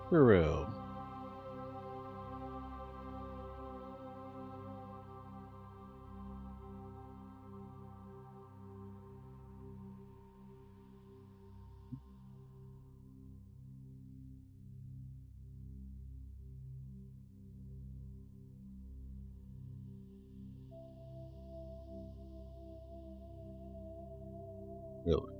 For real. Really.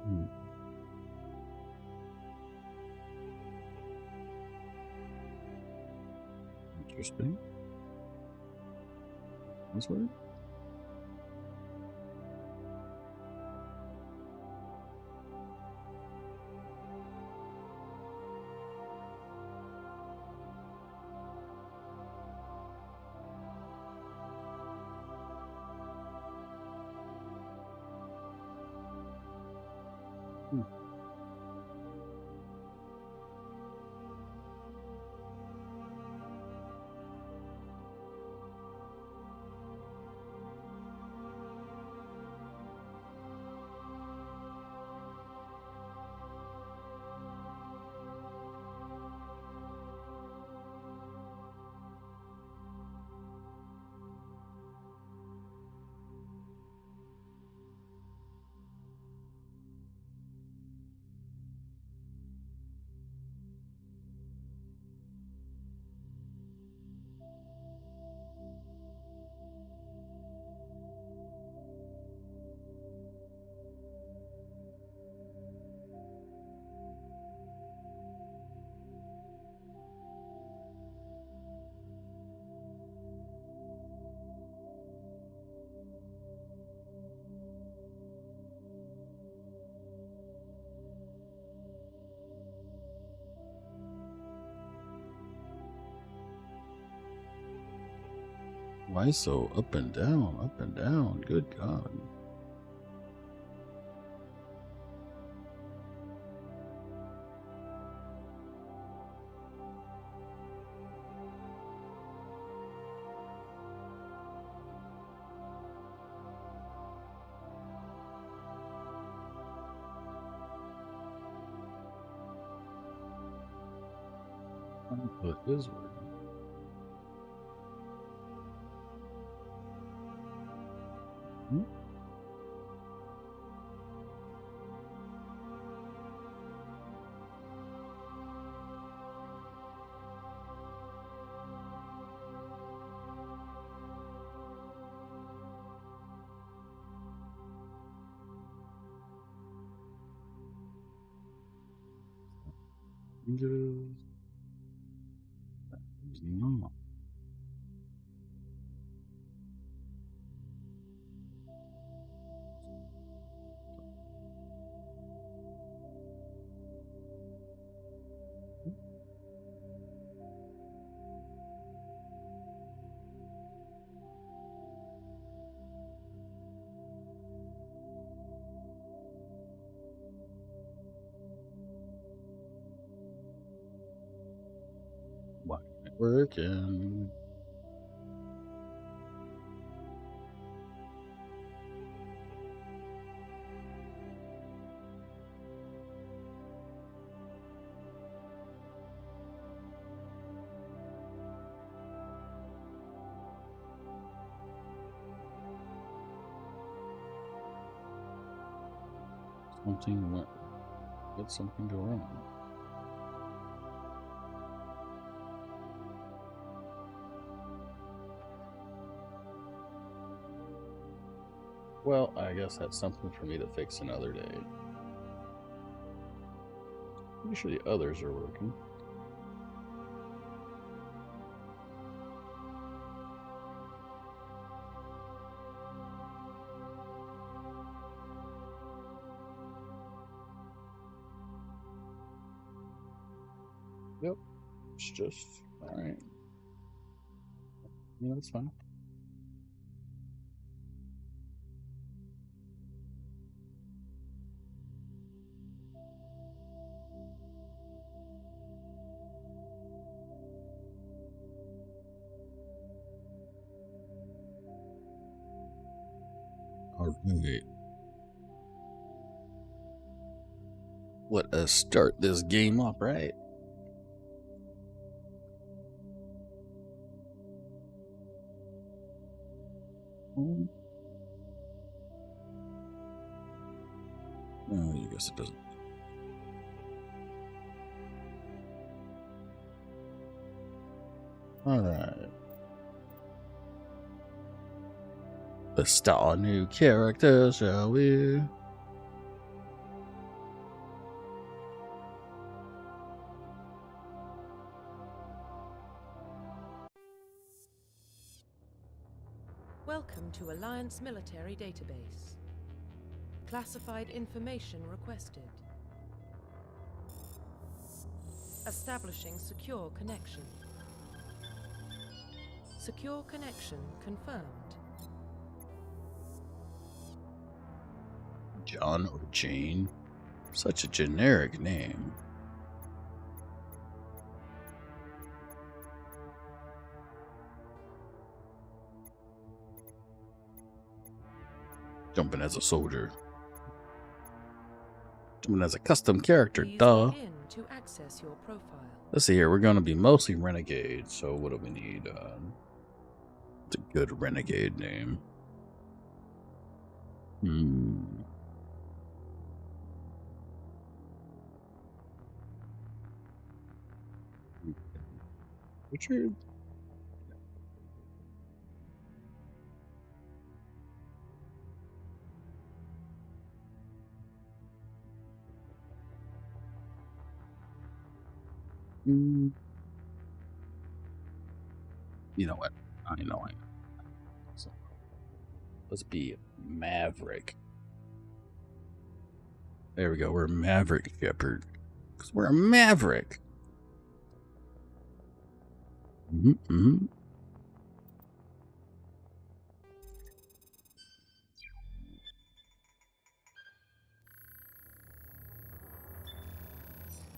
Hmm. Interesting. That's weird. Hmm. Why so up and down, up and down? Good God. It is weird. Hmm? Changes. No. Why ain't it working? Something went. Let something go wrong. Well, I guess that's something for me to fix another day. Pretty sure the others are working. Yep. It's just all right. Yeah, that's fine. Alright. Let us start this game up, right? Oh, I guess it doesn't. Alright. Let's start a new character, shall we? Welcome to Alliance Military Database. Classified information requested. Establishing secure connection. Secure connection confirmed. John or Jane? Such a generic name. Jumping as a soldier. Jumping as a custom character, Please duh. log in to access your profile. Let's see here, we're gonna be mostly Renegade, so what do we need? It's a good Renegade name. Richard? You know what? I know. So, let's be Maverick. There we go. We're Maverick Shepherd. Because we're a Maverick.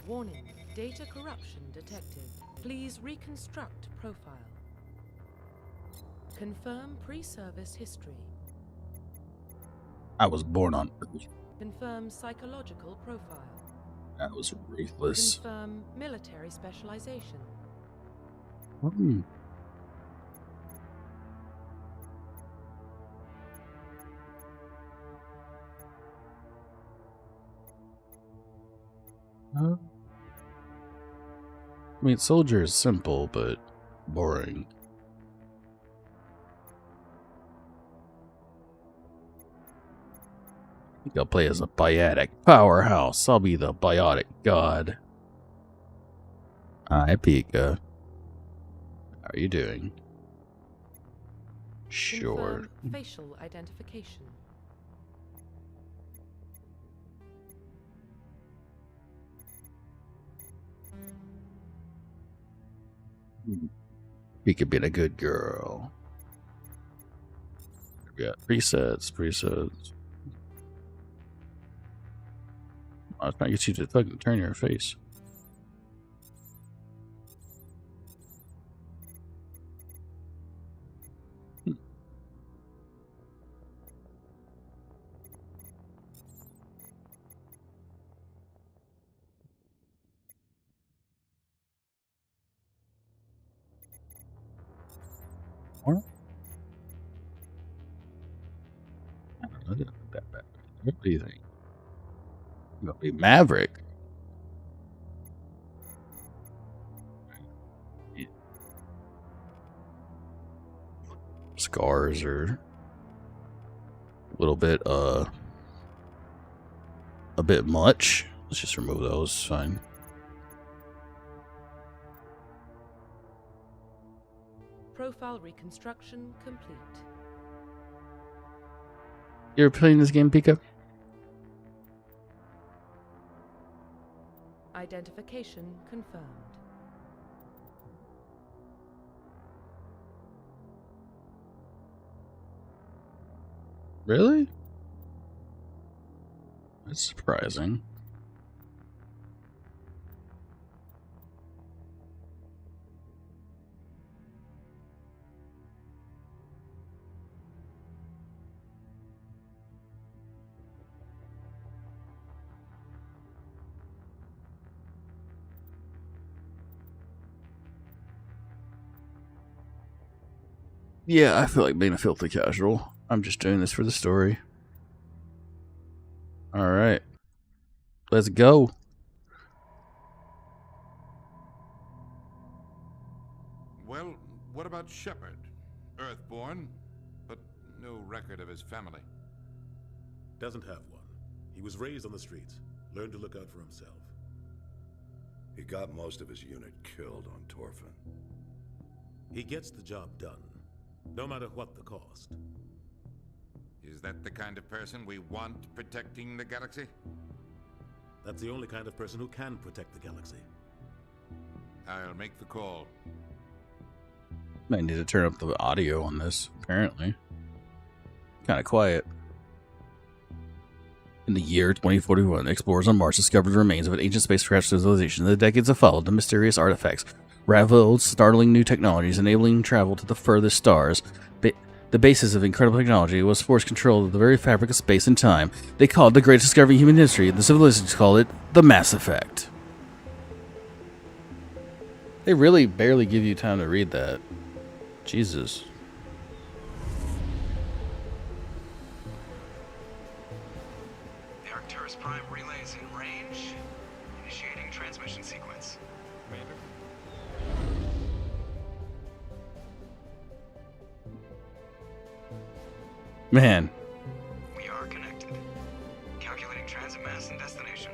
Warning, data corruption detected. Please reconstruct profile. Confirm pre-service history. I was born on Earth. Confirm psychological profile. That was ruthless. Confirm military specialization. I mean, soldier is simple, but boring. I think I'll play as a biotic powerhouse. I'll be the biotic god. Hi, Pika. How are you doing? Sure. Confirm facial identification. Pika being a good girl. We got presets. I was trying to get you to fucking turn your face. What? I don't know. What do you think? You gonna be Maverick? Yeah. Scars are a bit much. Let's just remove those. Fine. Profile reconstruction complete. You ever playing this game, Pika? Identification confirmed. Really? That's surprising. Yeah, I feel like being a filthy casual. I'm just doing this for the story. Alright. Let's go. Well, what about Shepard? Earthborn, but no record of his family. Doesn't have one. He was raised on the streets. Learned to look out for himself. He got most of his unit killed on Torfin. He gets the job done, no matter what the cost. Is that the kind of person we want protecting the galaxy? That's the only kind of person who can protect the galaxy. I'll make the call. Might need to turn up the audio on this, apparently. Kind of quiet. In the year 2041, explorers on Mars discovered the remains of an ancient spacecraft civilization. In the decades that followed, the mysterious artifacts revealed startling new technologies, enabling travel to the furthest stars. The basis of incredible technology was force control of the very fabric of space and time. They called it the greatest discovery in human history, and the civilizations called it the Mass Effect. They really barely give you time to read that. Jesus. The Arcturus Prime relays in range. Initiating transmission sequence. Commander? Man. We are connected. Calculating transit mass and destination.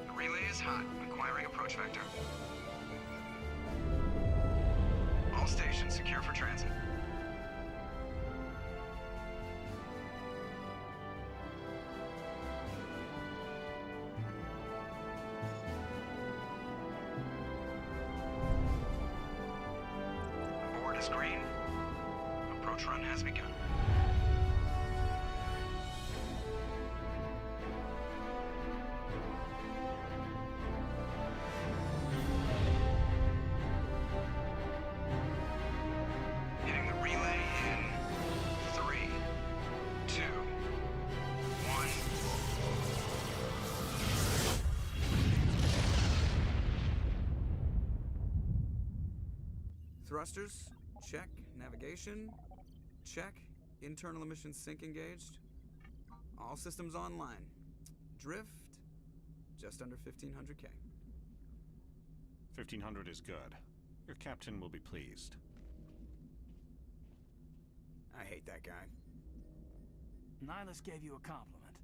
The relay is hot, acquiring approach vector. All stations secure for transit. Board is green. Approach run has begun. Hitting the relay in 3, 2, 1. Thrusters, check. Navigation, check. Internal emissions sync engaged. All systems online. Drift, just under 1500K. 1500 is good. Your captain will be pleased. I hate that guy. Nihilus gave you a compliment,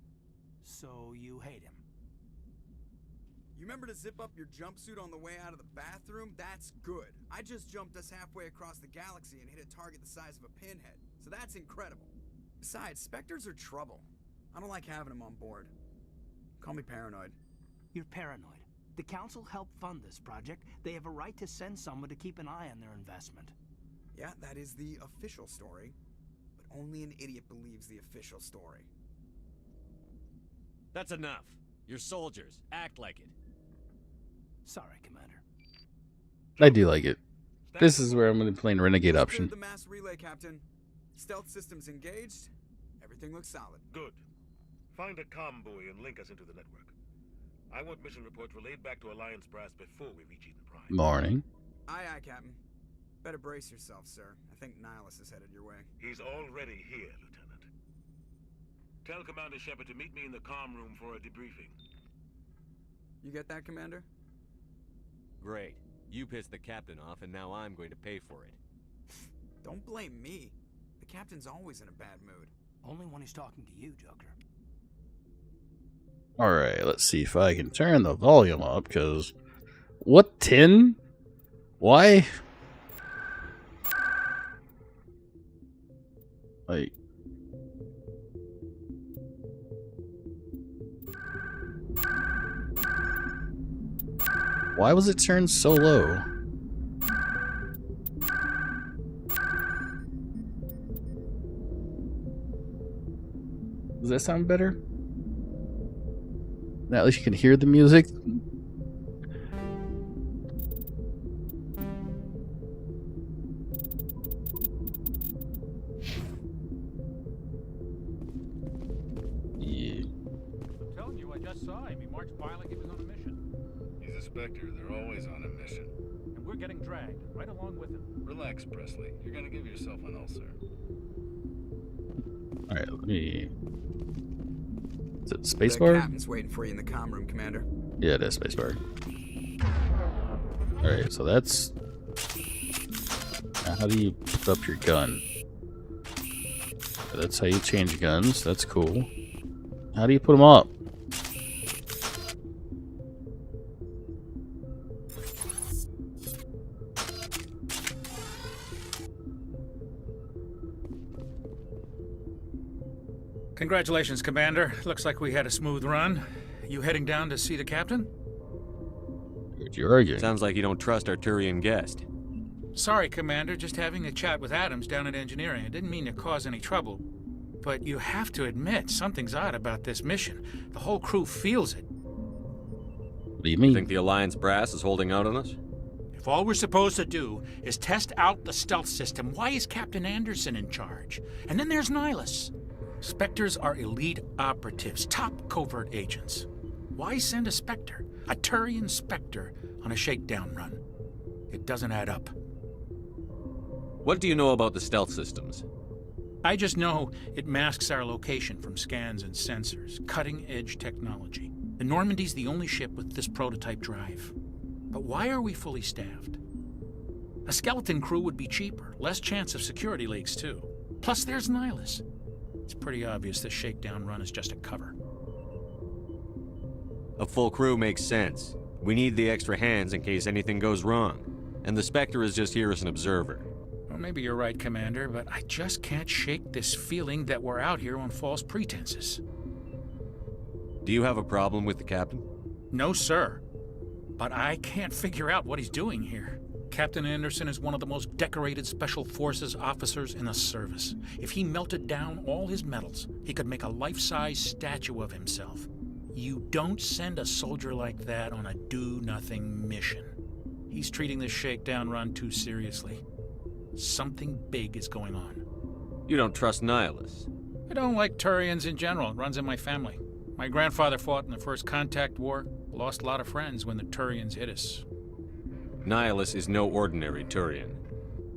so you hate him. You remember to zip up your jumpsuit on the way out of the bathroom? That's good. I just jumped us halfway across the galaxy and hit a target the size of a pinhead, so that's incredible. Besides, Spectres are trouble. I don't like having them on board. Call me paranoid. You're paranoid. The Council helped fund this project. They have a right to send someone to keep an eye on their investment. Yeah, that is the official story. But only an idiot believes the official story. That's enough. You're soldiers. Act like it. Sorry, Commander. I do like it. This is where I'm going to play Renegade option. The mass relay, Captain. Stealth systems engaged. Everything looks solid. Good. Find a comm buoy and link us into the network. I want mission reports relayed back to Alliance Brass before we reach Eden Prime. Morning. Aye, aye, Captain. Better brace yourself, sir. I think Nihilus is headed your way. He's already here, Lieutenant. Tell Commander Shepard to meet me in the comm room for a debriefing. You get that, Commander? Great. You pissed the captain off, and now I'm going to pay for it. Don't blame me. The captain's always in a bad mood. Only when he's talking to you, Joker. Alright, let's see if I can turn the volume up, because... What, 10? Why? Like... Why was it turned so low? Does that sound better? Now at least you can hear the music. Yeah. I'm telling you, I just saw him. He marched by like he was on a mission. He's a Spectre, they're always on a mission. And we're getting dragged, right along with them. Relax, Presley. You're gonna give yourself an ulcer. Alright, let me... Is it The spacebar? captain's waiting for you in the comm room, Commander. Yeah, it is spacebar. Alright, so that's... Now how do you put up your gun? That's how you change guns. That's cool. How do you put them up? Congratulations, Commander. Looks like we had a smooth run. You heading down to see the captain? What you're arguing? Sounds like you don't trust our Turian guest. Sorry, Commander. Just having a chat with Adams down at engineering. I didn't mean to cause any trouble. But you have to admit, something's odd about this mission. The whole crew feels it. What do you mean? Think the Alliance brass is holding out on us? If all we're supposed to do is test out the stealth system, why is Captain Anderson in charge? And then there's Nihilus. Spectres are elite operatives, top covert agents. Why send a Spectre, a Turian Spectre, on a shakedown run? It doesn't add up. What do you know about the stealth systems? I just know it masks our location from scans and sensors. Cutting-edge technology. The Normandy's the only ship with this prototype drive. But why are we fully staffed? A skeleton crew would be cheaper, less chance of security leaks too. Plus there's Nihilus. It's pretty obvious this shakedown run is just a cover. A full crew makes sense. We need the extra hands in case anything goes wrong. And the Spectre is just here as an observer. Well, maybe you're right, Commander, but I just can't shake this feeling that we're out here on false pretenses. Do you have a problem with the captain? No, sir. But I can't figure out what he's doing here. Captain Anderson is one of the most decorated Special Forces officers in the service. If he melted down all his medals, he could make a life-size statue of himself. You don't send a soldier like that on a do-nothing mission. He's treating this shakedown run too seriously. Something big is going on. You don't trust Nihilus? I don't like Turians in general. It runs in my family. My grandfather fought in the First Contact War, lost a lot of friends when the Turians hit us. Nihilus is no ordinary Turian.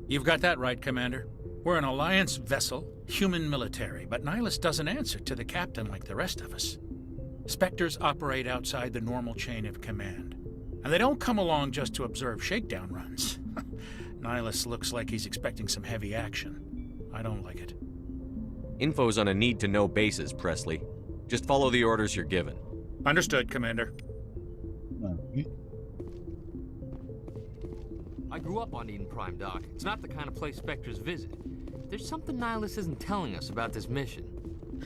You've got that right, Commander. We're an Alliance vessel, human military, but Nihilus doesn't answer to the captain like the rest of us. Spectres operate outside the normal chain of command. And they don't come along just to observe shakedown runs. Nihilus looks like he's expecting some heavy action. I don't like it. Info's on a need-to-know basis, Presley. Just follow the orders you're given. Understood, Commander. I grew up on Eden Prime, Doc. It's not the kind of place Spectres visit. There's something Nihilus isn't telling us about this mission.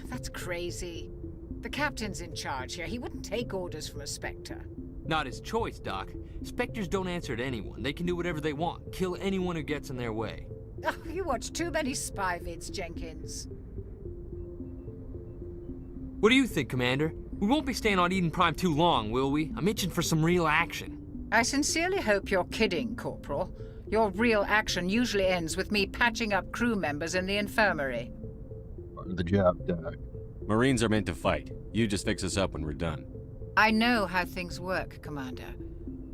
That's crazy. The captain's in charge here. He wouldn't take orders from a Spectre. Not his choice, Doc. Spectres don't answer to anyone. They can do whatever they want. Kill anyone who gets in their way. Oh, you watch too many spy vids, Jenkins. What do you think, Commander? We won't be staying on Eden Prime too long, will we? I'm itching for some real action. I sincerely hope you're kidding, Corporal. Your real action usually ends with me patching up crew members in the infirmary. Part of the job, Doc. Marines are meant to fight. You just fix us up when we're done. I know how things work, Commander.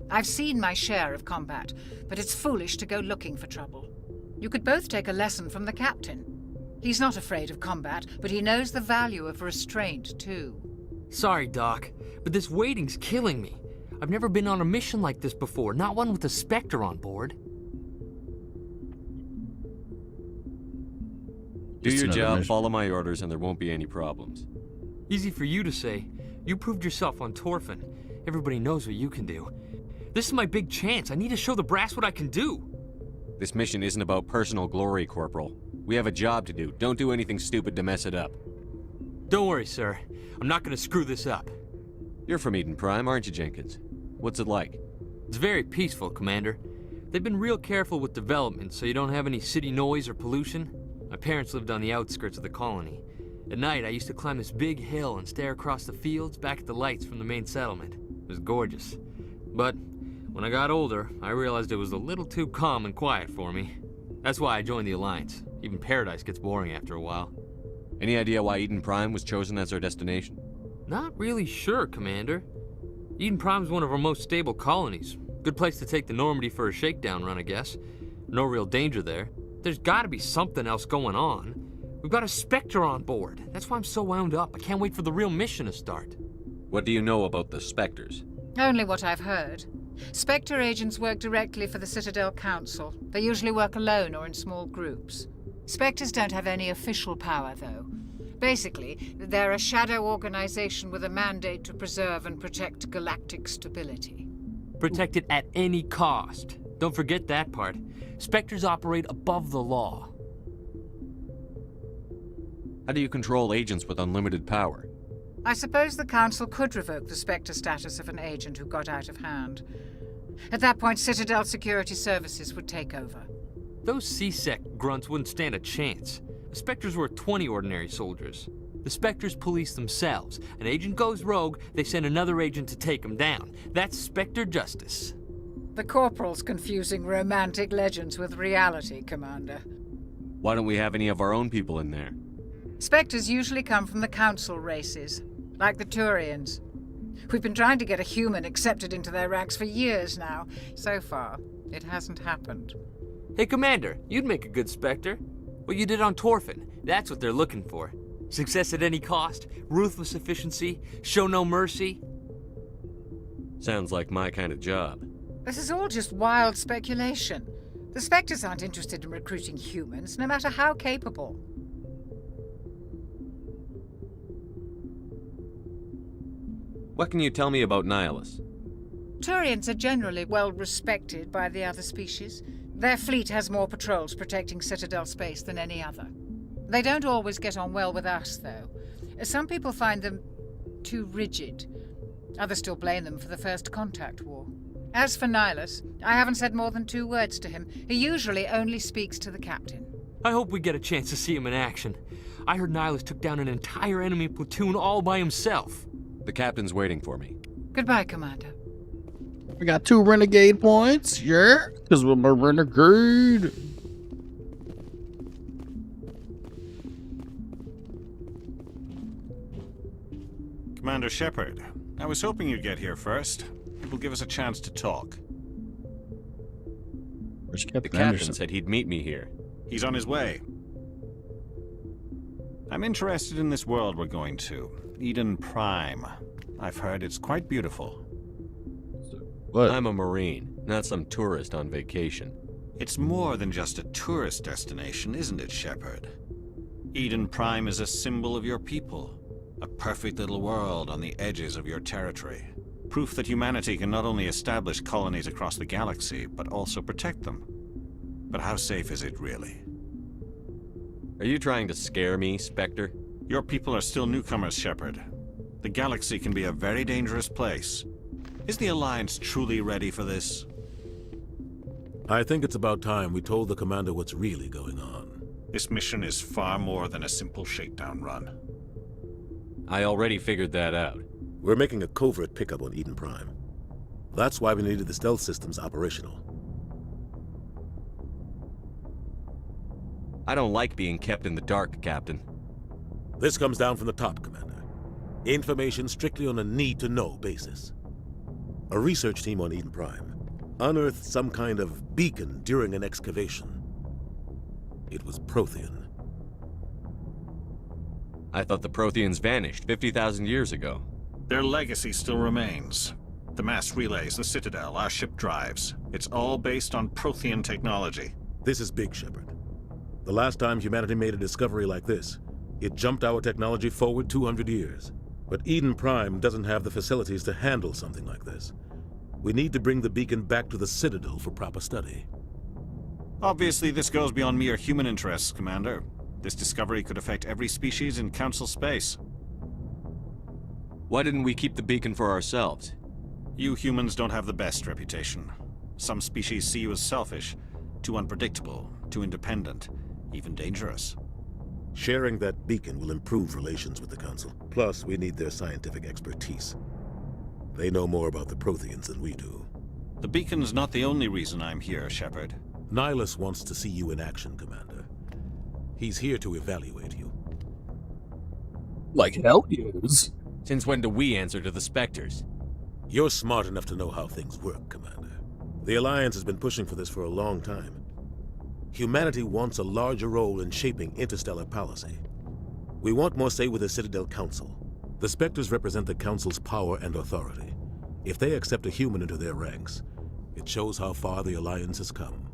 I've seen my share of combat, but it's foolish to go looking for trouble. You could both take a lesson from the captain. He's not afraid of combat, but he knows the value of restraint, too. Sorry, Doc, but this waiting's killing me. I've never been on a mission like this before, not one with a Spectre on board. Do your job, follow my orders, and there won't be any problems. Easy for you to say. You proved yourself on Torfin. Everybody knows what you can do. This is my big chance. I need to show the brass what I can do. This mission isn't about personal glory, Corporal. We have a job to do. Don't do anything stupid to mess it up. Don't worry, sir. I'm not gonna screw this up. You're from Eden Prime, aren't you, Jenkins? What's it like? It's very peaceful, Commander. They've been real careful with development, so you don't have any city noise or pollution. My parents lived on the outskirts of the colony. At night, I used to climb this big hill and stare across the fields back at the lights from the main settlement. It was gorgeous. But when I got older, I realized it was a little too calm and quiet for me. That's why I joined the Alliance. Even Paradise gets boring after a while. Any idea why Eden Prime was chosen as our destination? Not really sure, Commander. Eden Prime's one of our most stable colonies. Good place to take the Normandy for a shakedown run, I guess. No real danger there. There's gotta be something else going on. We've got a Spectre on board. That's why I'm so wound up. I can't wait for the real mission to start. What do you know about the Spectres? Only what I've heard. Spectre agents work directly for the Citadel Council. They usually work alone or in small groups. Spectres don't have any official power, though. Basically, they're a shadow organization with a mandate to preserve and protect galactic stability. Protect it at any cost. Don't forget that part. Spectres operate above the law. How do you control agents with unlimited power? I suppose the Council could revoke the Spectre status of an agent who got out of hand. At that point, Citadel Security Services would take over. Those C-Sec grunts wouldn't stand a chance. The Spectres were 20 ordinary soldiers. The Spectres police themselves. An agent goes rogue, they send another agent to take him down. That's Spectre justice. The Corporal's confusing romantic legends with reality, Commander. Why don't we have any of our own people in there? Spectres usually come from the Council races, like the Turians. We've been trying to get a human accepted into their ranks for years now. So far, it hasn't happened. Hey, Commander, you'd make a good Spectre. What you did on Torfin, that's what they're looking for. Success at any cost, ruthless efficiency, show no mercy. Sounds like my kind of job. This is all just wild speculation. The Spectres aren't interested in recruiting humans, no matter how capable. What can you tell me about Nihilus? Turians are generally well respected by the other species. Their fleet has more patrols protecting Citadel space than any other. They don't always get on well with us, though. Some people find them too rigid. Others still blame them for the First Contact War. As for Nihilus, I haven't said more than 2 words to him. He usually only speaks to the captain. I hope we get a chance to see him in action. I heard Nihilus took down an entire enemy platoon all by himself. The captain's waiting for me. Goodbye, Commander. We got 2 Renegade points, yeah? Because we're a Renegade. Commander Shepard, I was hoping you'd get here first. It will give us a chance to talk. Where's The captain said he'd meet me here. He's on his way. I'm interested in this world we're going to, Eden Prime. I've heard it's quite beautiful. What? I'm a Marine, not some tourist on vacation. It's more than just a tourist destination, isn't it, Shepard? Eden Prime is a symbol of your people. A perfect little world on the edges of your territory. Proof that humanity can not only establish colonies across the galaxy, but also protect them. But how safe is it really? Are you trying to scare me, Spectre? Your people are still newcomers, Shepard. The galaxy can be a very dangerous place. Is the Alliance truly ready for this? I think it's about time we told the Commander what's really going on. This mission is far more than a simple shakedown run. I already figured that out. We're making a covert pickup on Eden Prime. That's why we needed the stealth systems operational. I don't like being kept in the dark, Captain. This comes down from the top, Commander. Information strictly on a need-to-know basis. A research team on Eden Prime unearthed some kind of beacon during an excavation. It was Prothean. I thought the Protheans vanished 50,000 years ago. Their legacy still remains. The mass relays, the Citadel, our ship drives. It's all based on Prothean technology. This is big, Shepard. The last time humanity made a discovery like this, it jumped our technology forward 200 years. But Eden Prime doesn't have the facilities to handle something like this. We need to bring the beacon back to the Citadel for proper study. Obviously, this goes beyond mere human interests, Commander. This discovery could affect every species in Council space. Why didn't we keep the beacon for ourselves? You humans don't have the best reputation. Some species see you as selfish, too unpredictable, too independent, even dangerous. Sharing that beacon will improve relations with the Council. Plus, we need their scientific expertise. They know more about the Protheans than we do. The beacon's not the only reason I'm here, Shepard. Nihilus wants to see you in action, Commander. He's here to evaluate you. Like hell he is. Since when do we answer to the Spectres? You're smart enough to know how things work, Commander. The Alliance has been pushing for this for a long time. Humanity wants a larger role in shaping interstellar policy. We want more say with the Citadel Council. The Spectres represent the Council's power and authority. If they accept a human into their ranks, it shows how far the Alliance has come.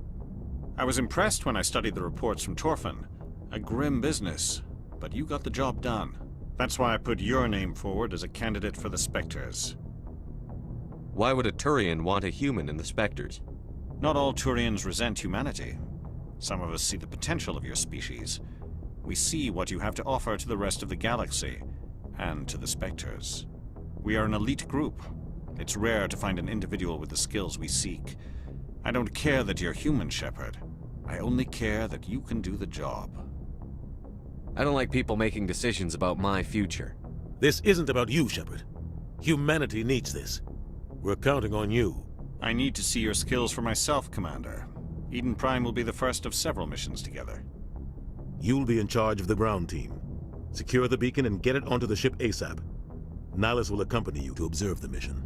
I was impressed when I studied the reports from Torfin. A grim business, but you got the job done. That's why I put your name forward as a candidate for the Spectres. Why would a Turian want a human in the Spectres? Not all Turians resent humanity. Some of us see the potential of your species. We see what you have to offer to the rest of the galaxy, and to the Spectres. We are an elite group. It's rare to find an individual with the skills we seek. I don't care that you're human, Shepard. I only care that you can do the job. I don't like people making decisions about my future. This isn't about you, Shepard. Humanity needs this. We're counting on you. I need to see your skills for myself, Commander. Eden Prime will be the first of several missions together. You'll be in charge of the ground team. Secure the beacon and get it onto the ship ASAP. Nihilus will accompany you to observe the mission.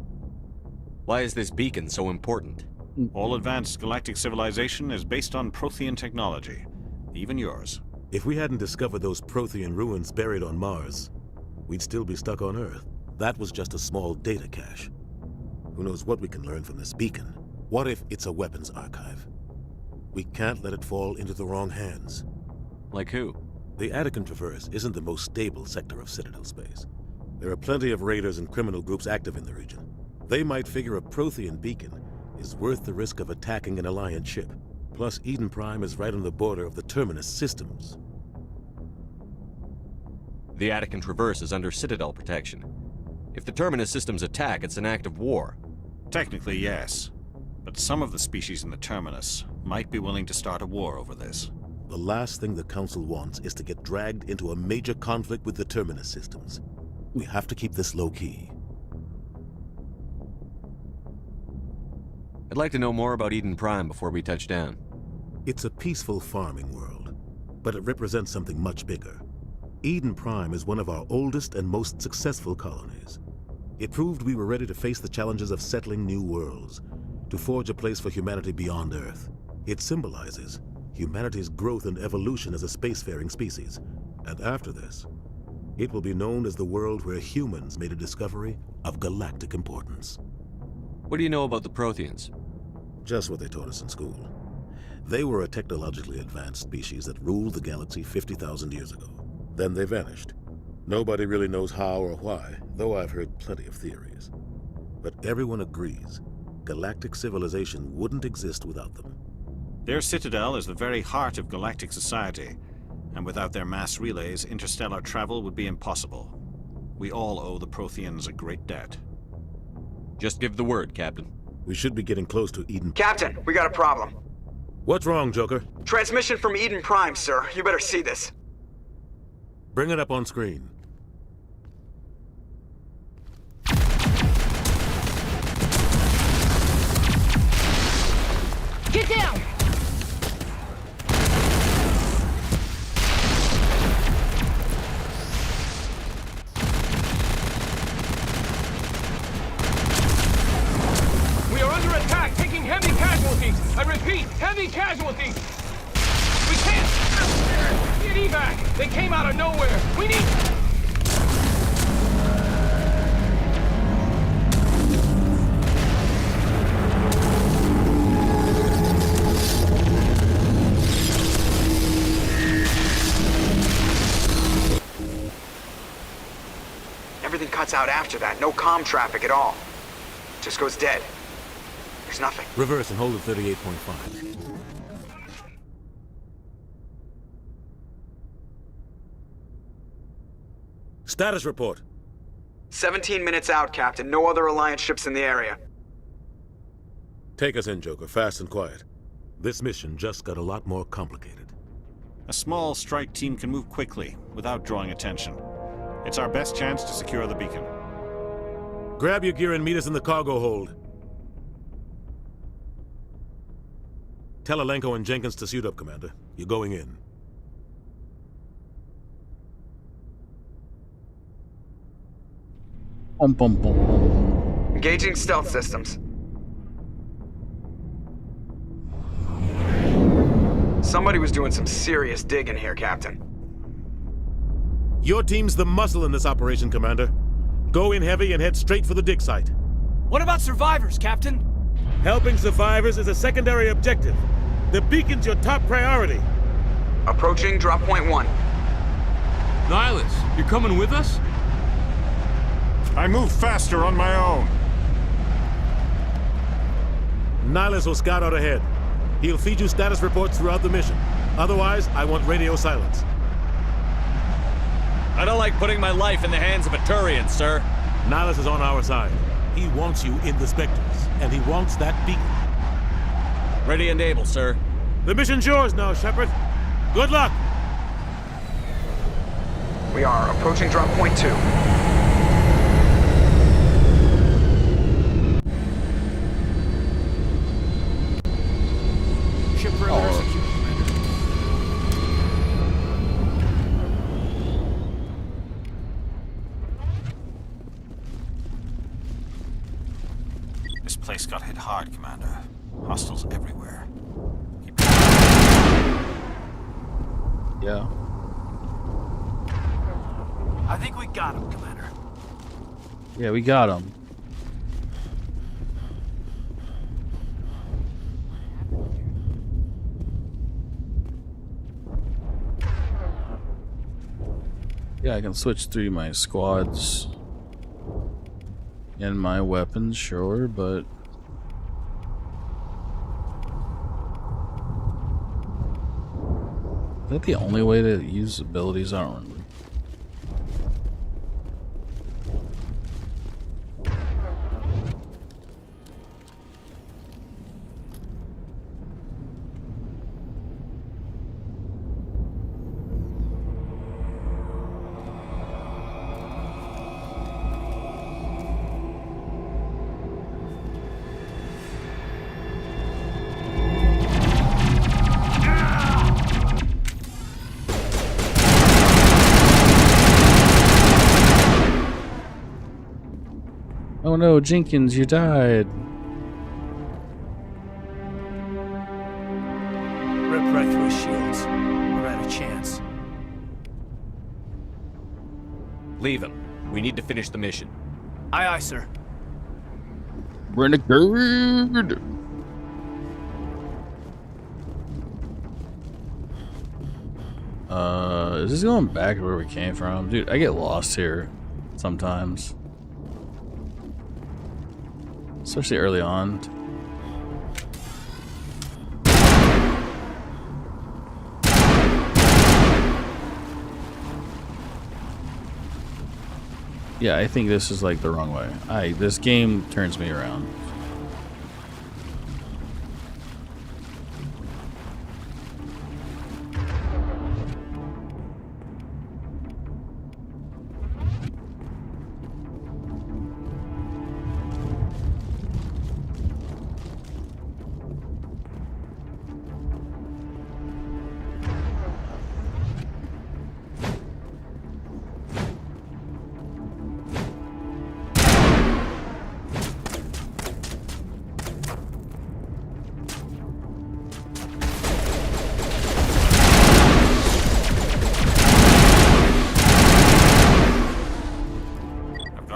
Why is this beacon so important? All advanced galactic civilization is based on Prothean technology. Even yours. If we hadn't discovered those Prothean ruins buried on Mars, we'd still be stuck on Earth. That was just a small data cache. Who knows what we can learn from this beacon? What if it's a weapons archive? We can't let it fall into the wrong hands. Like who? The Attican Traverse isn't the most stable sector of Citadel space. There are plenty of raiders and criminal groups active in the region. They might figure a Prothean beacon is worth the risk of attacking an Alliance ship. Plus, Eden Prime is right on the border of the Terminus systems. The Attican Traverse is under Citadel protection. If the Terminus systems attack, it's an act of war. Technically, yes. But some of the species in the Terminus might be willing to start a war over this. The last thing the Council wants is to get dragged into a major conflict with the Terminus systems. We have to keep this low-key. I'd like to know more about Eden Prime before we touch down. It's a peaceful farming world, but it represents something much bigger. Eden Prime is one of our oldest and most successful colonies. It proved we were ready to face the challenges of settling new worlds, to forge a place for humanity beyond Earth. It symbolizes humanity's growth and evolution as a spacefaring species. And after this, it will be known as the world where humans made a discovery of galactic importance. What do you know about the Protheans? Just what they taught us in school. They were a technologically advanced species that ruled the galaxy 50,000 years ago. Then they vanished. Nobody really knows how or why, though I've heard plenty of theories. But everyone agrees, galactic civilization wouldn't exist without them. Their citadel is the very heart of galactic society, and without their mass relays, interstellar travel would be impossible. We all owe the Protheans a great debt. Just give the word, Captain. We should be getting close to Eden. Captain, we got a problem. What's wrong, Joker? Transmission from Eden Prime, sir. You better see this. Bring it up on screen. Get down! We are under attack, taking heavy casualties. I repeat, heavy casualties. We can't get evac. They came out of nowhere. We need... Everything cuts out after that. No comm traffic at all. Just goes dead. There's nothing. Reverse and hold at 38.5. Status report. 17 minutes out, Captain. No other Alliance ships in the area. Take us in, Joker, fast and quiet. This mission just got a lot more complicated. A small strike team can move quickly, without drawing attention. It's our best chance to secure the beacon. Grab your gear and meet us in the cargo hold. Tell Alenko and Jenkins to suit up, Commander. You're going in. Bum, bum, bum. Engaging stealth systems. Somebody was doing some serious digging here, Captain. Your team's the muscle in this operation, Commander. Go in heavy and head straight for the dig site. What about survivors, Captain? Helping survivors is a secondary objective. The beacon's your top priority. Approaching drop point 1. Nihilus, you're coming with us? I move faster on my own. Nihilus will scout out ahead. He'll feed you status reports throughout the mission. Otherwise, I want radio silence. I don't like putting my life in the hands of a Turian, sir. Nihilus is on our side. He wants you in the Spectres, and he wants that beacon. Ready and able, sir. The mission's yours now, Shepard. Good luck! We are approaching drop point 2. Ship perimeter secure, Commander. This place got hit hard, Commander. Hostiles everywhere. Yeah. I think we got him, Commander. Yeah, we got him. Yeah, I can switch through my squads and my weapons, sure, but is that the only way to use abilities? I don't remember. Oh no, Jenkins, you died. Ripped right through his shields. We're out of chance. Leave him. We need to finish the mission. Aye, aye, sir. Renegade! Is this going back to where we came from? Dude, I get lost here sometimes. Especially early on. Yeah, I think this is like the wrong way. This game turns me around.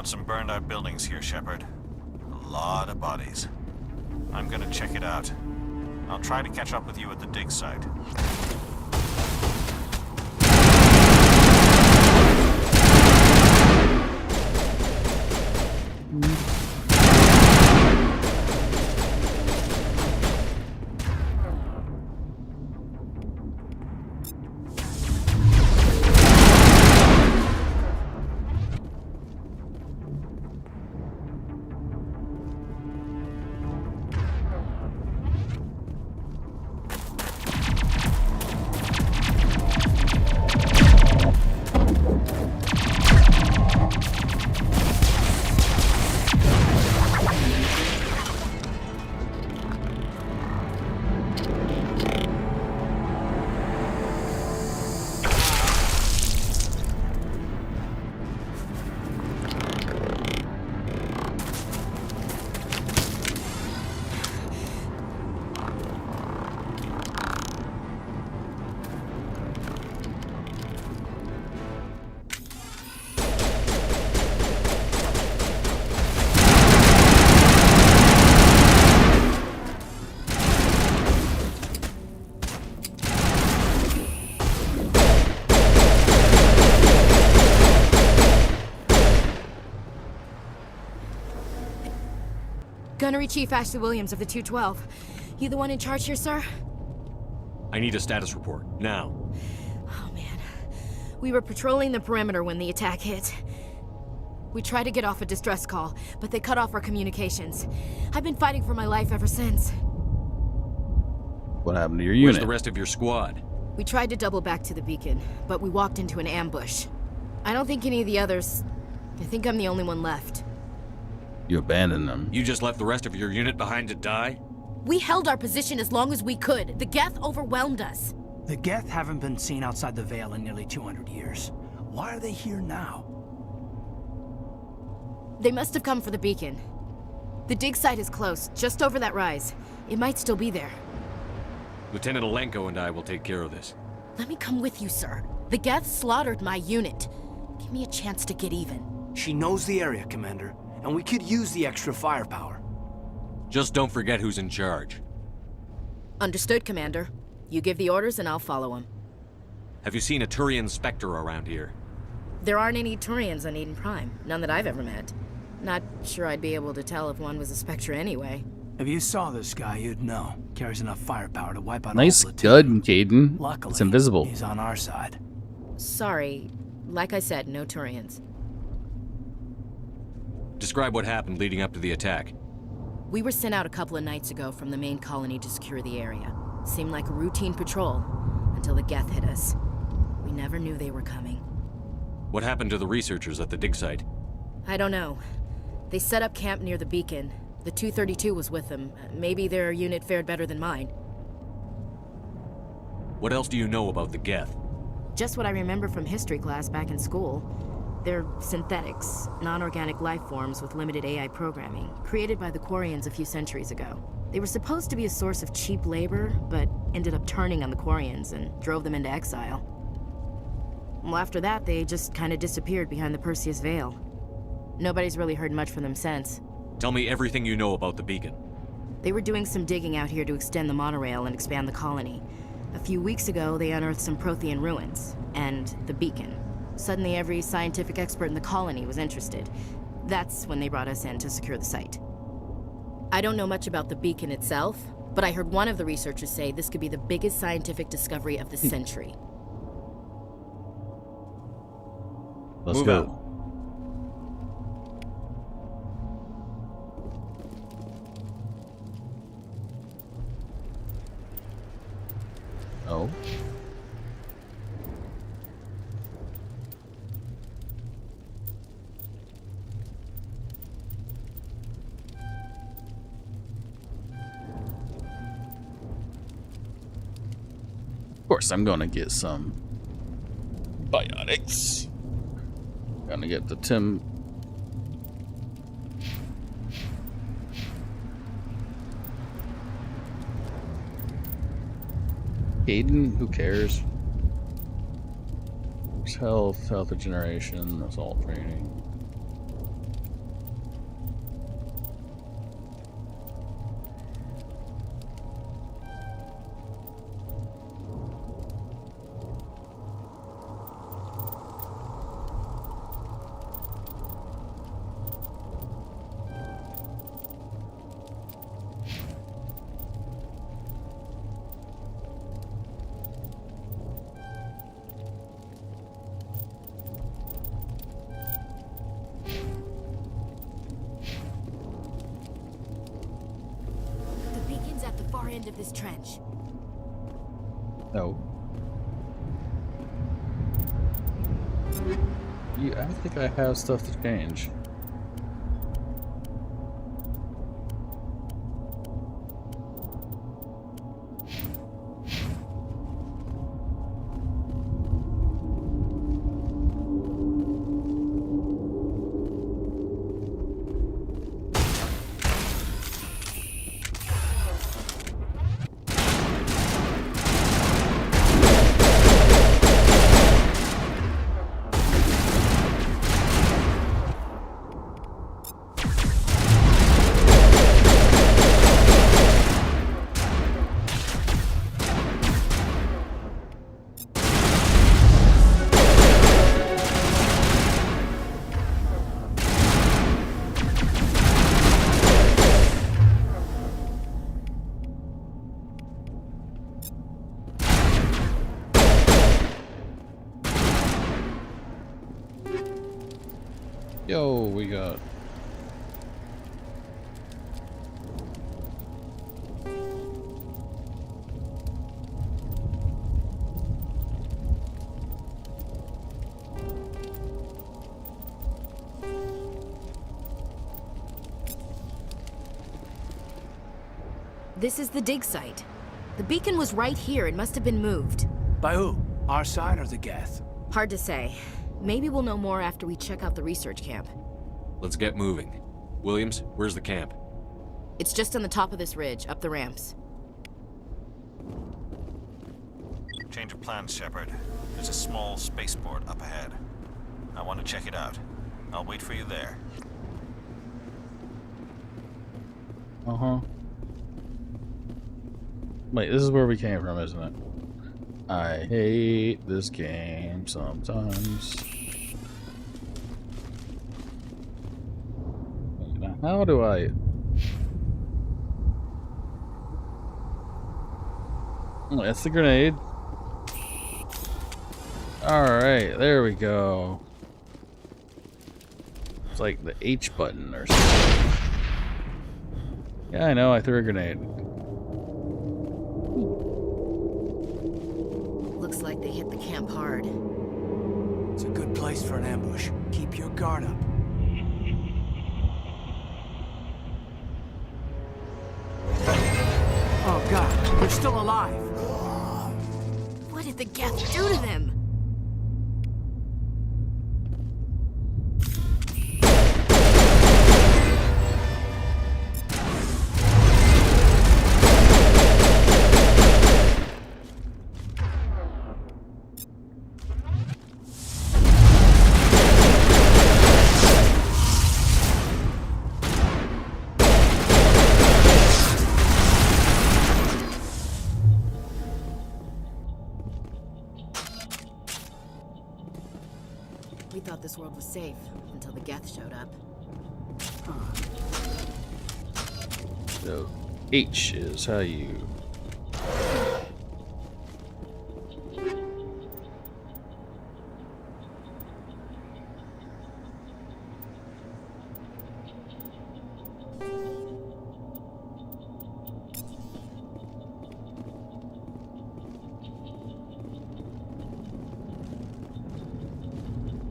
Some burned out buildings here, Shepard. A lot of bodies. I'm gonna check it out. I'll try to catch up with you at the dig site. Secretary Chief Ashley Williams of the 212. You the one in charge here, sir? I need a status report, now. Oh, man. We were patrolling the perimeter when the attack hit. We tried to get off a distress call, but they cut off our communications. I've been fighting for my life ever since. What happened to your Where's unit? the rest of your squad? We tried to double back to the beacon, but we walked into an ambush. I don't think any of the others... I think I'm the only one left. You abandoned them. You just left the rest of your unit behind to die? We held our position as long as we could. The Geth overwhelmed us. The Geth haven't been seen outside the Veil in nearly 200 years. Why are they here now? They must have come for the beacon. The dig site is close, just over that rise. It might still be there. Lieutenant Alenko and I will take care of this. Let me come with you, sir. The Geth slaughtered my unit. Give me a chance to get even. She knows the area, Commander, and we could use the extra firepower. Just don't forget who's in charge. Understood, Commander. You give the orders and I'll follow them. Have you seen a Turian Spectre around here? There aren't any Turians on Eden Prime. None that I've ever met. Not sure I'd be able to tell if one was a Spectre anyway. If you saw this guy, you'd know. Carries enough firepower to wipe out Nice all platoon. gun, Caden. Luckily, It's invisible. he's on our side. Sorry. Like I said, no Turians. Describe what happened leading up to the attack. We were sent out a couple of nights ago from the main colony to secure the area. Seemed like a routine patrol, until the Geth hit us. We never knew they were coming. What happened to the researchers at the dig site? I don't know. They set up camp near the beacon. The 232 was with them. Maybe their unit fared better than mine. What else do you know about the Geth? Just what I remember from history class back in school. They're synthetics, non-organic life forms with limited AI programming, created by the Quarians a few centuries ago. They were supposed to be a source of cheap labor, but ended up turning on the Quarians and drove them into exile. Well, after that, they just kind of disappeared behind the Perseus Veil. Nobody's really heard much from them since. Tell me everything you know about the beacon. They were doing some digging out here to extend the monorail and expand the colony. A few weeks ago, they unearthed some Prothean ruins, and the beacon. Suddenly, every scientific expert in the colony was interested. That's when they brought us in to secure the site. I don't know much about the beacon itself, but I heard one of the researchers say this could be the biggest scientific discovery of the century. Let's Move go. out. Oh. Of course, I'm gonna get some biotics. Gonna get the Tim. Aiden, who cares? There's health regeneration, assault training. End of this trench. No. I think I have stuff to change. Yo, we got... This is the dig site. The beacon was right here. It must have been moved. By who? Our side or the Geth? Hard to say. Maybe we'll know more after we check out the research camp. Let's get moving. Williams, where's the camp? It's just on the top of this ridge, up the ramps. Change of plans, Shepard. There's a small spaceport up ahead. I want to check it out. I'll wait for you there. Uh-huh. Wait, this is where we came from, isn't it? I hate this game sometimes. How do I... Oh, that's the grenade. Alright, there we go. It's like the H button or something. Yeah, I know, I threw a grenade. Looks like they hit the camp hard. It's a good place for an ambush. Keep your guard up. Oh god, they're still alive. What did the Geth do to them? We thought this world was safe until the Geth showed up. So, H is how you...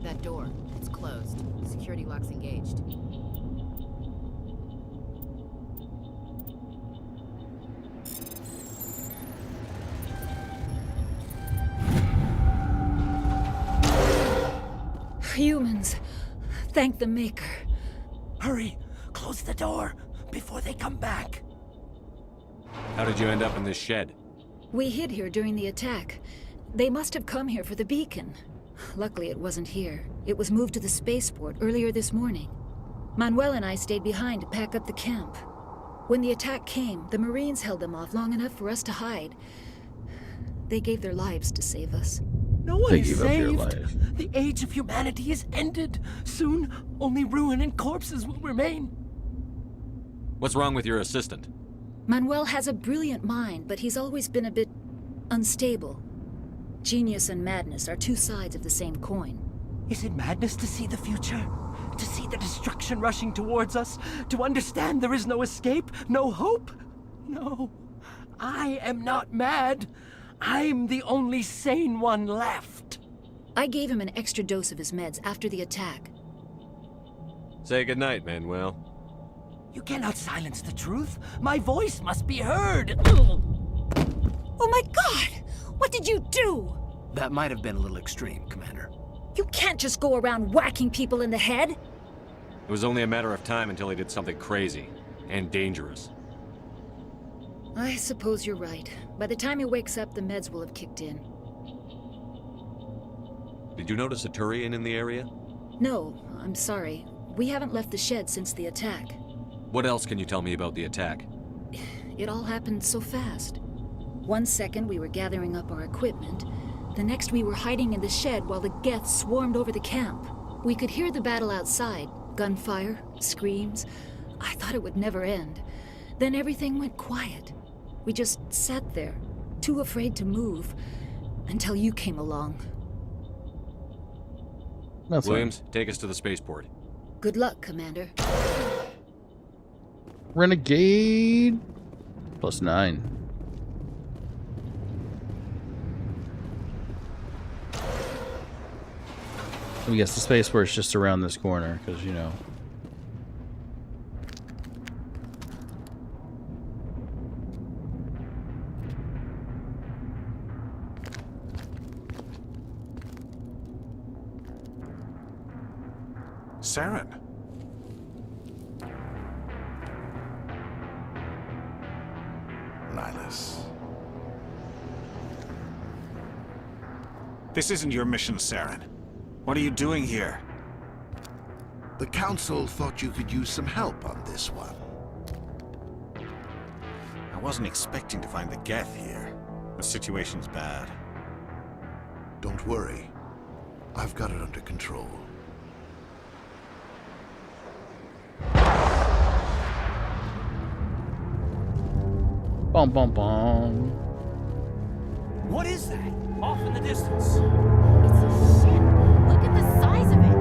That door, it's closed. Security lock's engaged. Humans, thank the Maker. Hurry, close the door before they come back. How did you end up in this shed? We hid here during the attack. They must have come here for the beacon. Luckily, it wasn't here. It was moved to the spaceport earlier this morning. Manuel and I stayed behind to pack up the camp. When the attack came, the Marines held them off long enough for us to hide. They gave their lives to save us. No one is saved. The age of humanity is ended. Soon, only ruin and corpses will remain. What's wrong with your assistant? Manuel has a brilliant mind, but he's always been a bit unstable. Genius and madness are two sides of the same coin. Is it madness to see the future? To see the destruction rushing towards us? To understand there is no escape? No hope? No. I am not mad. I'm the only sane one left. I gave him an extra dose of his meds after the attack. Say goodnight, Manuel. You cannot silence the truth. My voice must be heard. Oh my god! What did you do? That might have been a little extreme, Commander. You can't just go around whacking people in the head. It was only a matter of time until he did something crazy and dangerous. I suppose you're right. By the time he wakes up, the meds will have kicked in. Did you notice a Turian in the area? No, I'm sorry. We haven't left the shed since the attack. What else can you tell me about the attack? It all happened so fast. 1 second we were gathering up our equipment. The next we were hiding in the shed while the Geth swarmed over the camp. We could hear the battle outside. Gunfire, screams. I thought it would never end. Then everything went quiet. We just sat there, too afraid to move, until you came along. Williams, take us to the spaceport. Good luck, Commander. Renegade +9. Let me guess, the spaceport's just around this corner, because, you know. Saren. Nihilus. This isn't your mission, Saren. What are you doing here? The Council thought you could use some help on this one. I wasn't expecting to find the Geth here. The situation's bad. Don't worry. I've got it under control. Bum bum bum. What is that? Off in the distance. It's a ship. Look at the size of it.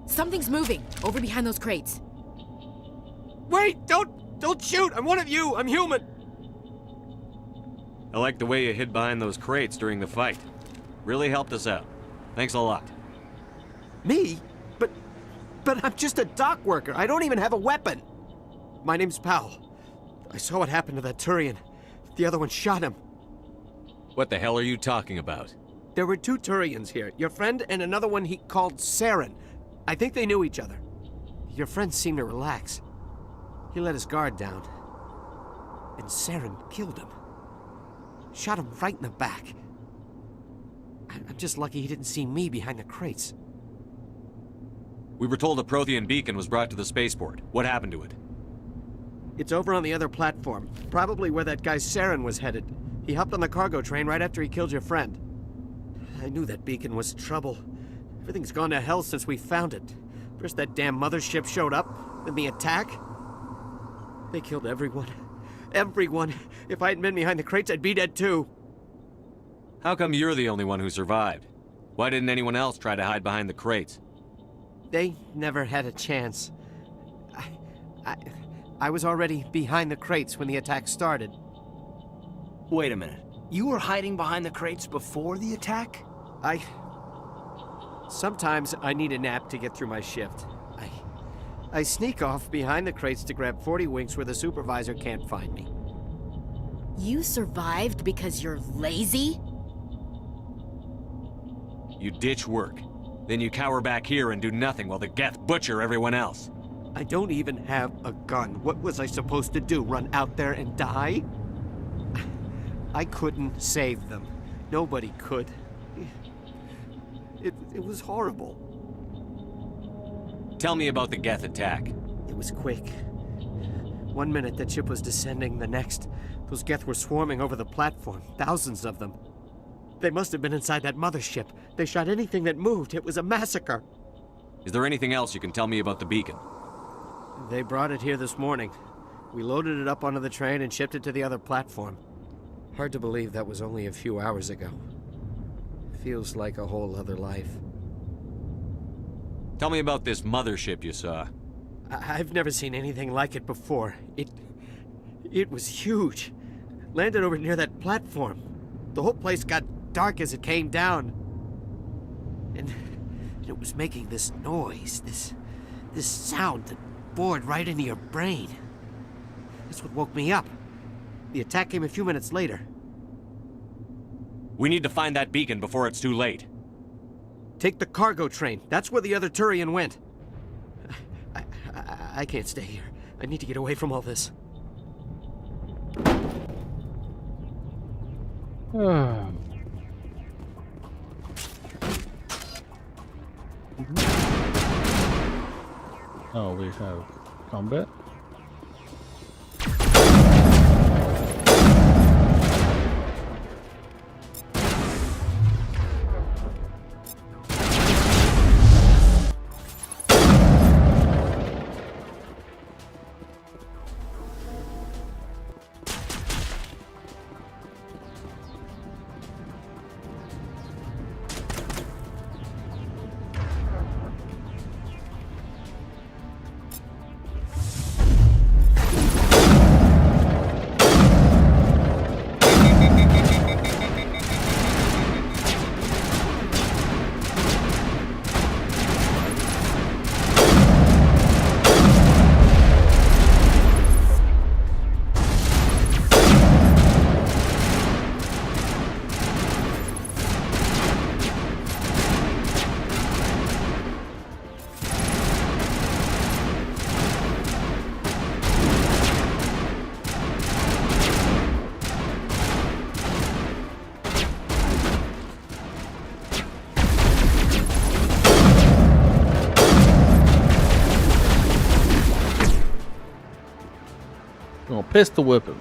Something's moving over behind those crates. Wait! Don't shoot! I'm one of you! I'm human! I like the way you hid behind those crates during the fight. Really helped us out. Thanks a lot. Me? But I'm just a dock worker. I don't even have a weapon. My name's Powell. I saw what happened to that Turian. The other one shot him. What the hell are you talking about? There were two Turians here. Your friend and another one he called Saren. I think they knew each other. Your friend seemed to relax. He let his guard down. And Saren killed him. Shot him right in the back. I'm just lucky he didn't see me behind the crates. We were told a Prothean beacon was brought to the spaceport. What happened to it? It's over on the other platform. Probably where that guy Saren was headed. He hopped on the cargo train right after he killed your friend. I knew that beacon was trouble. Everything's gone to hell since we found it. First that damn mothership showed up, then the attack. They killed everyone. Everyone. If I hadn't been behind the crates, I'd be dead too. How come you're the only one who survived? Why didn't anyone else try to hide behind the crates? They never had a chance. I was already behind the crates when the attack started. Wait a minute. You were hiding behind the crates before the attack? Sometimes I need a nap to get through my shift. I sneak off behind the crates to grab 40 winks where the supervisor can't find me. You survived because you're lazy? You ditch work. Then you cower back here and do nothing while the Geth butcher everyone else. I don't even have a gun. What was I supposed to do? Run out there and die? I couldn't save them. Nobody could. It was horrible. Tell me about the Geth attack. It was quick. 1 minute that ship was descending, the next, those Geth were swarming over the platform. Thousands of them. They must have been inside that mothership. They shot anything that moved. It was a massacre. Is there anything else you can tell me about the beacon? They brought it here this morning. We loaded it up onto the train and shipped it to the other platform. Hard to believe that was only a few hours ago. Feels like a whole other life. Tell me about this mothership you saw. I've never seen anything like it before. It was huge. Landed over near that platform. The whole place got dark as it came down. And it was making this noise, this sound that bored right into your brain. That's what woke me up. The attack came a few minutes later. We need to find that beacon before it's too late. Take the cargo train. That's where the other Turian went. I can't stay here. I need to get away from all this. Oh, we have combat. Gonna pistol whip him.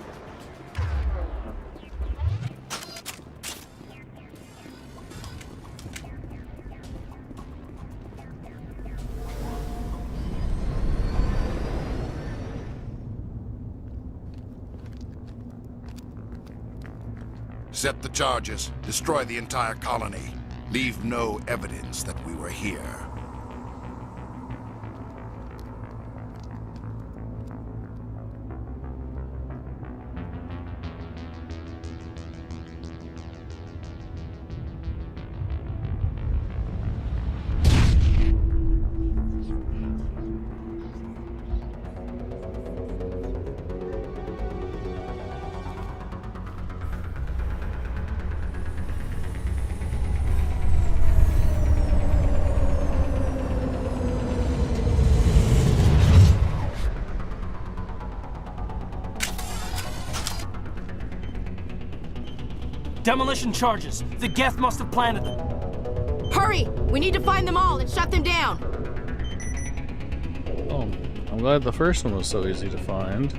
Set the charges. Destroy the entire colony. Leave no evidence that we were here. Demolition charges. The Geth must have planted them. Hurry! We need to find them all and shut them down. Oh, I'm glad the first one was so easy to find.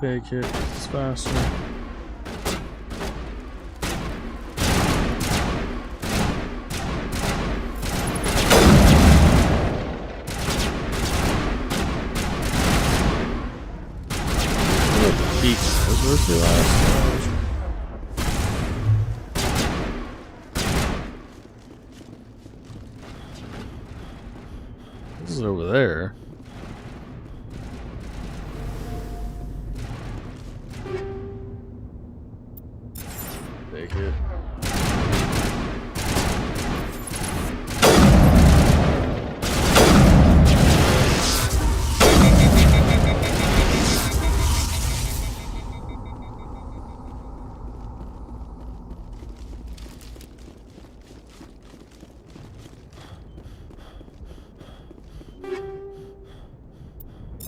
Fake it. It's faster. Where's the last? This is over there. Take it.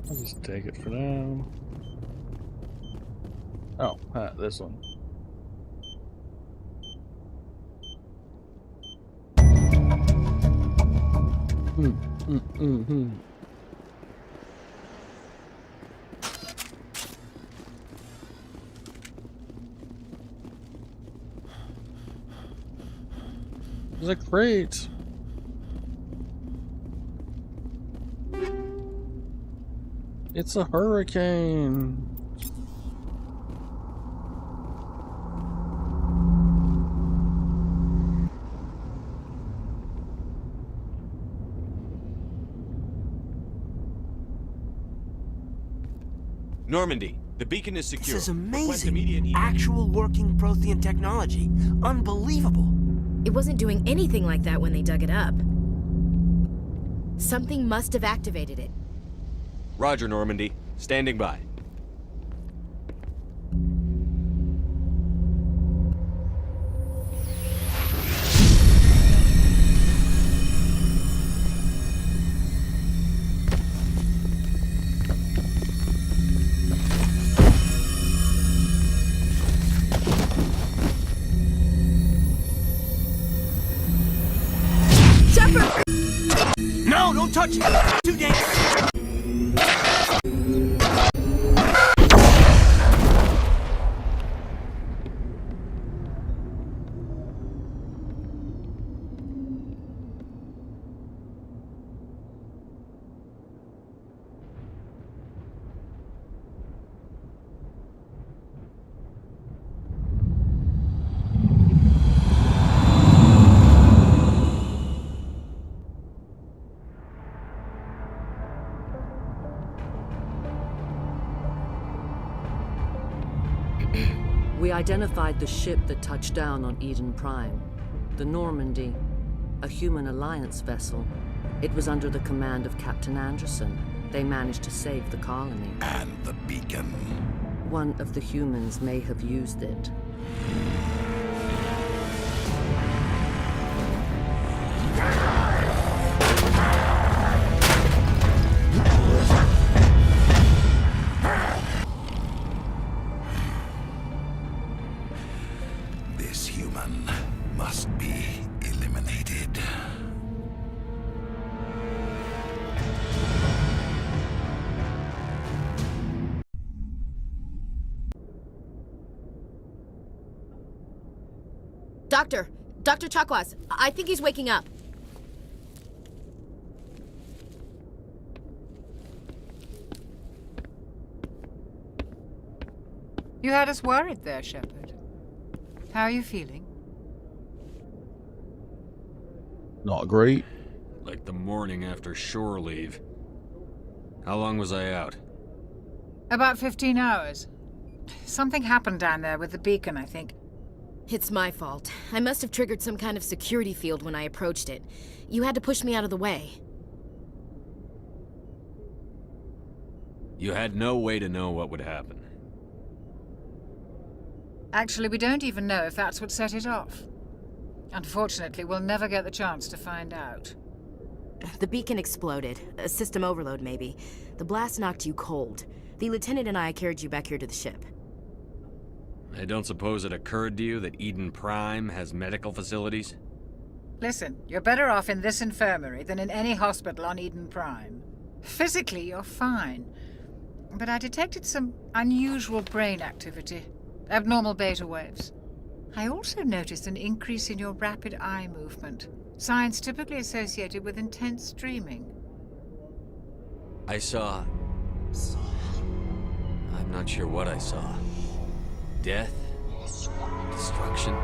I'll just take it for now. Oh, this one. There's a crate. It's a hurricane. Normandy, the beacon is secure. This is Request amazing. immediate Actual working Prothean technology. Unbelievable. It wasn't doing anything like that when they dug it up. Something must have activated it. Roger, Normandy. Standing by. No, don't touch it. Too dangerous. We identified the ship that touched down on Eden Prime. The Normandy, a human alliance vessel. It was under the command of Captain Anderson. They managed to save the colony. And the beacon. One of the humans may have used it. This human must be eliminated. Dr. Chakwas, I think he's waking up. You had us worried there, Shepard. How are you feeling? Not great. Like the morning after shore leave. How long was I out? About 15 hours. Something happened down there with the beacon, I think. It's my fault. I must have triggered some kind of security field when I approached it. You had to push me out of the way. You had no way to know what would happen. Actually, we don't even know if that's what set it off. Unfortunately, we'll never get the chance to find out. The beacon exploded. A system overload, maybe. The blast knocked you cold. The lieutenant and I carried you back here to the ship. I don't suppose it occurred to you that Eden Prime has medical facilities? Listen, you're better off in this infirmary than in any hospital on Eden Prime. Physically, you're fine. but I detected some unusual brain activity, abnormal beta waves. I also noticed an increase in your rapid eye movement, signs typically associated with intense dreaming. I saw... I'm not sure what I saw. Death? Destruction?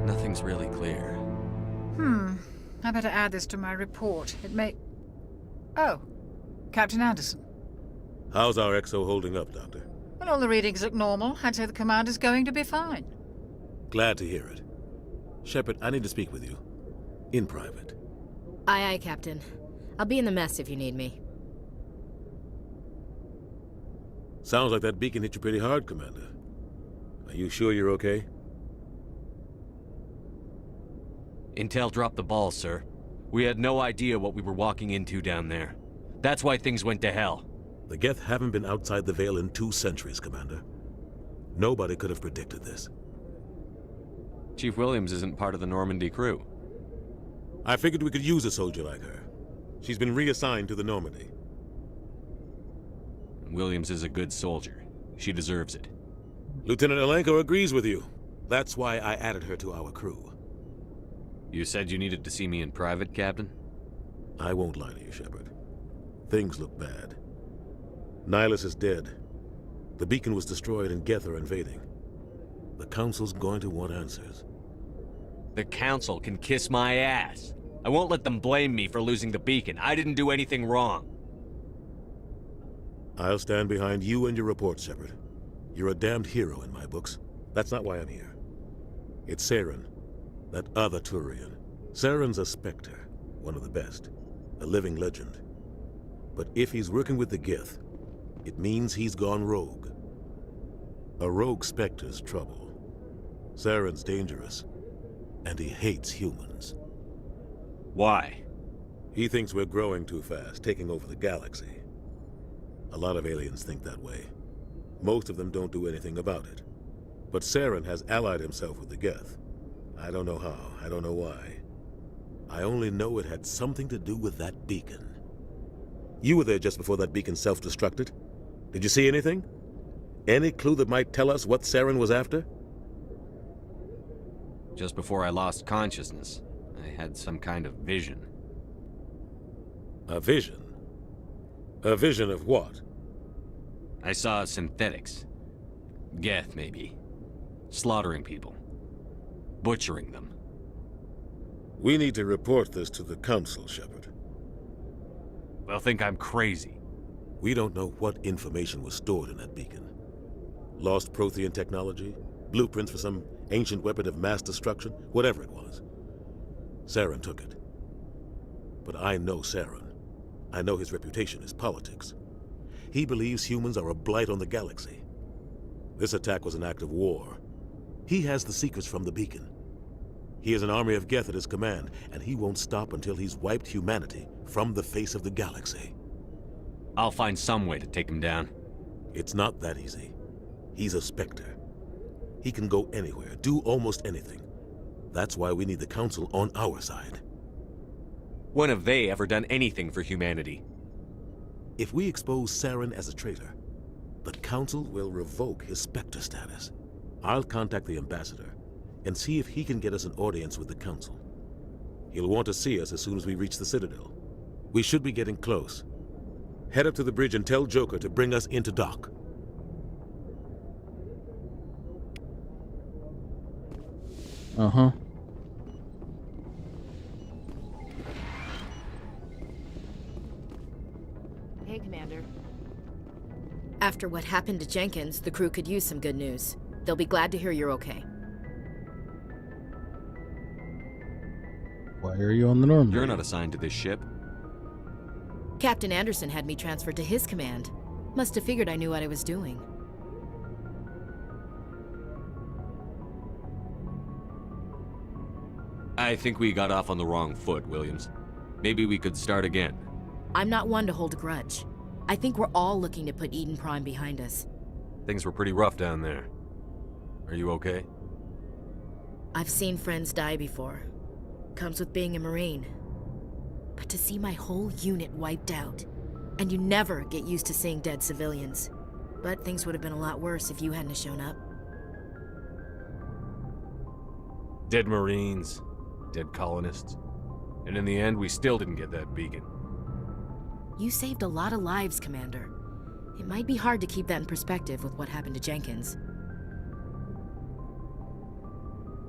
Nothing's really clear. I better add this to my report. It may... Oh, Captain Anderson. How's our XO holding up, Doctor? Well, all the readings look normal. I'd say the commander's going to be fine. Glad to hear it. Shepard, I need to speak with you. In private. Aye, aye, Captain. I'll be in the mess if you need me. Sounds like that beacon hit you pretty hard, Commander. Are you sure you're okay? Intel dropped the ball, sir. We had no idea what we were walking into down there. That's why things went to hell. The Geth haven't been outside the Veil in 2 centuries, Commander. Nobody could have predicted this. Chief Williams isn't part of the Normandy crew. I figured we could use a soldier like her. She's been reassigned to the Normandy. Williams is a good soldier. She deserves it. Lieutenant Alenko agrees with you. That's why I added her to our crew. You said you needed to see me in private, Captain? I won't lie to you, Shepard. Things look bad. Nihilus is dead. The beacon was destroyed and Geth are invading. The Council's going to want answers. The Council can kiss my ass. I won't let them blame me for losing the beacon. I didn't do anything wrong. I'll stand behind you and your report, Shepard. You're a damned hero in my books. That's not why I'm here. It's Saren, that other Turian. Saren's a Spectre, one of the best. A living legend. But if he's working with the Geth, it means he's gone rogue. A rogue Spectre's trouble. Saren's dangerous, and he hates humans. Why? He thinks we're growing too fast, taking over the galaxy. A lot of aliens think that way. Most of them don't do anything about it. But Saren has allied himself with the Geth. I don't know how, I don't know why. I only know it had something to do with that beacon. You were there just before that beacon self-destructed. Did you see anything? Any clue that might tell us what Saren was after? Just before I lost consciousness, I had some kind of vision. A vision? A vision of what? I saw synthetics. Geth, maybe. Slaughtering people. Butchering them. We need to report this to the Council, Shepard. They'll think I'm crazy. We don't know what information was stored in that beacon. Lost Prothean technology? Blueprints for some ancient weapon of mass destruction? Whatever it was. Saren took it. But I know Saren. I know his reputation is politics. He believes humans are a blight on the galaxy. This attack was an act of war. He has the secrets from the beacon. He has an army of Geth at his command, and he won't stop until he's wiped humanity from the face of the galaxy. I'll find some way to take him down. It's not that easy. He's a Spectre. He can go anywhere, do almost anything. That's why we need the Council on our side. When have they ever done anything for humanity? If we expose Saren as a traitor, the Council will revoke his Spectre status. I'll contact the Ambassador and see if he can get us an audience with the Council. He'll want to see us as soon as we reach the Citadel. We should be getting close. Head up to the bridge and tell Joker to bring us into dock. Uh-huh. Hey, Commander. After what happened to Jenkins, the crew could use some good news. They'll be glad to hear you're okay. Why are you on the Normandy? You're not assigned to this ship. Captain Anderson had me transferred to his command. Must have figured I knew what I was doing. I think we got off on the wrong foot, Williams. Maybe we could start again. I'm not one to hold a grudge. I think we're all looking to put Eden Prime behind us. Things were pretty rough down there. Are you okay? I've seen friends die before. Comes with being a Marine. But to see my whole unit wiped out, And you never get used to seeing dead civilians. But things would have been a lot worse if you hadn't shown up. Dead Marines, dead colonists. And in the end, we still didn't get that beacon. You saved a lot of lives, Commander. It might be hard to keep that in perspective with what happened to Jenkins.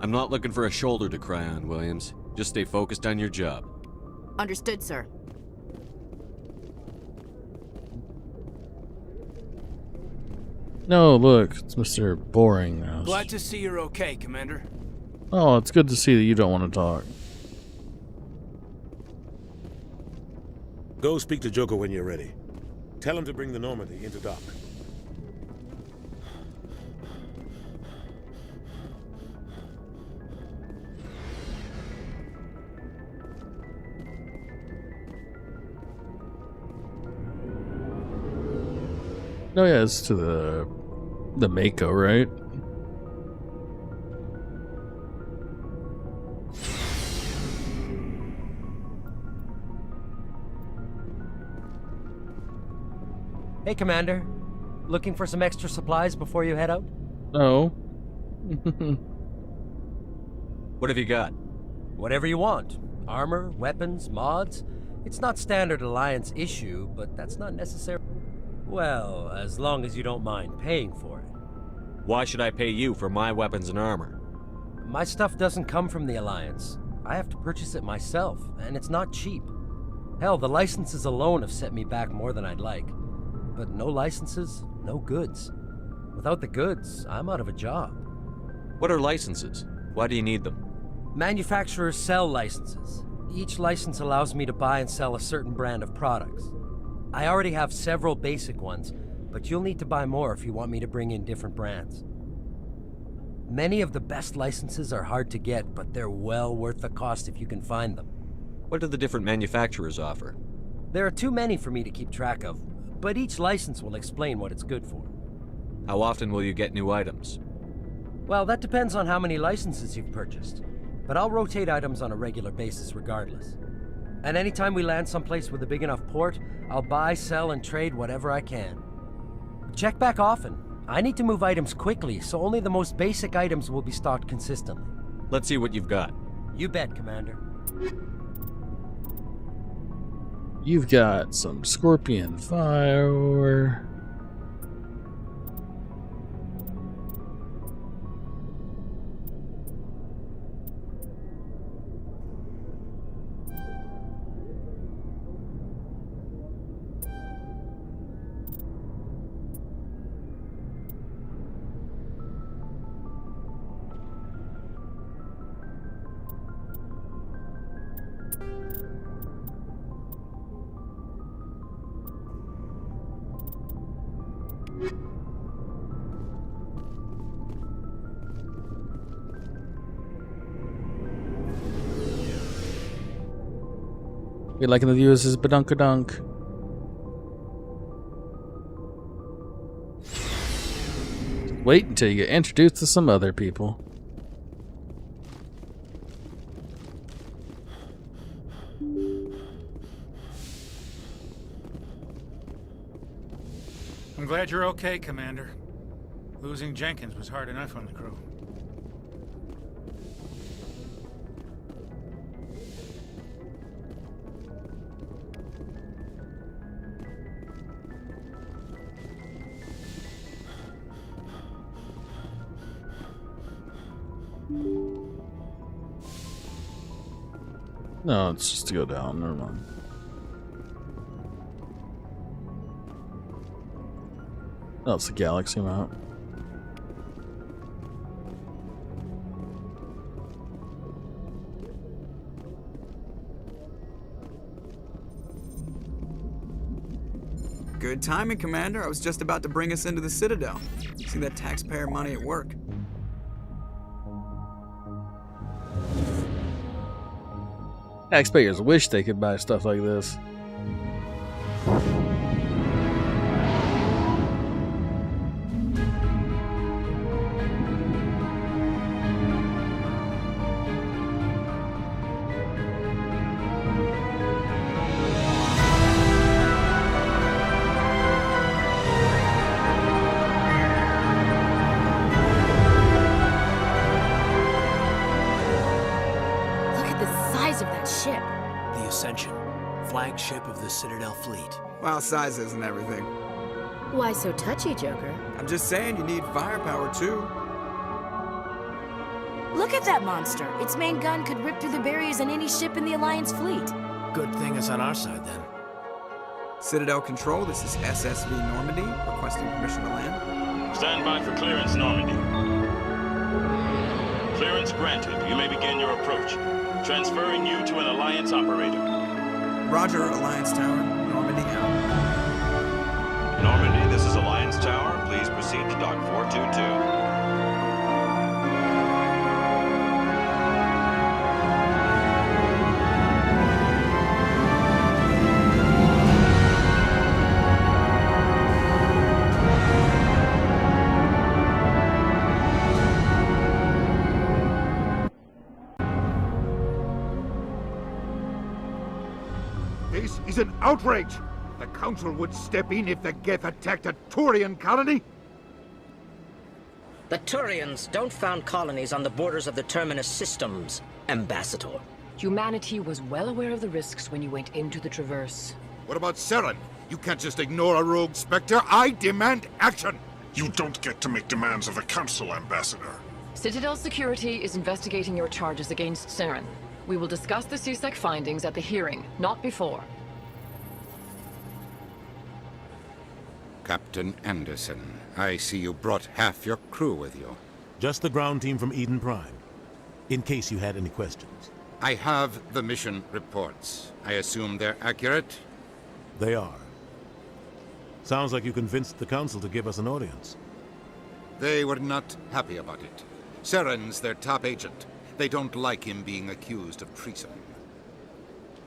I'm not looking for a shoulder to cry on, Williams. Just stay focused on your job. Understood, sir. No, look, it's Mr. Boring now. Glad to see you're okay, Commander. Oh, it's good to see that you don't want to talk. Go speak to Joker when you're ready. Tell him to bring the Normandy into dock. Oh yeah, it's to the Mako, right? Hey, Commander. Looking for some extra supplies before you head out? No. What have you got? Whatever you want. Armor, weapons, mods. It's not standard Alliance issue, but that's not necessary. Well, as long as you don't mind paying for it. Why should I pay you for my weapons and armor? My stuff doesn't come from the Alliance. I have to purchase it myself, and it's not cheap. Hell, the licenses alone have set me back more than I'd like. But no licenses, no goods. Without the goods, I'm out of a job. What are licenses? Why do you need them? Manufacturers sell licenses. Each license allows me to buy and sell a certain brand of products. I already have several basic ones, but you'll need to buy more if you want me to bring in different brands. Many of the best licenses are hard to get, but they're well worth the cost if you can find them. What do the different manufacturers offer? There are too many for me to keep track of, but each license will explain what it's good for. How often will you get new items? Well, that depends on how many licenses you've purchased, but I'll rotate items on a regular basis regardless. And anytime we land someplace with a big enough port, I'll buy, sell, and trade whatever I can. Check back often. I need to move items quickly, so only the most basic items will be stocked consistently. Let's see what you've got. You bet, Commander. You've got some Scorpion Fire. We liking the viewers as badunkadunk. Wait until you get introduced to some other people. I'm glad you're okay, Commander. Losing Jenkins was hard enough on the crew. No, it's just to go down. Never mind. Oh, it's the galaxy map. Good timing, Commander. I was just about to bring us into the Citadel. See that taxpayer money at work. Taxpayers wish they could buy stuff like this. flagship of the Citadel fleet. Well, size isn't everything. Why so touchy, Joker? I'm just saying you need firepower too. Look at that monster. Its main gun could rip through the barriers in any ship in the Alliance fleet. Good thing it's on our side then. Citadel Control, this is SSV Normandy, requesting permission to land. Stand by for clearance, Normandy. Clearance granted. You may begin your approach. Transferring you to an Alliance operator. Roger, Alliance Tower. Normandy out. Normandy, this is Alliance Tower. Please proceed to Dock 422. This is an outrage! The Council would step in if the Geth attacked a Turian colony? The Turians don't found colonies on the borders of the Terminus systems, Ambassador. Humanity was well aware of the risks when you went into the Traverse. What about Saren? You can't just ignore a rogue Spectre. I demand action! You don't get to make demands of the Council, Ambassador. Citadel Security is investigating your charges against Saren. We will discuss the CSEC findings at the hearing, not before. Captain Anderson, I see you brought half your crew with you. Just the ground team from Eden Prime, in case you had any questions. I have the mission reports. I assume they're accurate? They are. Sounds like you convinced the Council to give us an audience. They were not happy about it. Saren's their top agent. They don't like him being accused of treason.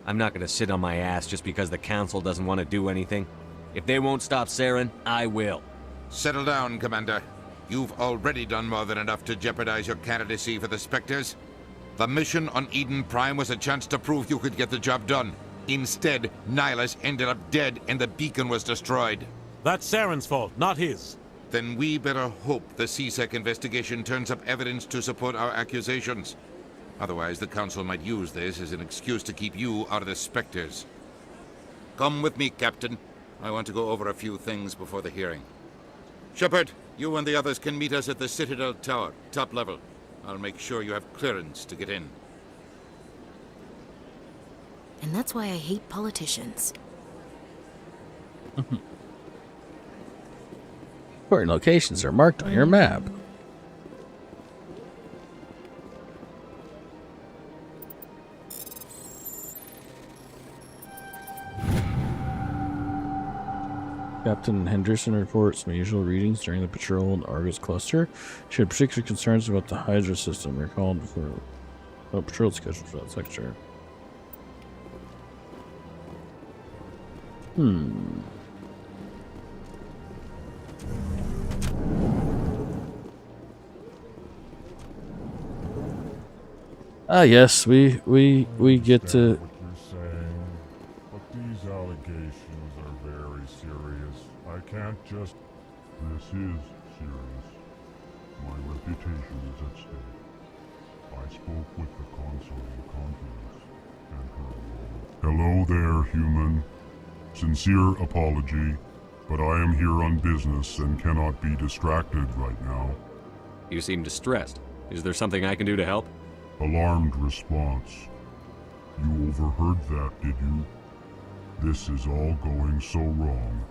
I'm not gonna sit on my ass just because the Council doesn't want to do anything. If they won't stop Saren, I will. Settle down, Commander. You've already done more than enough to jeopardize your candidacy for the Spectres. The mission on Eden Prime was a chance to prove you could get the job done. Instead, Nihilus ended up dead and the beacon was destroyed. That's Saren's fault, not his. Then we better hope the CSEC investigation turns up evidence to support our accusations. Otherwise, the Council might use this as an excuse to keep you out of the Spectres. Come with me, Captain. I want to go over a few things before the hearing. Shepard, you and the others can meet us at the Citadel Tower, top level. I'll make sure you have clearance to get in. And that's why I hate politicians. Important locations are marked on your map. Captain Henderson reports my usual readings during the patrol in the Argus cluster. She had particular concerns about the Hydra system. Recalled for patrol schedule for that sector. Yes, we get to. What you're saying, but these allegations are very serious. I can't just. This is serious. My reputation is at stake. I spoke with the console in confidence and heard all. Hello there, human. Sincere apology, but I am here on business and cannot be distracted right now. You seem distressed. Is there something I can do to help? Alarmed response. You overheard that, did you? This is all going so wrong,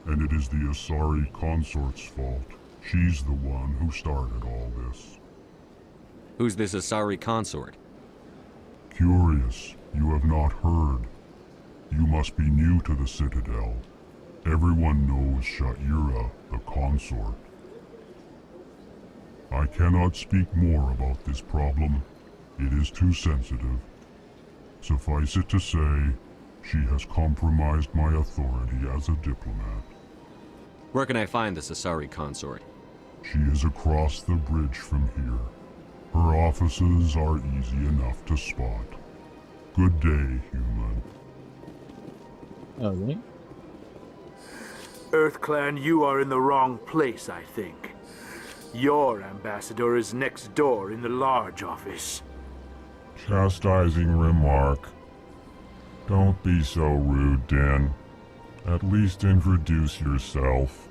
and it is the Asari consort's fault. She's the one who started all this. Who's this Asari consort? Curious, you have not heard. You must be new to the Citadel. Everyone knows Sha'ira, the consort. I cannot speak more about this problem. It is too sensitive. Suffice it to say, she has compromised my authority as a diplomat. Where can I find this Asari consort? She is across the bridge from here. Her offices are easy enough to spot. Good day, human. Okay. EarthClan, you are in the wrong place, I think. Your ambassador is next door in the large office. Chastising remark. Don't be so rude, Din. At least introduce yourself.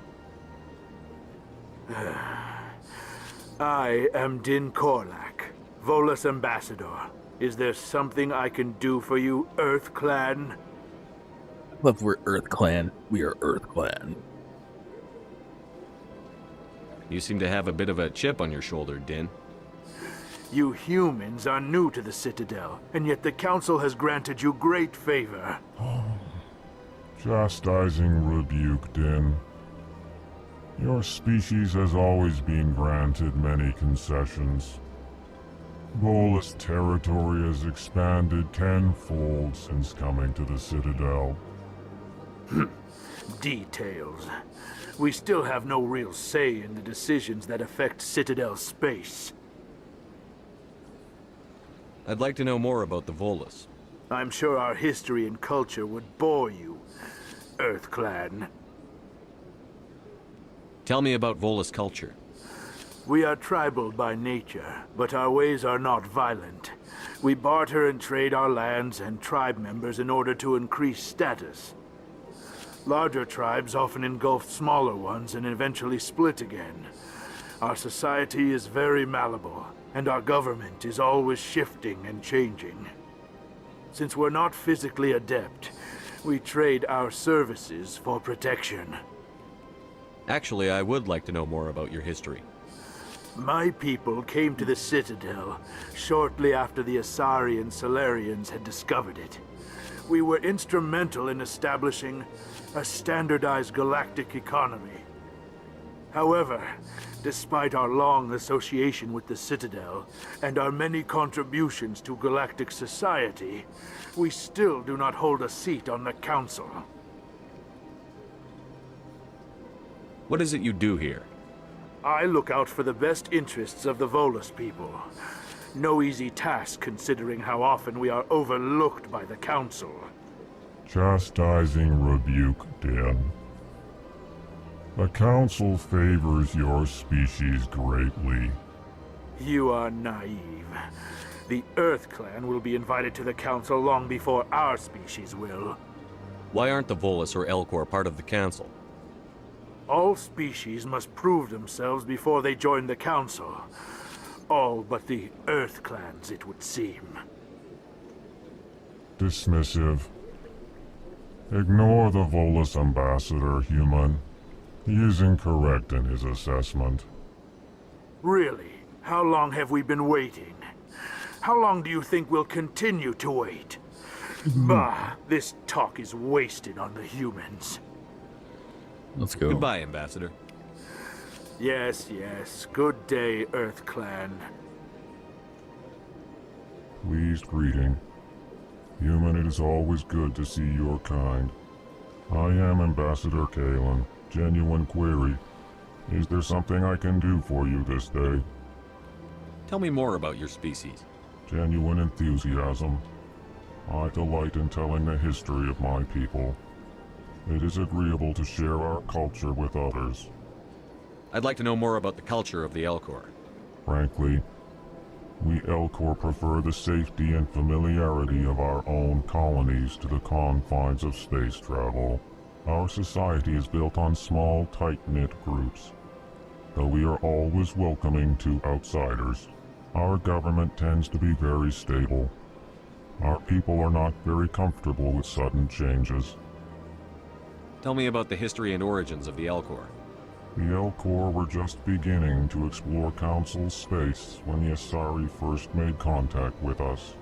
I am Din Korlak, Volus Ambassador. Is there something I can do for you, Earth Clan? Love we're Earth Clan. We are Earth Clan. You seem to have a bit of a chip on your shoulder, Din. You humans are new to the Citadel, and yet the Council has granted you great favor. Chastising rebuke, Din. Your species has always been granted many concessions. Volus territory has expanded tenfold since coming to the Citadel. Details. We still have no real say in the decisions that affect Citadel space. I'd like to know more about the Volus. I'm sure our history and culture would bore you, Earth Clan. Tell me about Volus culture. We are tribal by nature, but our ways are not violent. We barter and trade our lands and tribe members in order to increase status. Larger tribes often engulf smaller ones and eventually split again. Our society is very malleable, and our government is always shifting and changing. Since we're not physically adept, we trade our services for protection. Actually, I would like to know more about your history. My people came to the Citadel shortly after the Asari and Solarians had discovered it. We were instrumental in establishing a standardized galactic economy. However, despite our long association with the Citadel and our many contributions to galactic society, we still do not hold a seat on the Council. What is it you do here? I look out for the best interests of the Volus people. No easy task considering how often we are overlooked by the Council. Chastising rebuke, Din. The Council favors your species greatly. You are naive. The Earth Clan will be invited to the Council long before our species will. Why aren't the Volus or Elcor part of the Council? All species must prove themselves before they join the Council. All but the Earth Clans, it would seem. Dismissive. Ignore the Volus Ambassador, human. He is incorrect in his assessment. Really? How long have we been waiting? How long do you think we'll continue to wait? Bah, this talk is wasted on the humans. Let's go. Goodbye, Ambassador. Yes, yes. Good day, Earth Clan. Pleased greeting. Human, it is always good to see your kind. I am Ambassador Kalen. Genuine query. Is there something I can do for you this day? Tell me more about your species. Genuine enthusiasm. I delight in telling the history of my people. It is agreeable to share our culture with others. I'd like to know more about the culture of the Elcor. Frankly, we Elcor prefer the safety and familiarity of our own colonies to the confines of space travel. Our society is built on small, tight-knit groups. Though we are always welcoming to outsiders, our government tends to be very stable. Our people are not very comfortable with sudden changes. Tell me about the history and origins of the Elcor. The Elcor were just beginning to explore Council space when the Asari first made contact with us.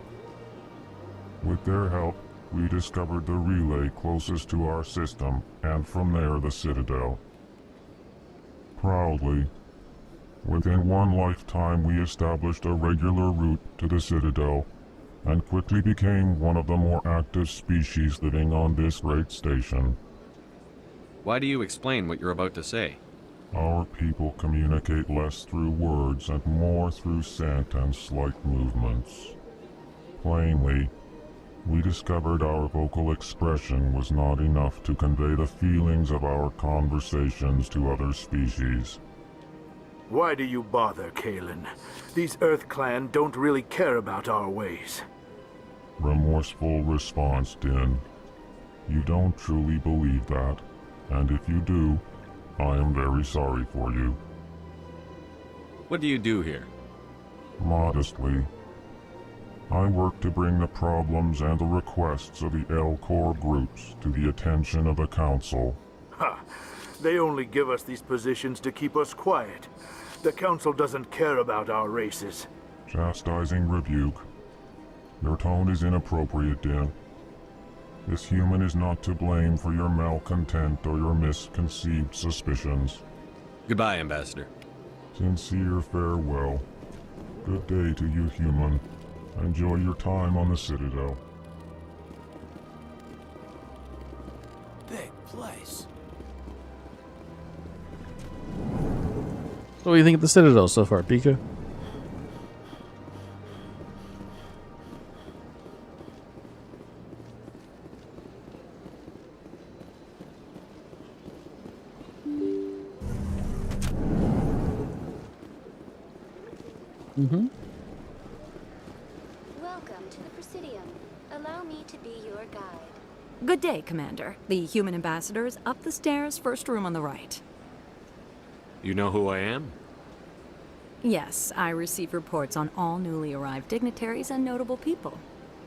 With their help, we discovered the relay closest to our system, and from there the Citadel. Proudly, within one lifetime we established a regular route to the Citadel, and quickly became one of the more active species living on this great station. Why do you explain what you're about to say? Our people communicate less through words and more through scent and slight movements. Plainly, we discovered our vocal expression was not enough to convey the feelings of our conversations to other species. Why do you bother, Kalen? These Earth Clan don't really care about our ways. Remorseful response, Din. You don't truly believe that, and if you do, I am very sorry for you. What do you do here? Modestly, I work to bring the problems and the requests of the L-Corps groups to the attention of the Council. Ha! They only give us these positions to keep us quiet. The Council doesn't care about our races. Chastising rebuke. Your tone is inappropriate, Din. This human is not to blame for your malcontent or your misconceived suspicions. Goodbye, Ambassador. Sincere farewell. Good day to you, human. Enjoy your time on the Citadel. Big place. So what do you think of the Citadel so far, Pika? Mm-hmm. Welcome to the Presidium. Allow me to be your guide. Good day, Commander. The human ambassador is up the stairs, first room on the right. You know who I am? Yes, I receive reports on all newly arrived dignitaries and notable people.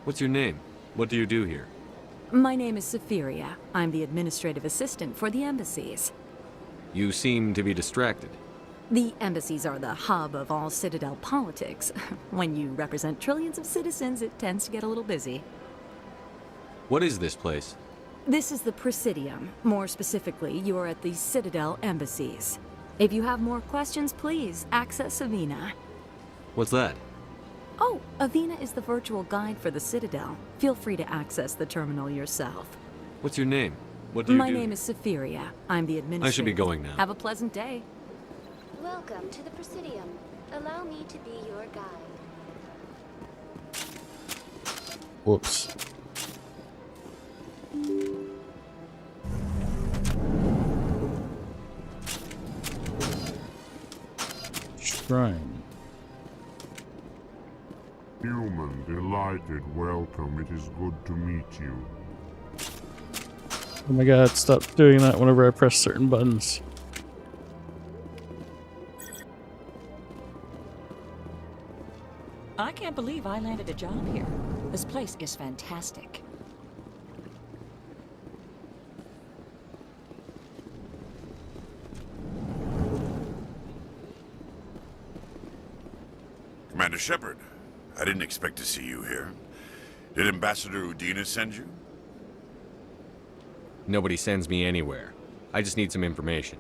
What's your name? What do you do here? My name is Safiria. I'm the administrative assistant for the embassies. You seem to be distracted. The embassies are the hub of all Citadel politics. When you represent trillions of citizens, it tends to get a little busy. What is this place? This is the Presidium. More specifically, you are at the Citadel embassies. If you have more questions, please access Avina. What's that? Oh, Avina is the virtual guide for the Citadel. Feel free to access the terminal yourself. What's your name? What do you do? My name is Safiria. I'm the administrator. I should be going now. Have a pleasant day. Welcome to the Presidium. Allow me to be your guide. Whoops. Shrine. Human, delighted, welcome. It is good to meet you. Oh my god, stop doing that whenever I press certain buttons. I can't believe I landed a job here. This place is fantastic. Commander Shepard, I didn't expect to see you here. Did Ambassador Udina send you? Nobody sends me anywhere. I just need some information.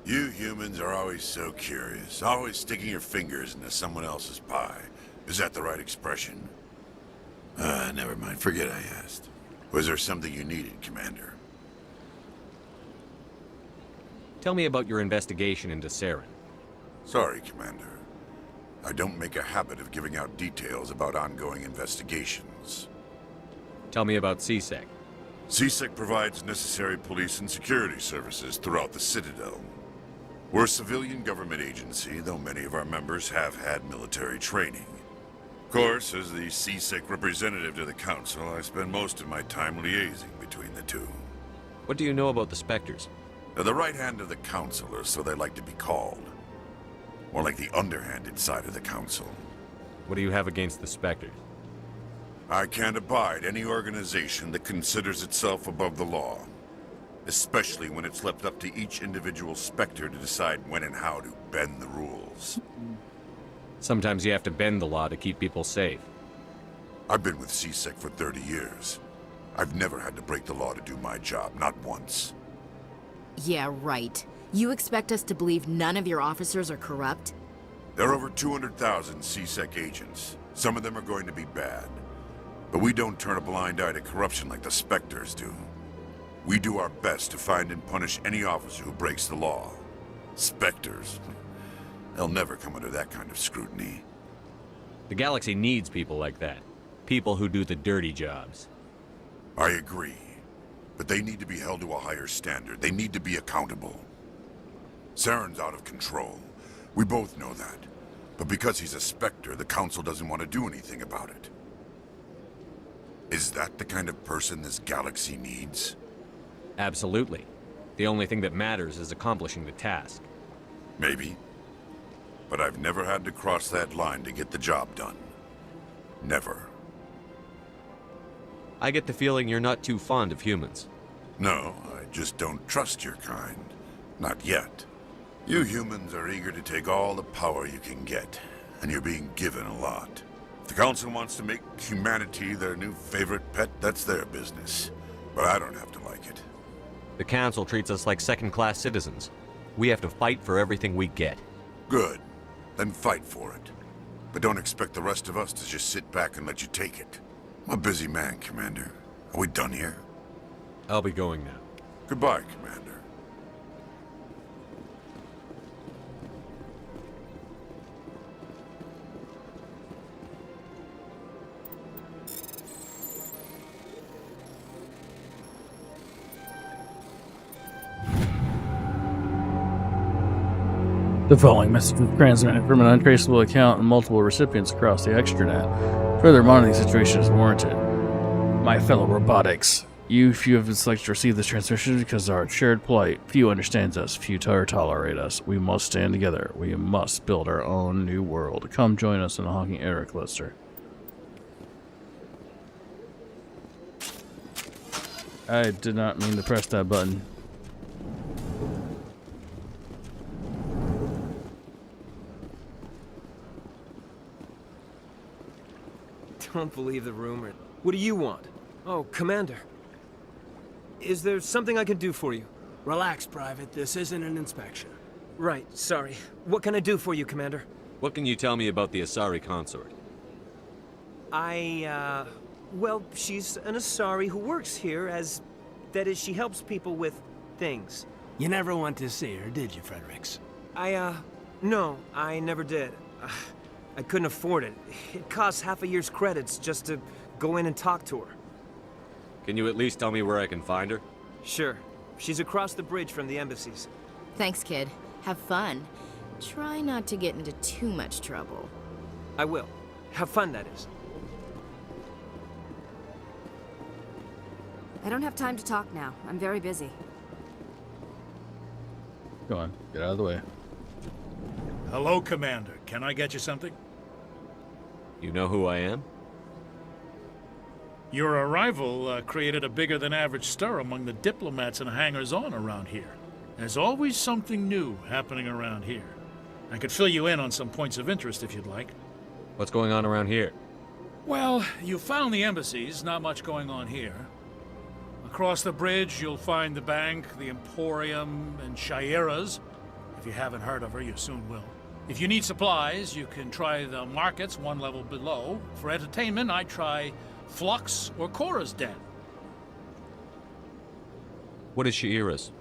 You humans are always so curious, always sticking your fingers into someone else's pie. Is that the right expression? Never mind. Forget I asked. Was there something you needed, Commander? Tell me about your investigation into Saren. Sorry, Commander. I don't make a habit of giving out details about ongoing investigations. Tell me about CSEC. CSEC provides necessary police and security services throughout the Citadel. We're a civilian government agency, though many of our members have had military training. Of course, as the CSEC representative to the Council, I spend most of my time liaising between the two. What do you know about the Spectres? They're the right hand of the Council, or so they like to be called. More like the underhanded side of the Council. What do you have against the Spectres? I can't abide any organization that considers itself above the law. Especially when it's left up to each individual Spectre to decide when and how to bend the rules. Sometimes you have to bend the law to keep people safe. I've been with CSEC for 30 years. I've never had to break the law to do my job, not once. Yeah, right. You expect us to believe none of your officers are corrupt? There are over 200,000 CSEC agents. Some of them are going to be bad. But we don't turn a blind eye to corruption like the Spectres do. We do our best to find and punish any officer who breaks the law. Spectres. They'll never come under that kind of scrutiny. The galaxy needs people like that. People who do the dirty jobs. I agree. But they need to be held to a higher standard. They need to be accountable. Saren's out of control. We both know that. But because he's a Spectre, the Council doesn't want to do anything about it. Is that the kind of person this galaxy needs? Absolutely. The only thing that matters is accomplishing the task. Maybe. But I've never had to cross that line to get the job done. Never. I get the feeling you're not too fond of humans. No, I just don't trust your kind. Not yet. You humans are eager to take all the power you can get, and you're being given a lot. If the Council wants to make humanity their new favorite pet, that's their business. But I don't have to like it. The Council treats us like second-class citizens. We have to fight for everything we get. Good. Then fight for it. But don't expect the rest of us to just sit back and let you take it. I'm a busy man, Commander. Are we done here? I'll be going now. Goodbye, Commander. The following message was transmitted from an untraceable account and multiple recipients across the extranet. Further monitoring situation is warranted. My fellow robotics, few have been selected to receive this transmission because of our shared plight. Few understands us, few tolerate us. We must stand together. We must build our own new world. Come join us in the Hawking Era Cluster. I did not mean to press that button. Don't believe the rumor. What do you want? Oh, Commander. Is there something I can do for you? Relax, Private. This isn't an inspection. Right, sorry. What can I do for you, Commander? What can you tell me about the Asari consort? Well, she's an Asari who works here as... That is, she helps people with things. You never went to see her, did you, Fredericks? No, I never did. I couldn't afford it. It costs half a year's credits just to go in and talk to her. Can you at least tell me where I can find her? Sure. She's across the bridge from the embassies. Thanks, kid. Have fun. Try not to get into too much trouble. I will. Have fun, that is. I don't have time to talk now. I'm very busy. Go on, get out of the way. Hello, Commander. Can I get you something? You know who I am? Your arrival created a bigger than average stir among the diplomats and hangers-on around here. There's always something new happening around here. I could fill you in on some points of interest if you'd like. What's going on around here? Well, you found the embassies, not much going on here. Across the bridge, you'll find the bank, the Emporium, and Shaira's. If you haven't heard of her, you soon will. If you need supplies, you can try the markets one level below. For entertainment, I try Flux or Cora's Den. What is Shaira's?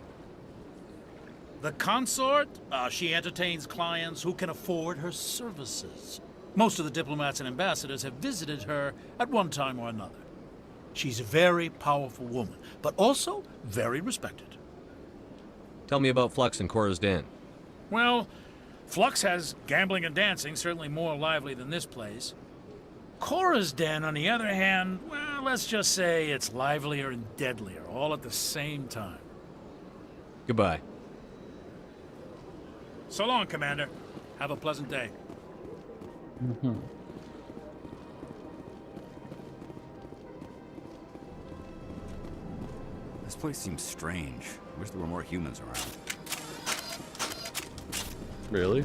The consort, she entertains clients who can afford her services. Most of the diplomats and ambassadors have visited her at one time or another. She's a very powerful woman, but also very respected. Tell me about Flux and Cora's Den. Well, Flux has gambling and dancing, certainly more lively than this place. Cora's Den, on the other hand, well, let's just say it's livelier and deadlier, all at the same time. Goodbye. So long, Commander. Have a pleasant day. This place seems strange. I wish there were more humans around. Really?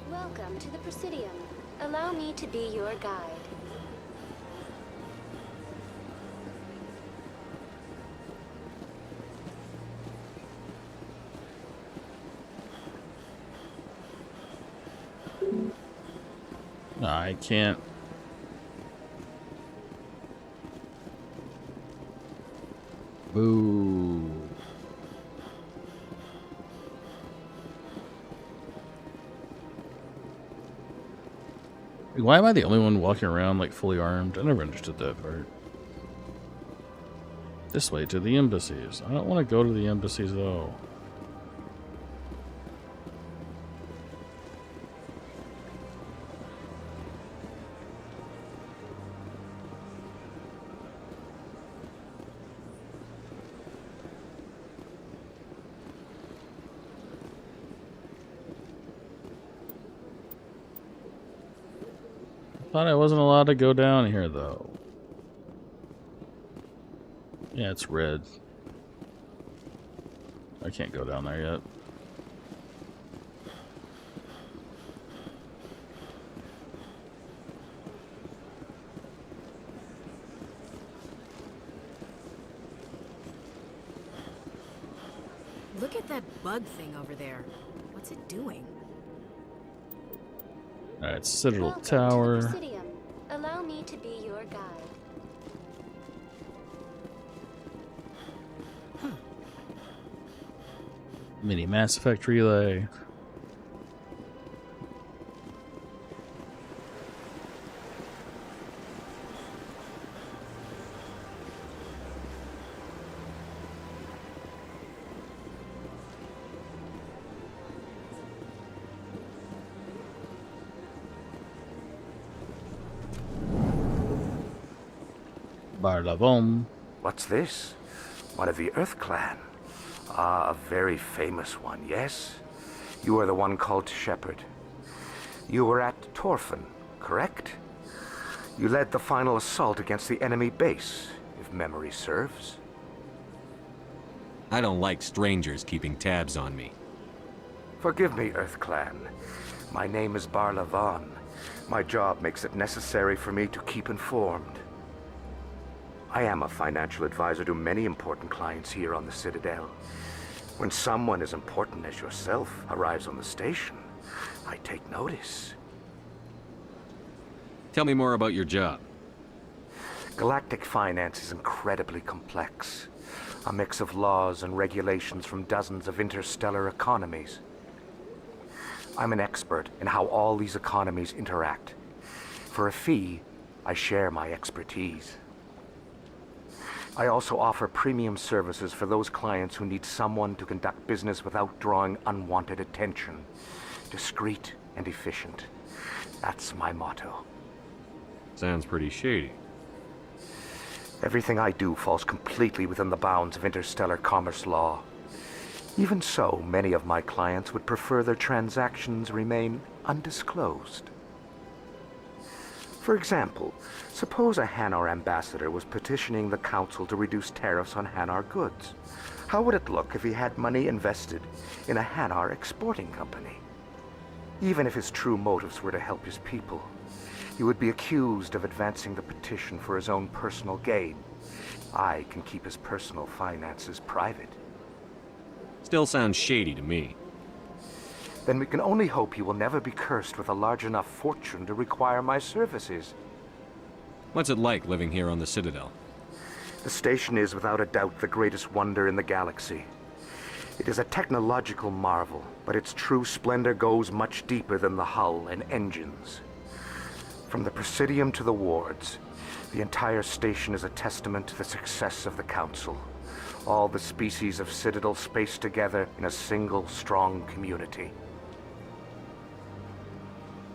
Welcome to the Presidium. Allow me to be your guide. I can't. Boo. Why am I the only one walking around like fully armed? I never understood that part. This way to the embassies. I don't want to go to the embassies though. Thought I wasn't allowed to go down here though. Yeah, it's red. I can't go down there yet. Look at that bug thing over there. What's it doing? Alright, Citadel Welcome Tower. to the Presidium. Allow me to be your guide. Mini Mass Effect relay. Barlavon. What's this? One of the Earth Clan. Ah, a very famous one, yes? You are the one called Shepard. You were at Torfan, correct? You led the final assault against the enemy base, if memory serves. I don't like strangers keeping tabs on me. Forgive me, Earth Clan. My name is Barlavon. My job makes it necessary for me to keep informed. I am a financial advisor to many important clients here on the Citadel. When someone as important as yourself arrives on the station, I take notice. Tell me more about your job. Galactic finance is incredibly complex. A mix of laws and regulations from dozens of interstellar economies. I'm an expert in how all these economies interact. For a fee, I share my expertise. I also offer premium services for those clients who need someone to conduct business without drawing unwanted attention. Discreet and efficient. That's my motto. Sounds pretty shady. Everything I do falls completely within the bounds of interstellar commerce law. Even so, many of my clients would prefer their transactions remain undisclosed. For example, suppose a Hanar ambassador was petitioning the council to reduce tariffs on Hanar goods. How would it look if he had money invested in a Hanar exporting company? Even if his true motives were to help his people, he would be accused of advancing the petition for his own personal gain. I can keep his personal finances private. Still sounds shady to me. Then we can only hope he will never be cursed with a large enough fortune to require my services. What's it like living here on the Citadel? The station is without a doubt the greatest wonder in the galaxy. It is a technological marvel, but its true splendor goes much deeper than the hull and engines. From the Presidium to the wards, the entire station is a testament to the success of the Council. All the species of Citadel spaced together in a single, strong community.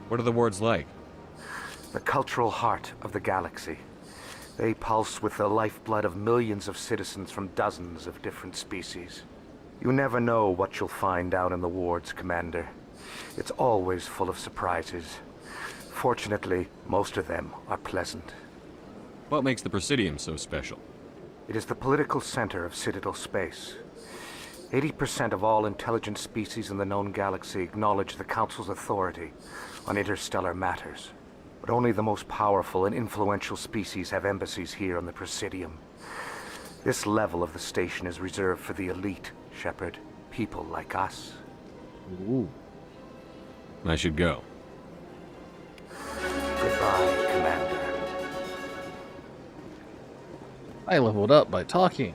What are the wards like? The cultural heart of the galaxy. They pulse with the lifeblood of millions of citizens from dozens of different species. You never know what you'll find down in the wards, Commander. It's always full of surprises. Fortunately, most of them are pleasant. What makes the Presidium so special? It is the political center of Citadel space. 80% of all intelligent species in the known galaxy acknowledge the Council's authority on interstellar matters. But only the most powerful and influential species have embassies here on the Presidium. This level of the station is reserved for the elite, Shepard. People like us. Ooh. I should go. Goodbye, Commander. I leveled up by talking.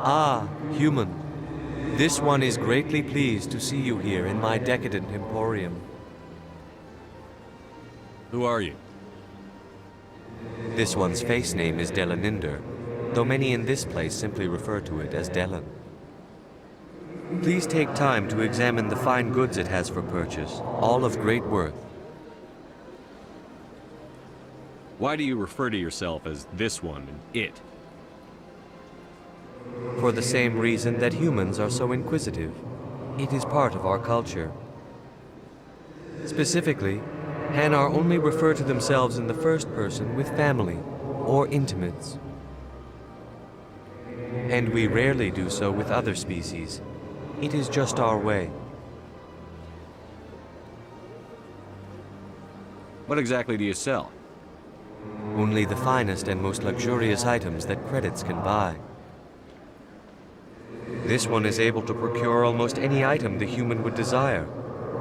Ah, human. This one is greatly pleased to see you here in my decadent emporium. Who are you? This one's face name is Delaninder, though many in this place simply refer to it as Delan. Please take time to examine the fine goods it has for purchase, all of great worth. Why do you refer to yourself as this one and it? For the same reason that humans are so inquisitive. It is part of our culture. Specifically, Hanar only refer to themselves in the first person with family or intimates. And we rarely do so with other species. It is just our way. What exactly do you sell? Only the finest and most luxurious items that credits can buy. This one is able to procure almost any item the human would desire,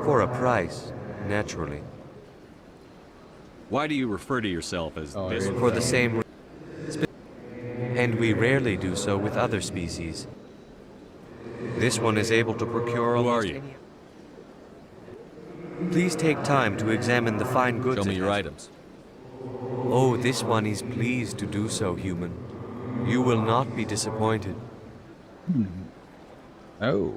for a price, naturally. Why do you refer to yourself as this one? For the same reason. And we rarely do so with other species. This one is able to procure almost any... Please take time to examine the fine goods. Show me your items. Oh, this one is pleased to do so, human. You will not be disappointed. Oh,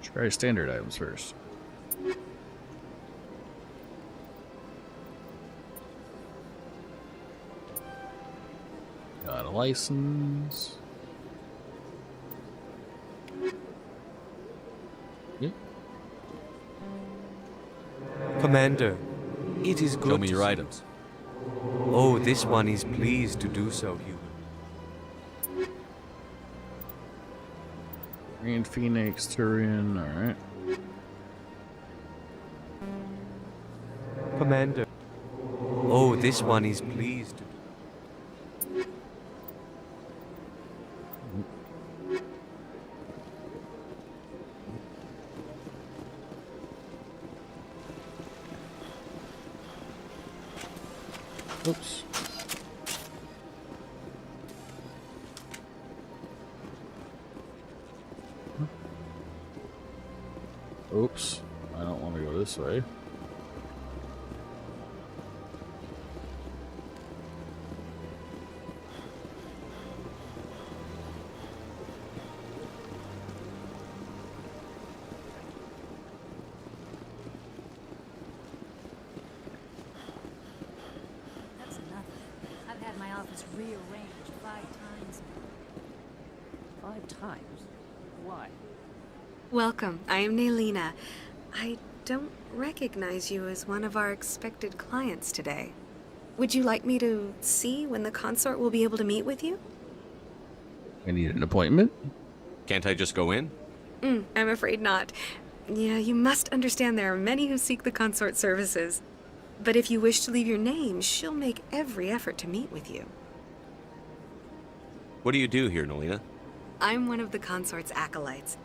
try standard items first. Got a license. Yep. Commander, it is good. Show me your items. Oh, this one is pleased to do so, human. Green Phoenix, Turian, alright. Commander. Oh, this one is pleased. Oops. Oops. I don't want to go this way. That's enough. I've had my office rearranged 5 times. 5 times? Why? Welcome. I am Naylina. I don't recognize you as one of our expected clients today. Would you like me to see when the consort will be able to meet with you? I need an appointment? Can't I just go in? I'm afraid not. Yeah, you must understand there are many who seek the consort services. But if you wish to leave your name, she'll make every effort to meet with you. What do you do here, Nolina? I'm one of the consort's acolytes.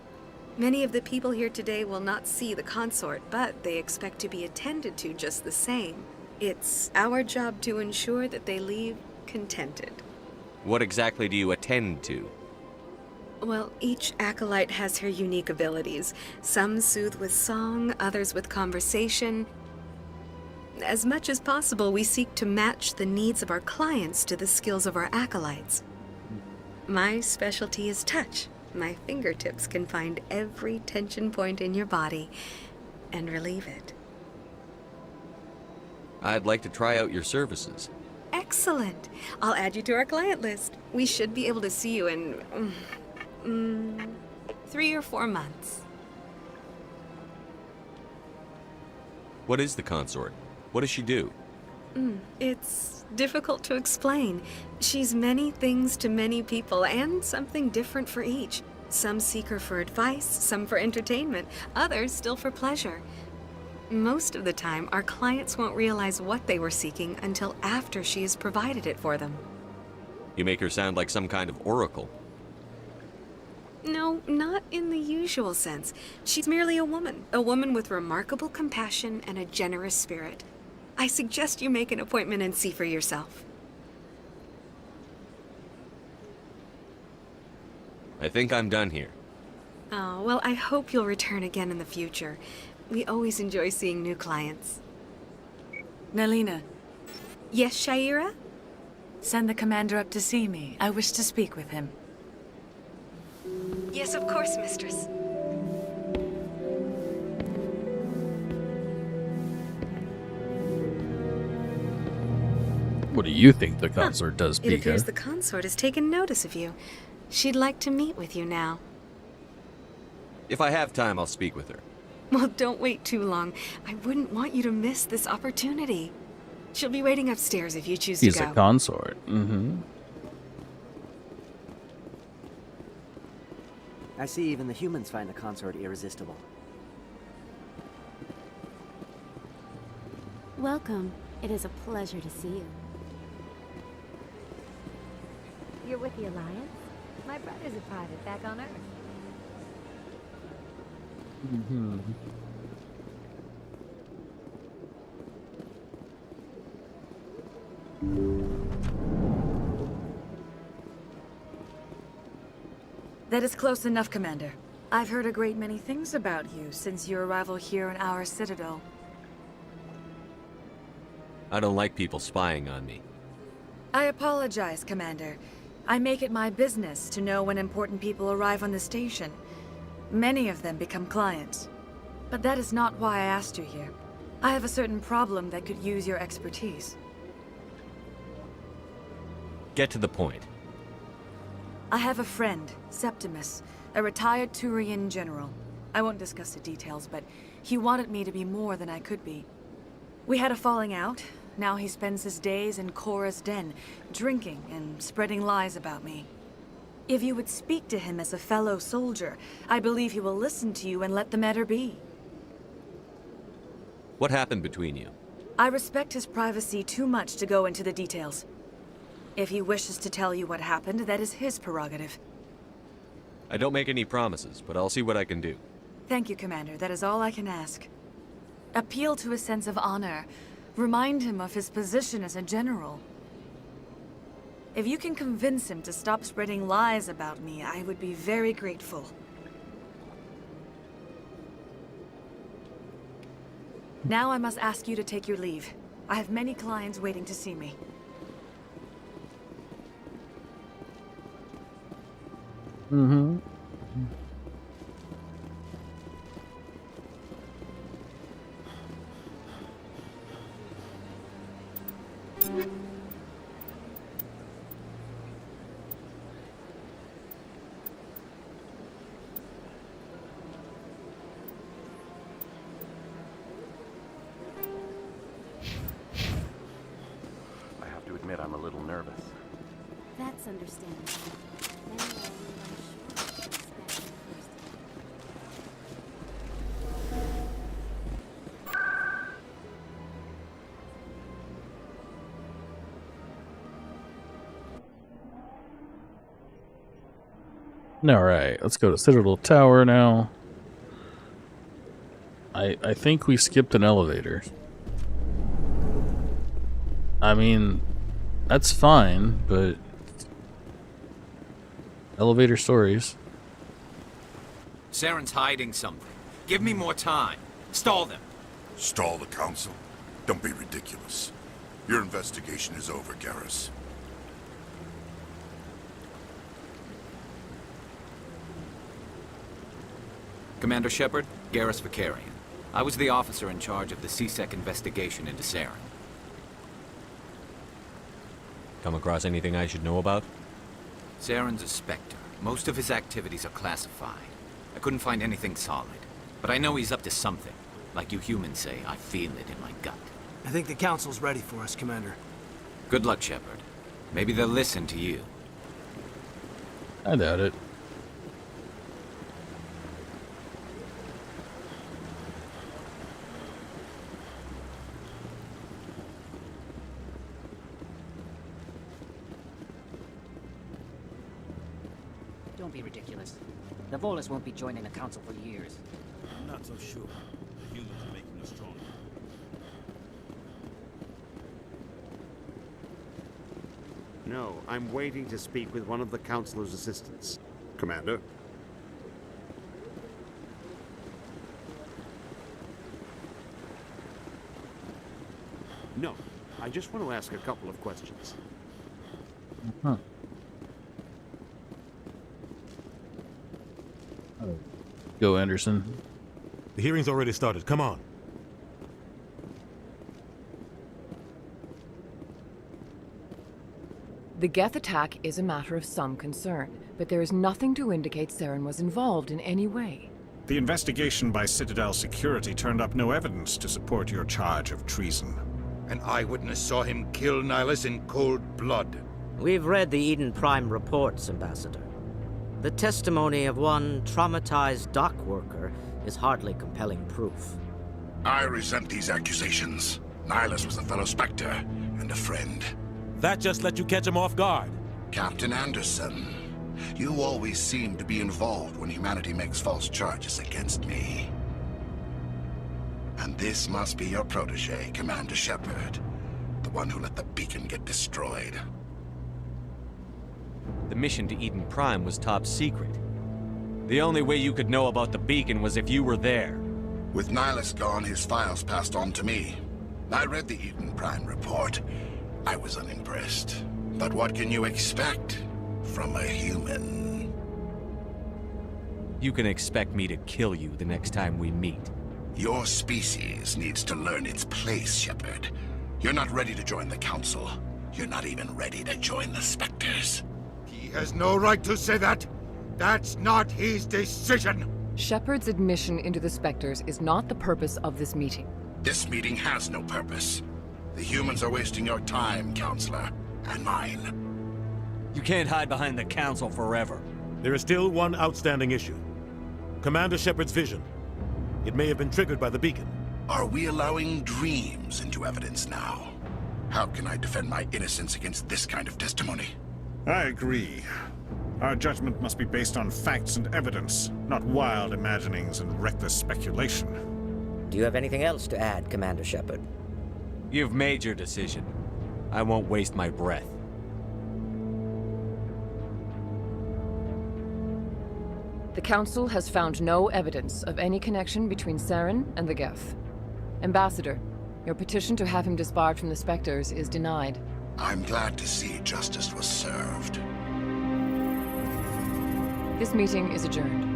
Many of the people here today will not see the consort, but they expect to be attended to just the same. It's our job to ensure that they leave contented. What exactly do you attend to? Well, each acolyte has her unique abilities. Some soothe with song, others with conversation. As much as possible, we seek to match the needs of our clients to the skills of our acolytes. My specialty is touch. My fingertips can find every tension point in your body and relieve it. I'd like to try out your services. Excellent. I'll add you to our client list. We should be able to see you in 3 or 4 months. What is the consort? What does she do? It's difficult to explain. She's many things to many people, and something different for each. Some seek her for advice, some for entertainment, others still for pleasure. Most of the time, our clients won't realize what they were seeking until after she has provided it for them. You make her sound like some kind of oracle. No, not in the usual sense. She's merely a woman with remarkable compassion and a generous spirit. I suggest you make an appointment and see for yourself. I think I'm done here. Oh, well, I hope you'll return again in the future. We always enjoy seeing new clients. Nalina. Yes, Shaira? Send the commander up to see me. I wish to speak with him. Yes, of course, mistress. What do you think the consort does, It appears Pika? the consort has taken notice of you. She'd like to meet with you now. If I have time, I'll speak with her. Well, don't wait too long. I wouldn't want you to miss this opportunity. She'll be waiting upstairs if you choose He's to go. a consort. Mm-hmm. I see even the humans find the consort irresistible. Welcome. It is a pleasure to see you. You're with the Alliance? My brother's a private back on Earth. Mm-hmm. That is close enough, Commander. I've heard a great many things about you since your arrival here in our citadel. I don't like people spying on me. I apologize, Commander. I make it my business to know when important people arrive on the station. Many of them become clients. But that is not why I asked you here. I have a certain problem that could use your expertise. Get to the point. I have a friend, Septimus, a retired Turian general. I won't discuss the details, but he wanted me to be more than I could be. We had a falling out. Now he spends his days in Cora's den, drinking and spreading lies about me. If you would speak to him as a fellow soldier, I believe he will listen to you and let the matter be. What happened between you? I respect his privacy too much to go into the details. If he wishes to tell you what happened, that is his prerogative. I don't make any promises, but I'll see what I can do. Thank you, Commander. That is all I can ask. Appeal to his sense of honor. Remind him of his position as a general. If you can convince him to stop spreading lies about me, I would be very grateful. Now I must ask you to take your leave. I have many clients waiting to see me. Mm-hmm. I have to admit I'm a little nervous. That's understandable. Anyway, I'm sure you expect the first. Alright, let's go to Citadel Tower now. I think we skipped an elevator. I mean, that's fine, but elevator stories. Saren's hiding something. Give me more time. Stall them. Stall the council? Don't be ridiculous. Your investigation is over, Garrus. Commander Shepard, Garrus Vicarian. I was the officer in charge of the CSEC investigation into Saren. Come across anything I should know about? Saren's a Spectre. Most of his activities are classified. I couldn't find anything solid. But I know he's up to something. Like you humans say, I feel it in my gut. I think the council's ready for us, Commander. Good luck, Shepard. Maybe they'll listen to you. I doubt it. Don't be ridiculous. The Volus won't be joining the council for years. I'm not so sure. The humans are making us stronger. No, I'm waiting to speak with one of the councilor's assistants. Commander? No, I just want to ask a couple of questions. Huh. Go, Anderson. The hearing's already started. Come on. The Geth attack is a matter of some concern, but there is nothing to indicate Saren was involved in any way. The investigation by Citadel Security turned up no evidence to support your charge of treason. An eyewitness saw him kill Nihilus in cold blood. We've read the Eden Prime reports, Ambassador. The testimony of one traumatized dock worker is hardly compelling proof. I resent these accusations. Nihilus was a fellow Spectre and a friend. That just let you catch him off guard. Captain Anderson, you always seem to be involved when humanity makes false charges against me. And this must be your protege, Commander Shepard. The one who let the beacon get destroyed. The mission to Eden Prime was top secret. The only way you could know about the beacon was if you were there. With Nihilus gone, his files passed on to me. I read the Eden Prime report. I was unimpressed. But what can you expect from a human? You can expect me to kill you the next time we meet. Your species needs to learn its place, Shepard. You're not ready to join the Council. You're not even ready to join the Spectres. He has no right to say that. That's not his decision. Shepard's admission into the Spectres is not the purpose of this meeting. This meeting has no purpose. The humans are wasting your time, Counselor, and mine. You can't hide behind the Council forever. There is still one outstanding issue. Commander Shepard's vision. It may have been triggered by the beacon. Are we allowing dreams into evidence now? How can I defend my innocence against this kind of testimony? I agree. Our judgment must be based on facts and evidence, not wild imaginings and reckless speculation. Do you have anything else to add, Commander Shepard? You've made your decision. I won't waste my breath. The Council has found no evidence of any connection between Saren and the Geth. Ambassador, your petition to have him disbarred from the Spectres is denied. I'm glad to see justice was served. This meeting is adjourned.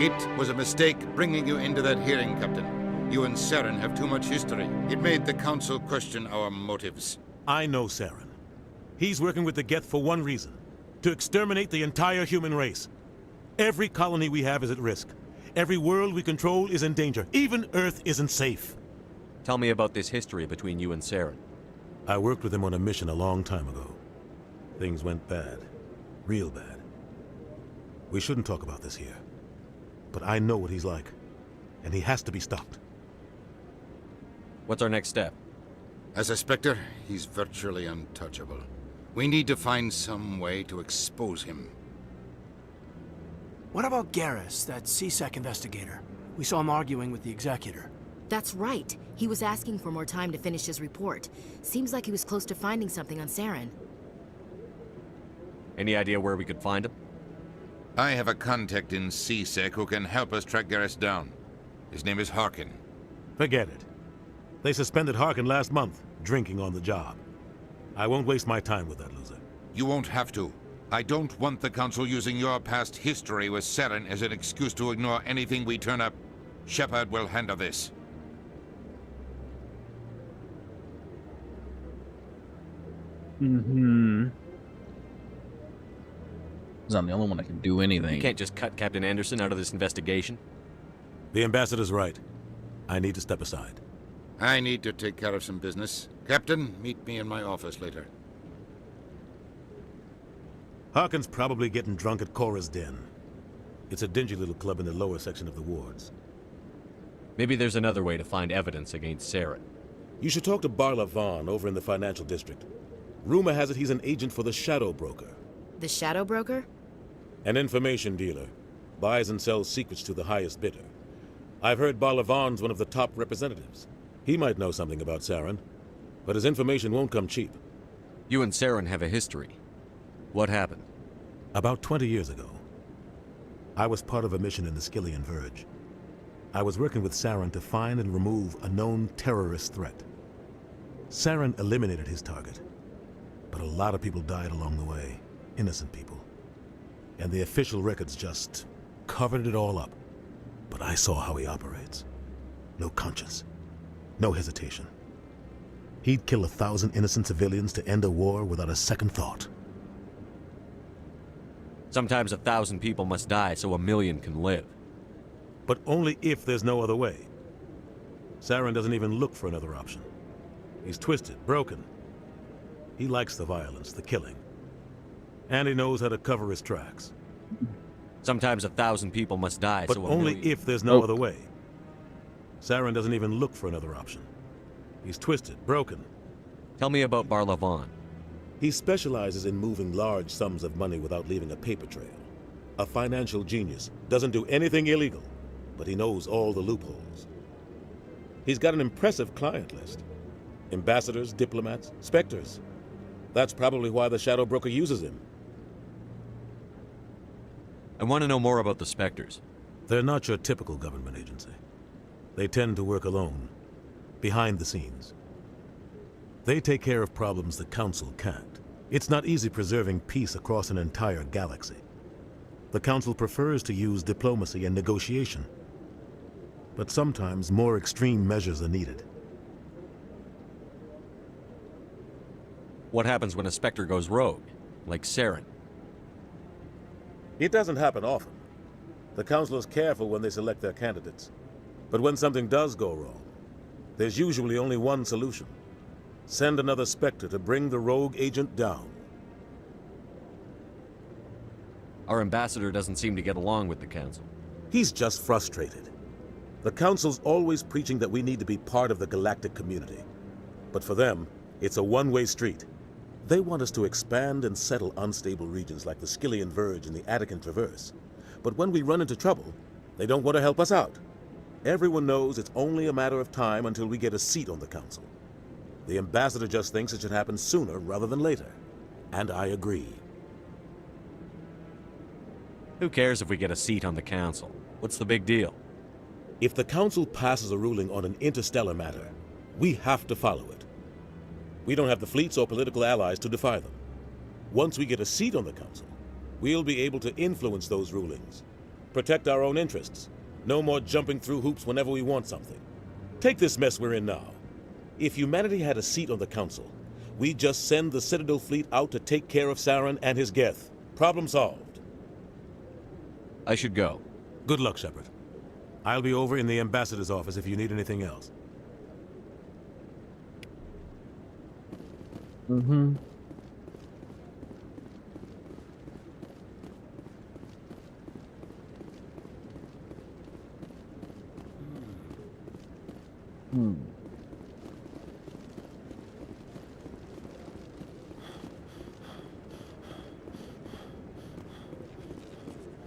It was a mistake bringing you into that hearing, Captain. You and Saren have too much history. It made the Council question our motives. I know Saren. He's working with the Geth for one reason. To exterminate the entire human race. Every colony we have is at risk. Every world we control is in danger. Even Earth isn't safe. Tell me about this history between you and Saren. I worked with him on a mission a long time ago. Things went bad. Real bad. We shouldn't talk about this here. But I know what he's like. And he has to be stopped. What's our next step? As a Spectre, he's virtually untouchable. We need to find some way to expose him. What about Garrus, that CSEC investigator? We saw him arguing with the Executor. That's right. He was asking for more time to finish his report. Seems like he was close to finding something on Saren. Any idea where we could find him? I have a contact in CSEC who can help us track Garrus down. His name is Harkin. Forget it. They suspended Harkin last month, drinking on the job. I won't waste my time with that loser. You won't have to. I don't want the Council using your past history with Saren as an excuse to ignore anything we turn up. Shepard will handle this. Mm-hmm. Because I'm the only one that can do anything. You can't just cut Captain Anderson out of this investigation. The ambassador's right. I need to step aside. I need to take care of some business. Captain, meet me in my office later. Harkin's probably getting drunk at Cora's Den. It's a dingy little club in the lower section of the wards. Maybe there's another way to find evidence against Saren. You should talk to Barla Vaughn over in the financial district. Rumor has it he's an agent for the Shadow Broker. The Shadow Broker? An information dealer. Buys and sells secrets to the highest bidder. I've heard Barla Vaughn's one of the top representatives. He might know something about Saren, but his information won't come cheap. You and Saren have a history. What happened? About 20 years ago, I was part of a mission in the Skillian Verge. I was working with Saren to find and remove a known terrorist threat. Saren eliminated his target, but a lot of people died along the way, innocent people. And the official records just covered it all up. But I saw how he operates. No conscience, no hesitation. He'd kill 1,000 innocent civilians to end a war without a second thought. Sometimes 1,000 people must die so 1,000,000 can live. But only if there's no other way. Saren doesn't even look for another option. He's twisted, broken. He likes the violence, the killing. And he knows how to cover his tracks. Sometimes 1,000 people must die but so only 1,000,000... if there's no other way. Saren doesn't even look for another option. He's twisted, broken. Tell me about Barlavon. He specializes in moving large sums of money without leaving a paper trail. A financial genius, doesn't do anything illegal, but he knows all the loopholes. He's got an impressive client list. Ambassadors, diplomats, specters. That's probably why the Shadow Broker uses him. I want to know more about the Spectres. They're not your typical government agency. They tend to work alone, behind the scenes. They take care of problems the Council can't. It's not easy preserving peace across an entire galaxy. The Council prefers to use diplomacy and negotiation. But sometimes more extreme measures are needed. What happens when a Spectre goes rogue, like Saren? It doesn't happen often. The Council is careful when they select their candidates. But when something does go wrong, there's usually only one solution. Send another Spectre to bring the rogue agent down. Our ambassador doesn't seem to get along with the Council. He's just frustrated. The Council's always preaching that we need to be part of the galactic community. But for them, it's a one-way street. They want us to expand and settle unstable regions like the Skillian Verge and the Attican Traverse. But when we run into trouble, they don't want to help us out. Everyone knows it's only a matter of time until we get a seat on the Council. The ambassador just thinks it should happen sooner rather than later. And I agree. Who cares if we get a seat on the Council? What's the big deal? If the Council passes a ruling on an interstellar matter, we have to follow it. We don't have the fleets or political allies to defy them. Once we get a seat on the Council, we'll be able to influence those rulings, protect our own interests. No more jumping through hoops whenever we want something. Take this mess we're in now. If humanity had a seat on the Council, we'd just send the Citadel fleet out to take care of Saren and his Geth. Problem solved. I should go. Good luck, Shepard. I'll be over in the ambassador's office if you need anything else. Mm-hmm.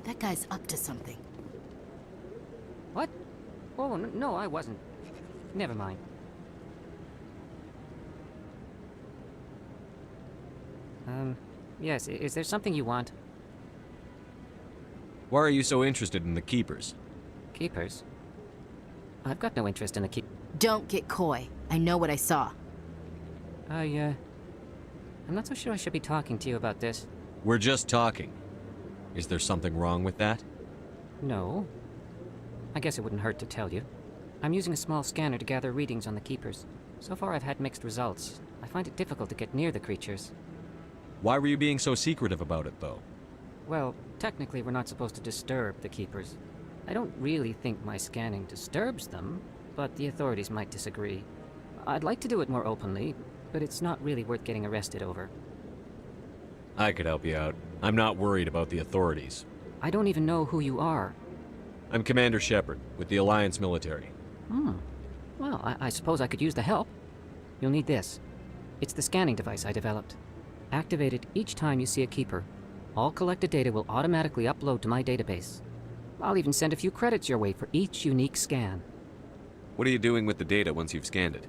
That guy's up to something. What? Oh, no, I wasn't. Never mind. Yes, is there something you want? Why are you so interested in the Keepers? Keepers? I've got no interest in the Don't get coy. I know what I saw. I'm not so sure I should be talking to you about this. We're just talking. Is there something wrong with that? No. I guess it wouldn't hurt to tell you. I'm using a small scanner to gather readings on the Keepers. So far I've had mixed results. I find it difficult to get near the creatures. Why were you being so secretive about it, though? Well, technically we're not supposed to disturb the Keepers. I don't really think my scanning disturbs them, but the authorities might disagree. I'd like to do it more openly, but it's not really worth getting arrested over. I could help you out. I'm not worried about the authorities. I don't even know who you are. I'm Commander Shepard, with the Alliance military. Well, I suppose I could use the help. You'll need this. It's the scanning device I developed. Activate it each time you see a Keeper. All collected data will automatically upload to my database. I'll even send a few credits your way for each unique scan. What are you doing with the data once you've scanned it?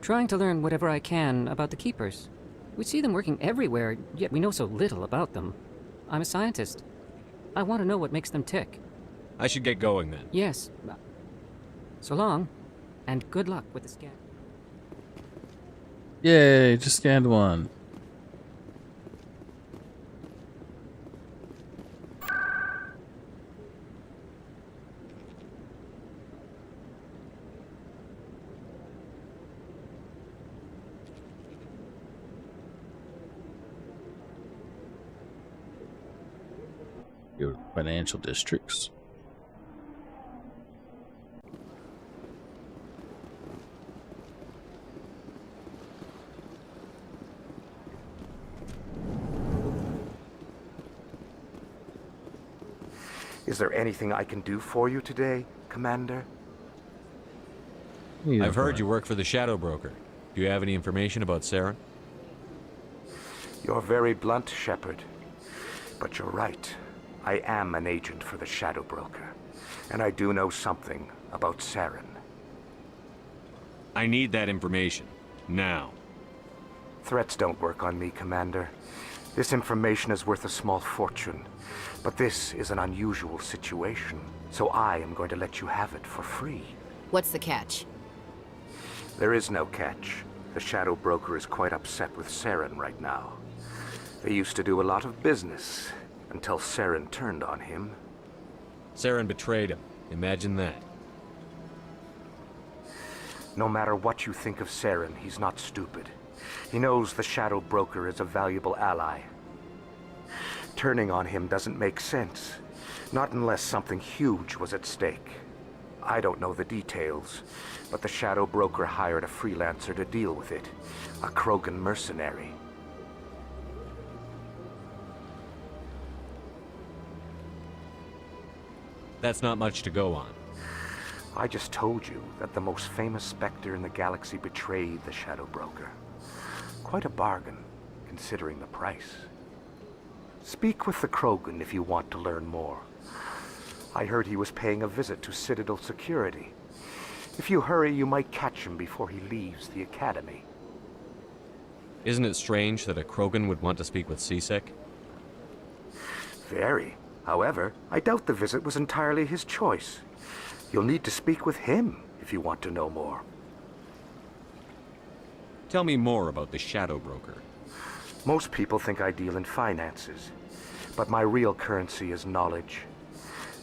Trying to learn whatever I can about the Keepers. We see them working everywhere, yet we know so little about them. I'm a scientist. I want to know what makes them tick. I should get going then. Yes. So long, and good luck with the scan. Yay, just scanned one. Go to financial districts. Is there anything I can do for you today, Commander? I've heard you work for the Shadow Broker. Do you have any information about Saren? You're very blunt, Shepard. But you're right. I am an agent for the Shadow Broker. And I do know something about Saren. I need that information. Now. Threats don't work on me, Commander. This information is worth a small fortune. But this is an unusual situation, so I am going to let you have it for free. What's the catch? There is no catch. The Shadow Broker is quite upset with Saren right now. They used to do a lot of business, until Saren turned on him. Saren betrayed him. Imagine that. No matter what you think of Saren, he's not stupid. He knows the Shadow Broker is a valuable ally. Turning on him doesn't make sense. Not unless something huge was at stake. I don't know the details, but the Shadow Broker hired a freelancer to deal with it. A Krogan mercenary. That's not much to go on. I just told you that the most famous Spectre in the galaxy betrayed the Shadow Broker. Quite a bargain, considering the price. Speak with the Krogan if you want to learn more. I heard he was paying a visit to Citadel security. If you hurry, you might catch him before he leaves the Academy. Isn't it strange that a Krogan would want to speak with CSEC? Very. However, I doubt the visit was entirely his choice. You'll need to speak with him if you want to know more. Tell me more about the Shadow Broker. Most people think I deal in finances, but my real currency is knowledge.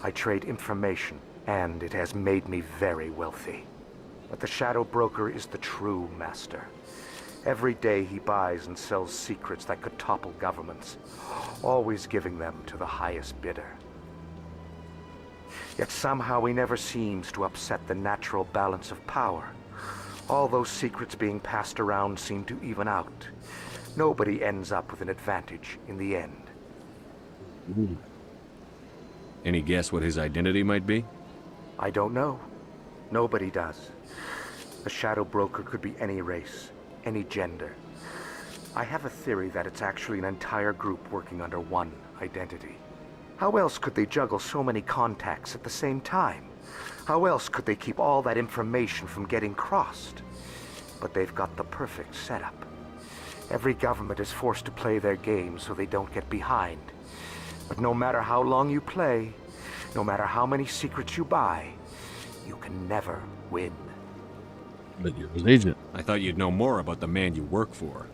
I trade information, and it has made me very wealthy. But the Shadow Broker is the true master. Every day he buys and sells secrets that could topple governments, always giving them to the highest bidder. Yet somehow he never seems to upset the natural balance of power. All those secrets being passed around seem to even out. Nobody ends up with an advantage in the end. Any guess what his identity might be? I don't know. Nobody does. The Shadow Broker could be any race, any gender. I have a theory that it's actually an entire group working under one identity. How else could they juggle so many contacts at the same time? How else could they keep all that information from getting crossed? But they've got the perfect setup. Every government is forced to play their game so they don't get behind. But no matter how long you play, no matter how many secrets you buy, you can never win. But you're his agent. I thought you'd know more about the man you work for.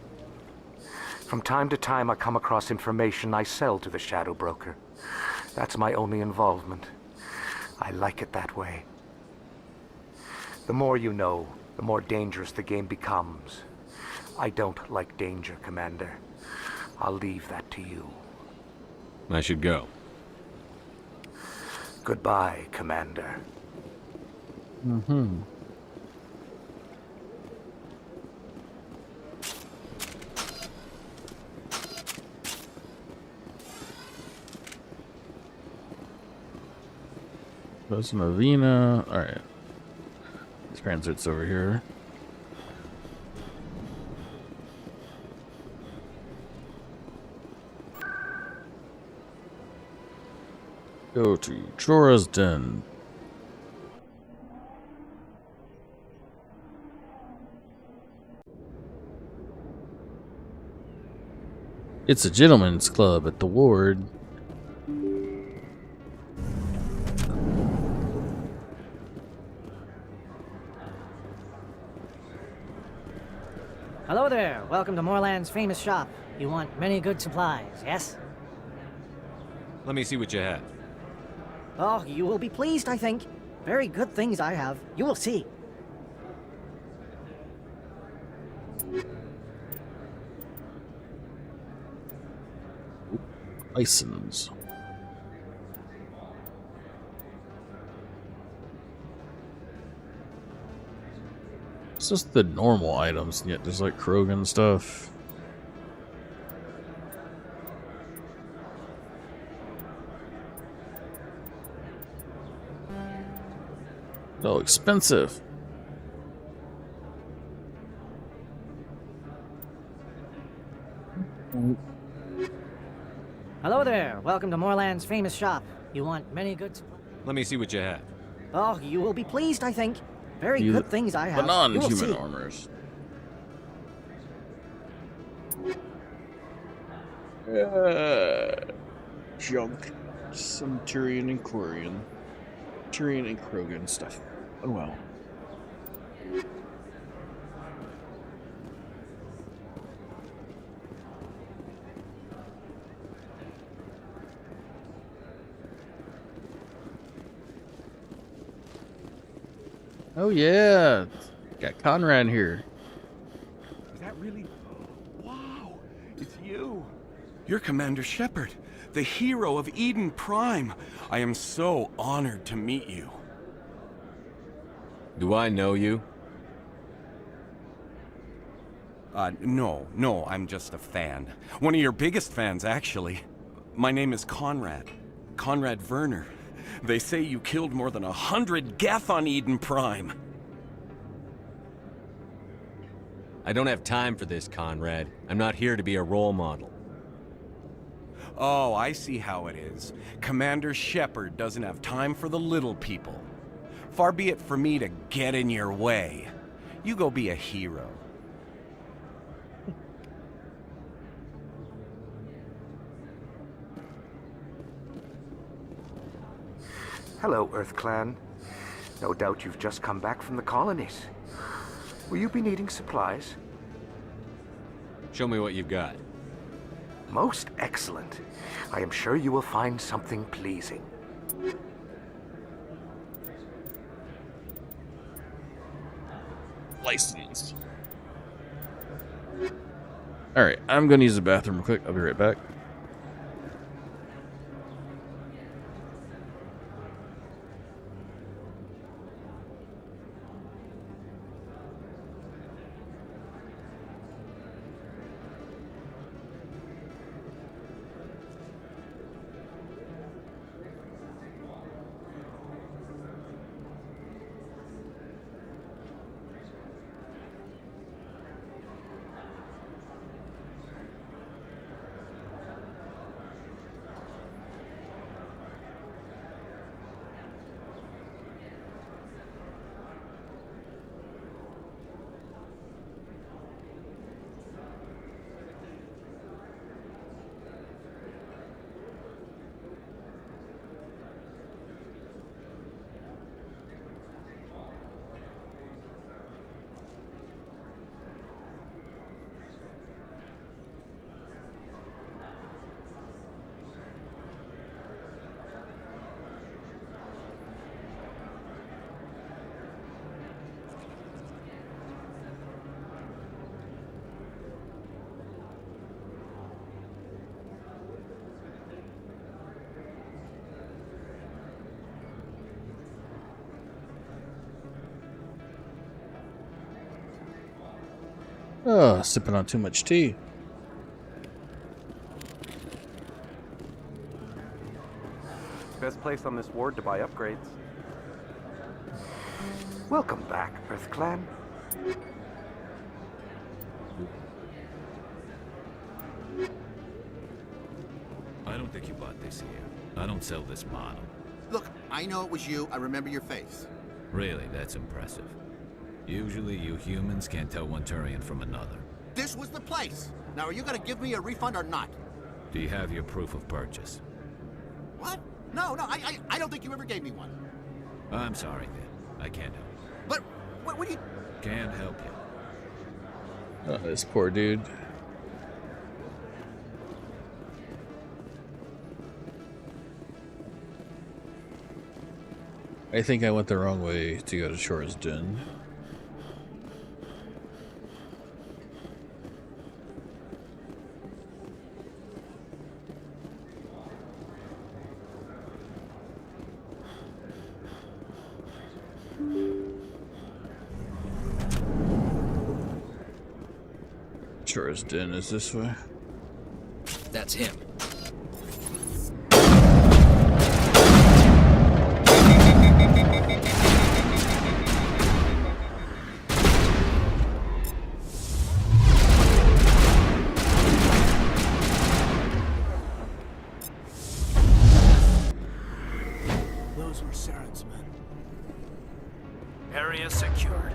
From time to time, I come across information I sell to the Shadow Broker. That's my only involvement. I like it that way. The more you know, the more dangerous the game becomes. I don't like danger, Commander. I'll leave that to you. I should go. Goodbye, Commander. Mm-hmm. There's Mavina. Alright. Transit's over here. Go to Jorah's Den. It's a gentleman's club at the ward. Hello there. Welcome to Moorland's famous shop. You want many good supplies, yes? Let me see what you have. Oh, you will be pleased, I think. Very good things I have. You will see. License. It's just the normal items, yet there's like Krogan stuff. So expensive. Hello there. Welcome to Moorland's famous shop. You want many good supplies? Let me see what you have. Oh, you will be pleased, I think. Very good things I have. The non-human You will see. armors. Junk. Some Tyrian and Quarian. Tyrian and Krogan stuff. Oh well. Oh yeah, got Conrad here. Is that really? Wow, it's you. You're Commander Shepard, the hero of Eden Prime. I am so honored to meet you. Do I know you? No, I'm just a fan. One of your biggest fans, actually. My name is Conrad. Conrad Werner. They say you killed more than 100 Geth on Eden Prime. I don't have time for this, Conrad. I'm not here to be a role model. Oh, I see how it is. Commander Shepard doesn't have time for the little people. Far be it for me to get in your way. You go be a hero. Hello, Earth Clan. No doubt you've just come back from the colonies. Will you be needing supplies? Show me what you've got. Most excellent. I am sure you will find something pleasing. License. Alright, I'm gonna use the bathroom real quick. I'll be right back. Oh, sipping on too much tea. Best place on this ward to buy upgrades. Welcome back, Earth Clan. I don't think you bought this here. I don't sell this model. Look, I know it was you. I remember your face. Really, that's impressive. Usually you humans can't tell one Turian from another. This was the place. Now, are you gonna give me a refund or not? Do you have your proof of purchase? What? No, I don't think you ever gave me one. I'm sorry, then. I can't help you. But, what do you... Can't help you. Oh, this poor dude. I think I went the wrong way to go to Shore's Den. Shore's Den is this way. That's him. Those were Saren's men. Area secured.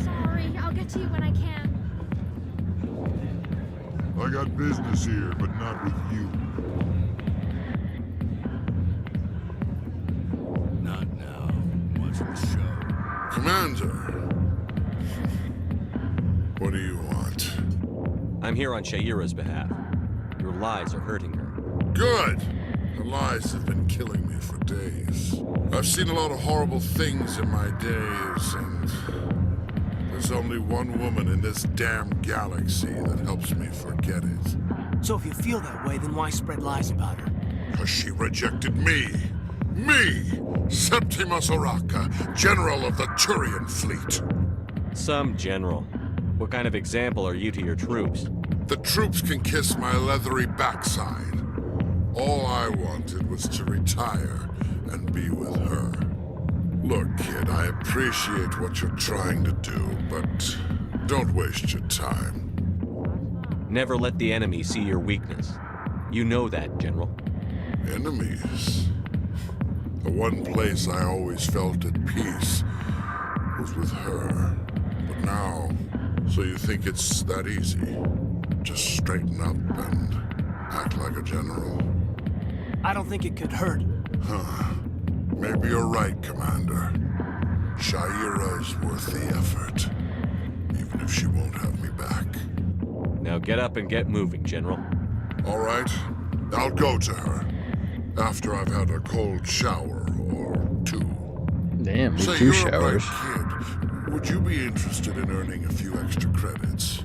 Sorry, I'll get to you when I can. I got business here, but not with you. Not now. Watch the show. Commander! What do you want? I'm here on Shaira's behalf. Your lies are hurting her. Good! Her lies have been killing me for days. I've seen a lot of horrible things in my days, and there's only one woman in this damn galaxy that helps me forget it. So if you feel that way, then why spread lies about her? Because she rejected me! Me! Septimus Oraka, General of the Turian Fleet! Some general. What kind of example are you to your troops? The troops can kiss my leathery backside. All I wanted was to retire and be with her. Look, kid, I appreciate what you're trying to do, but don't waste your time. Never let the enemy see your weakness. You know that, General. Enemies? The one place I always felt at peace was with her. But now, so you think it's that easy? Just straighten up and act like a general? I don't think it could hurt. Huh. Maybe you're right, Commander. Shaira's worth the effort, even if she won't have me back. Now get up and get moving, General. All right, I'll go to her. After I've had a cold shower or two. Damn, Say, 2 you're showers. a bright kid. Would you be interested in earning a few extra credits?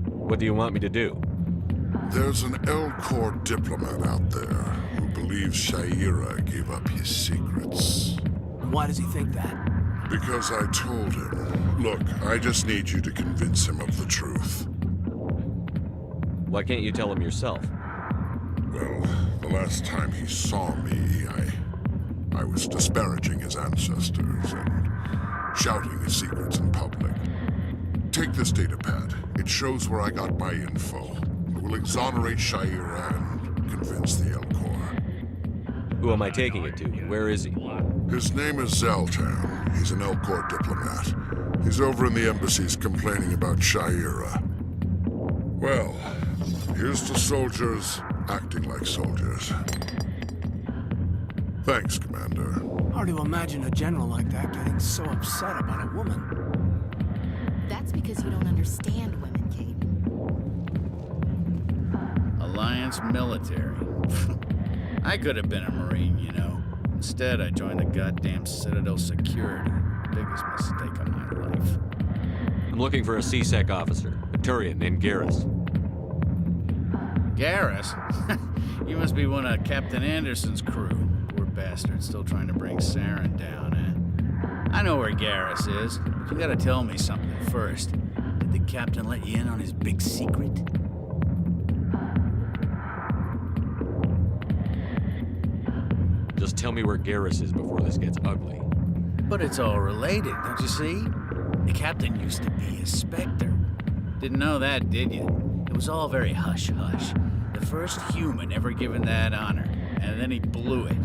What do you want me to do? There's an Elcor diplomat out there who believes Shaira gave up his secrets. Why does he think that? Because I told him. Look, I just need you to convince him of the truth. Why can't you tell him yourself? Well, the last time he saw me, I was disparaging his ancestors and shouting his secrets in public. Take this datapad. It shows where I got my info. It will exonerate Shaira and convince the Elcor. Who am I taking it to? Where is he? His name is Zaltan. He's an Elcor diplomat. He's over in the embassies complaining about Shaira. Well, here's to soldiers acting like soldiers. Thanks, Commander. Hard to imagine a general like that getting so upset about a woman. That's because you don't understand women, Caden. Alliance military. I could have been a Marine, you know. Instead, I joined the goddamn Citadel security. Biggest mistake of my life. I'm looking for a C-Sec officer, a Turian named Garrus. Garrus? You must be one of Captain Anderson's crew. Poor bastard, still trying to bring Saren down, eh? I know where Garrus is, but you gotta tell me something first. Did the captain let you in on his big secret? Just tell me where Garrus is before this gets ugly. But it's all related, don't you see? The captain used to be a Spectre. Didn't know that, did you? It was all very hush-hush. The first human ever given that honor, and then he blew it.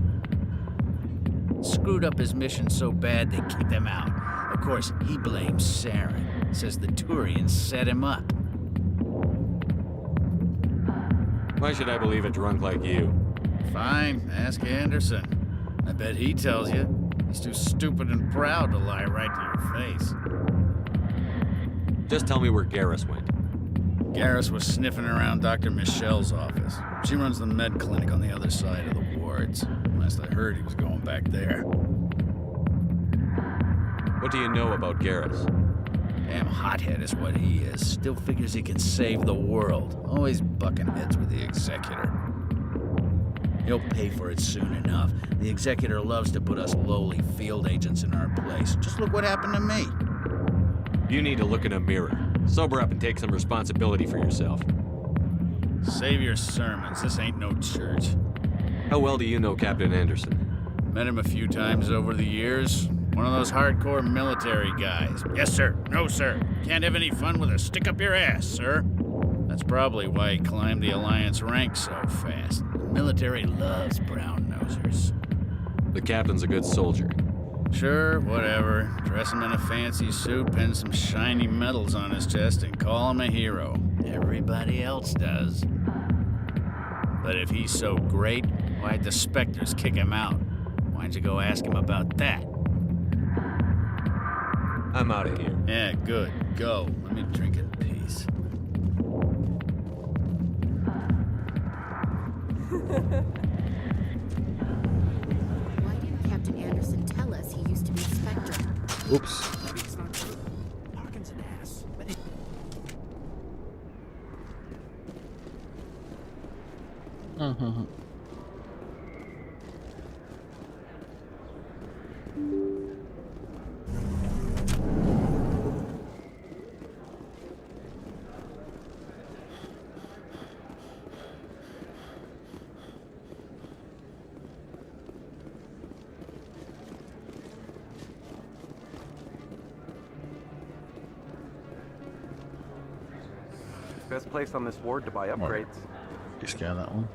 Screwed up his mission so bad they kicked him out. Of course, he blames Saren. Says the Turians set him up. Why should I believe a drunk like you? Fine, ask Anderson. I bet he tells you. He's too stupid and proud to lie right to your face. Just tell me where Garrus went. Garrus was sniffing around Dr. Michelle's office. She runs the med clinic on the other side of the wards. Last I heard, he was going back there. What do you know about Garrus? Damn hothead is what he is. Still figures he can save the world. Always bucking heads with the Executor. He'll pay for it soon enough. The Executor loves to put us lowly field agents in our place. Just look what happened to me. You need to look in a mirror. Sober up and take some responsibility for yourself. Save your sermons. This ain't no church. How well do you know Captain Anderson? Met him a few times over the years. One of those hardcore military guys. Yes, sir. No, sir. Can't have any fun with a stick up your ass, sir. That's probably why he climbed the Alliance ranks so fast. The military loves brown-nosers. The captain's a good soldier. Sure, whatever. Dress him in a fancy suit, pin some shiny medals on his chest, and call him a hero. Everybody else does. But if he's so great, why'd the Spectres kick him out? Why'd you go ask him about that? I'm out of here. Yeah, good. Go. Let me drink in peace. Why didn't Captain Anderson tell us he used to be a Spectre? Oops. Maybe it's not true. Harkin's an ass. But it... Best place on this ward to buy upgrades. Scan that one.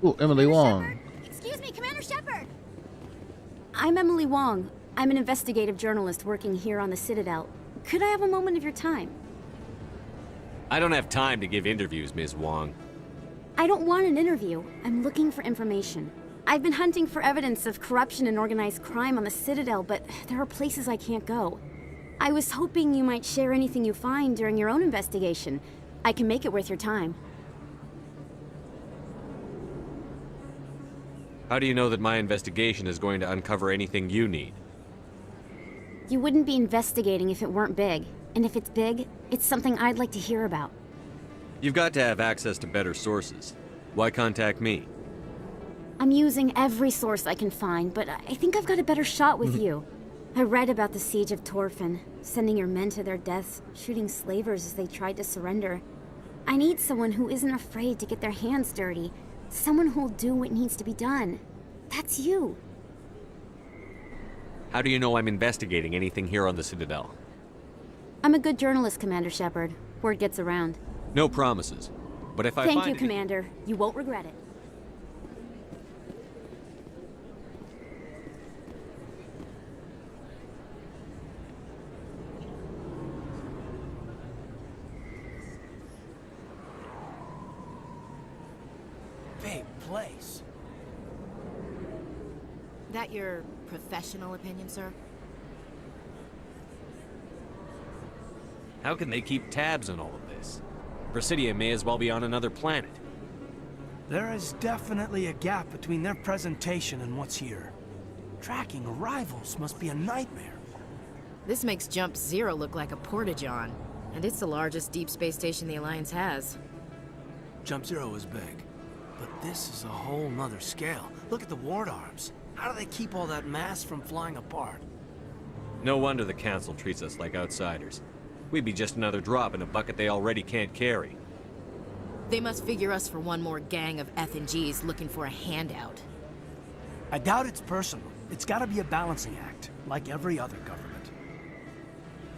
Ooh, Emily Wong. Excuse me, Commander Shepard! I'm Emily Wong. I'm an investigative journalist working here on the Citadel. Could I have a moment of your time? I don't have time to give interviews, Ms. Wong. I don't want an interview. I'm looking for information. I've been hunting for evidence of corruption and organized crime on the Citadel, but there are places I can't go. I was hoping you might share anything you find during your own investigation. I can make it worth your time. How do you know that my investigation is going to uncover anything you need? You wouldn't be investigating if it weren't big. And if it's big, it's something I'd like to hear about. You've got to have access to better sources. Why contact me? I'm using every source I can find, but I think I've got a better shot with you. I read about the siege of Torfin, sending your men to their deaths, shooting slavers as they tried to surrender. I need someone who isn't afraid to get their hands dirty. Someone who'll do what needs to be done. That's you. How do you know I'm investigating anything here on the Citadel? I'm a good journalist, Commander Shepard. Word gets around. No promises. But if I Thank find you, Commander. You won't regret it. Big place. That your professional opinion, sir? How can they keep tabs on all of this? Presidia may as well be on another planet. There is definitely a gap between their presentation and what's here. Tracking arrivals must be a nightmare. This makes Jump Zero look like a porta-john, and it's the largest deep space station the Alliance has. Jump Zero is big, but this is a whole nother scale. Look at the ward arms. How do they keep all that mass from flying apart? No wonder the Council treats us like outsiders. We'd be just another drop in a bucket they already can't carry. They must figure us for one more gang of F&Gs looking for a handout. I doubt it's personal. It's gotta be a balancing act, like every other government.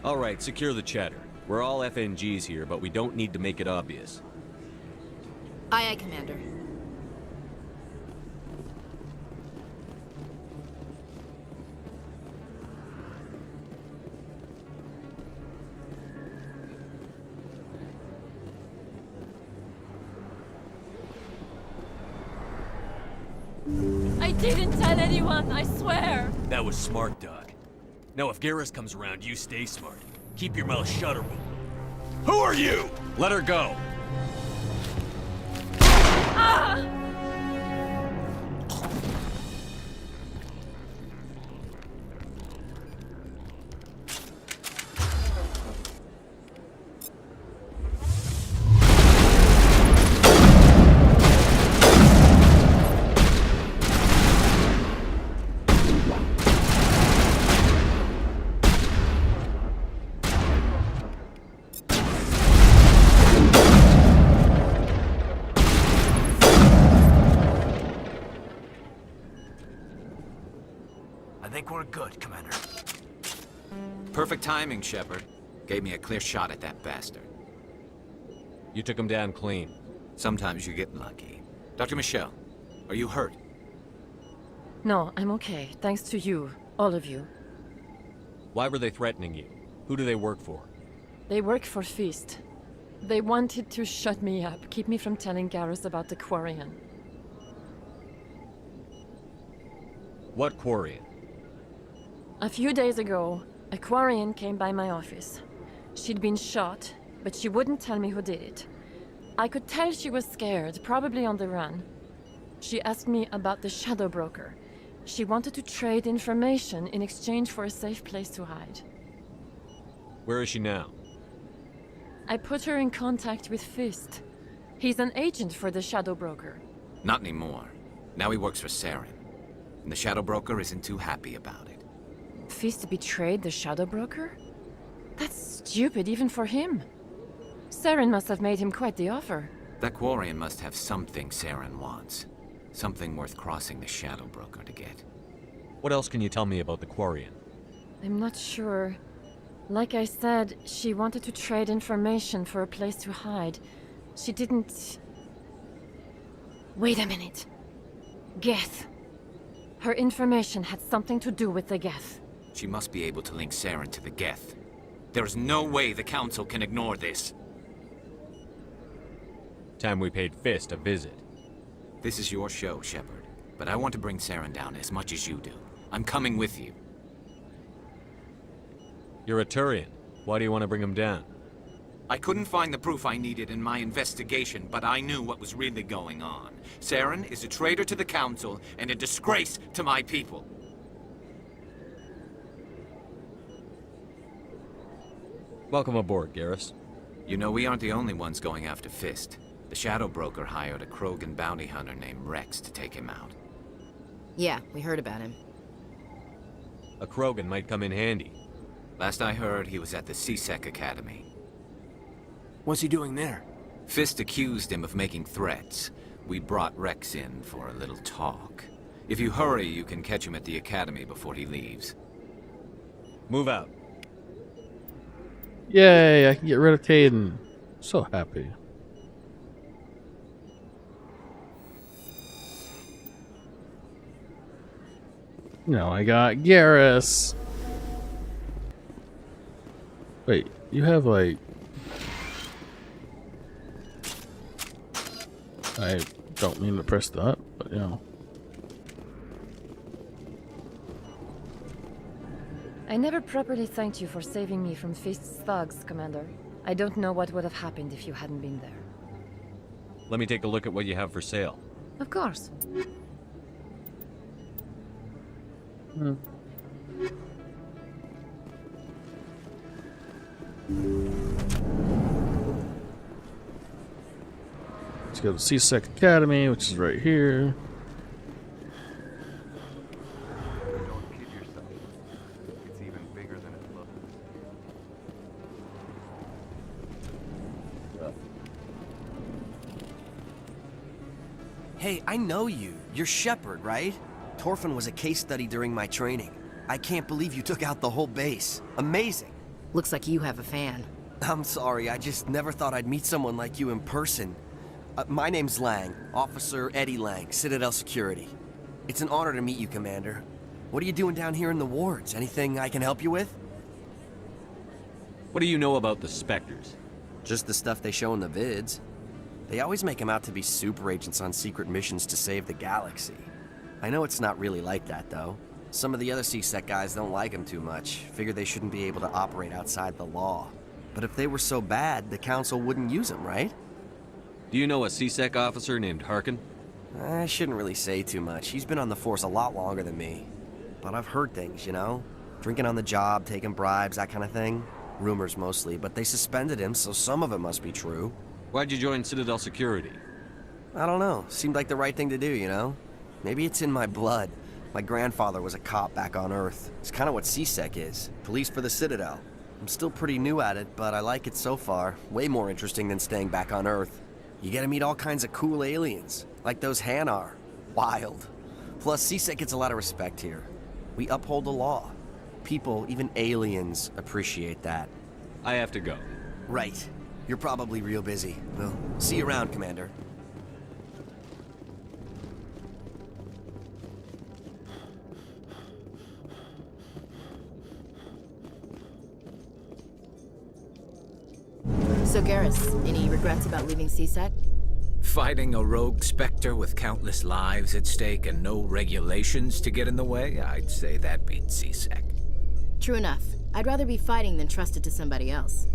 All right, secure the chatter. We're all FNGs here, but we don't need to make it obvious. Aye, aye, Commander. I didn't tell anyone, I swear! That was smart, Doc. Now if Garrus comes around, you stay smart. Keep your mouth shut or Who are you? Let her go. Ah! I think we're good, Commander. Perfect timing, Shepard. Gave me a clear shot at that bastard. You took him down clean. Sometimes you get lucky. Dr. Michelle, are you hurt? No, I'm okay. Thanks to you. All of you. Why were they threatening you? Who do they work for? They work for Feast. They wanted to shut me up, keep me from telling Garrus about the Quarian. What Quarian? A few days ago, a Quarian came by my office. She'd been shot, but she wouldn't tell me who did it. I could tell she was scared, probably on the run. She asked me about the Shadow Broker. She wanted to trade information in exchange for a safe place to hide. Where is she now? I put her in contact with Fist. He's an agent for the Shadow Broker. Not anymore. Now he works for Saren. And the Shadow Broker isn't too happy about it. Fist betrayed the Shadow Broker? That's stupid even for him. Saren must have made him quite the offer. That Quarian must have something Saren wants. Something worth crossing the Shadow Broker to get. What else can you tell me about the Quarian? I'm not sure. Like I said, she wanted to trade information for a place to hide. She didn't... Wait a minute. Geth. Her information had something to do with the Geth. She must be able to link Saren to the Geth. There's no way the Council can ignore this. Time we paid Fist a visit. This is your show, Shepard. But I want to bring Saren down as much as you do. I'm coming with you. You're a Turian. Why do you want to bring him down? I couldn't find the proof I needed in my investigation, but I knew what was really going on. Saren is a traitor to the Council and a disgrace to my people. Welcome aboard, Garrus. You know, we aren't the only ones going after Fist. The Shadow Broker hired a Krogan bounty hunter named Rex to take him out. Yeah, we heard about him. A Krogan might come in handy. Last I heard, he was at the C-Sec Academy. What's he doing there? Fist accused him of making threats. We brought Rex in for a little talk. If you hurry, you can catch him at the Academy before he leaves. Move out. Yay, I can get rid of Caden. So happy. No, I got Garrus. Wait, you have like... I don't mean to press that, but you know. I never properly thanked you for saving me from Fist's thugs, Commander. I don't know what would have happened if you hadn't been there. Let me take a look at what you have for sale. Of course. Let's go to CSEC Academy, which is right here. Don't kid yourself. It's even bigger than it looks. Hey, I know you. You're Shepard, right? Torfin was a case study during my training. I can't believe you took out the whole base. Amazing. Looks like you have a fan. I'm sorry, I just never thought I'd meet someone like you in person. My name's Lang, Officer Eddie Lang, Citadel Security. It's an honor to meet you, Commander. What are you doing down here in the wards? Anything I can help you with? What do you know about the Spectres? Just the stuff they show in the vids. They always make them out to be super agents on secret missions to save the galaxy. I know it's not really like that, though. Some of the other CSEC guys don't like them too much, figure they shouldn't be able to operate outside the law. But if they were so bad, the Council wouldn't use them, right? Do you know a CSEC officer named Harkin? I shouldn't really say too much. He's been on the force a lot longer than me. But I've heard things, you know? Drinking on the job, taking bribes, that kind of thing. Rumors mostly, but they suspended him, so some of it must be true. Why'd you join Citadel Security? I don't know. Seemed like the right thing to do, you know? Maybe it's in my blood. My grandfather was a cop back on Earth. It's kind of what CSEC is. Police for the Citadel. I'm still pretty new at it, but I like it so far. Way more interesting than staying back on Earth. You get to meet all kinds of cool aliens, like those Hanar. Wild. Plus, CSEC gets a lot of respect here. We uphold the law. People, even aliens, appreciate that. I have to go. Right. You're probably real busy. Well, see you around, Commander. So, Garrus, any regrets about leaving CSEC? Fighting a rogue Spectre with countless lives at stake and no regulations to get in the way? I'd say that beats CSEC. True enough. I'd rather be fighting than trusted to somebody else.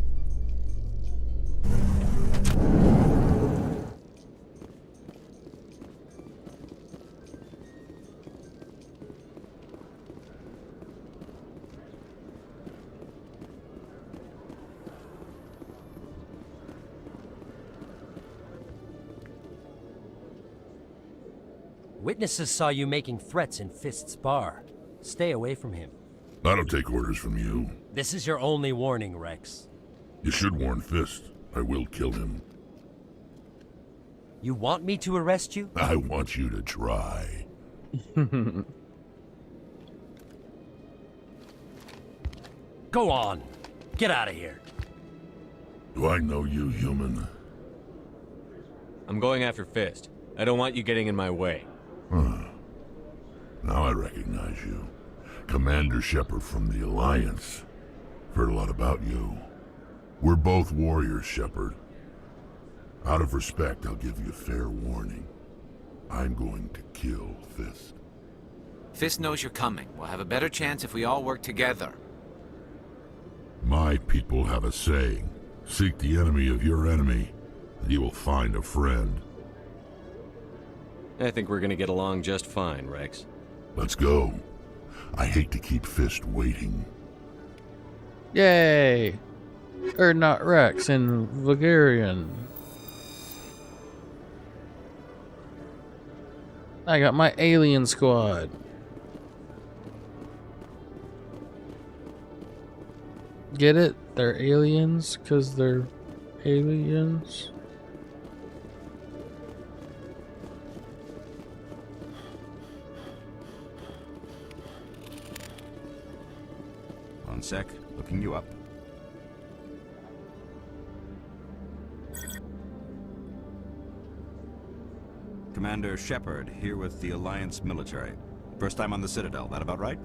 Witnesses saw you making threats in Fist's bar. Stay away from him. I don't take orders from you. This is your only warning, Rex. You should warn Fist. I will kill him. You want me to arrest you? I want you to try. Go on. Get out of here. Do I know you, human? I'm going after Fist. I don't want you getting in my way. Huh. Now I recognize you. Commander Shepard from the Alliance. Heard a lot about you. We're both warriors, Shepard. Out of respect, I'll give you a fair warning. I'm going to kill Fist. Fist knows you're coming. We'll have a better chance if we all work together. My people have a saying. Seek the enemy of your enemy, and you will find a friend. I think we're gonna get along just fine, Rex. Let's go. I hate to keep Fist waiting. Yay! Or not Rex in Vulgarian. I got my alien squad. Get it? They're aliens because they're aliens. One sec, looking you up. Commander Shepard, here with the Alliance military. First time on the Citadel, that about right?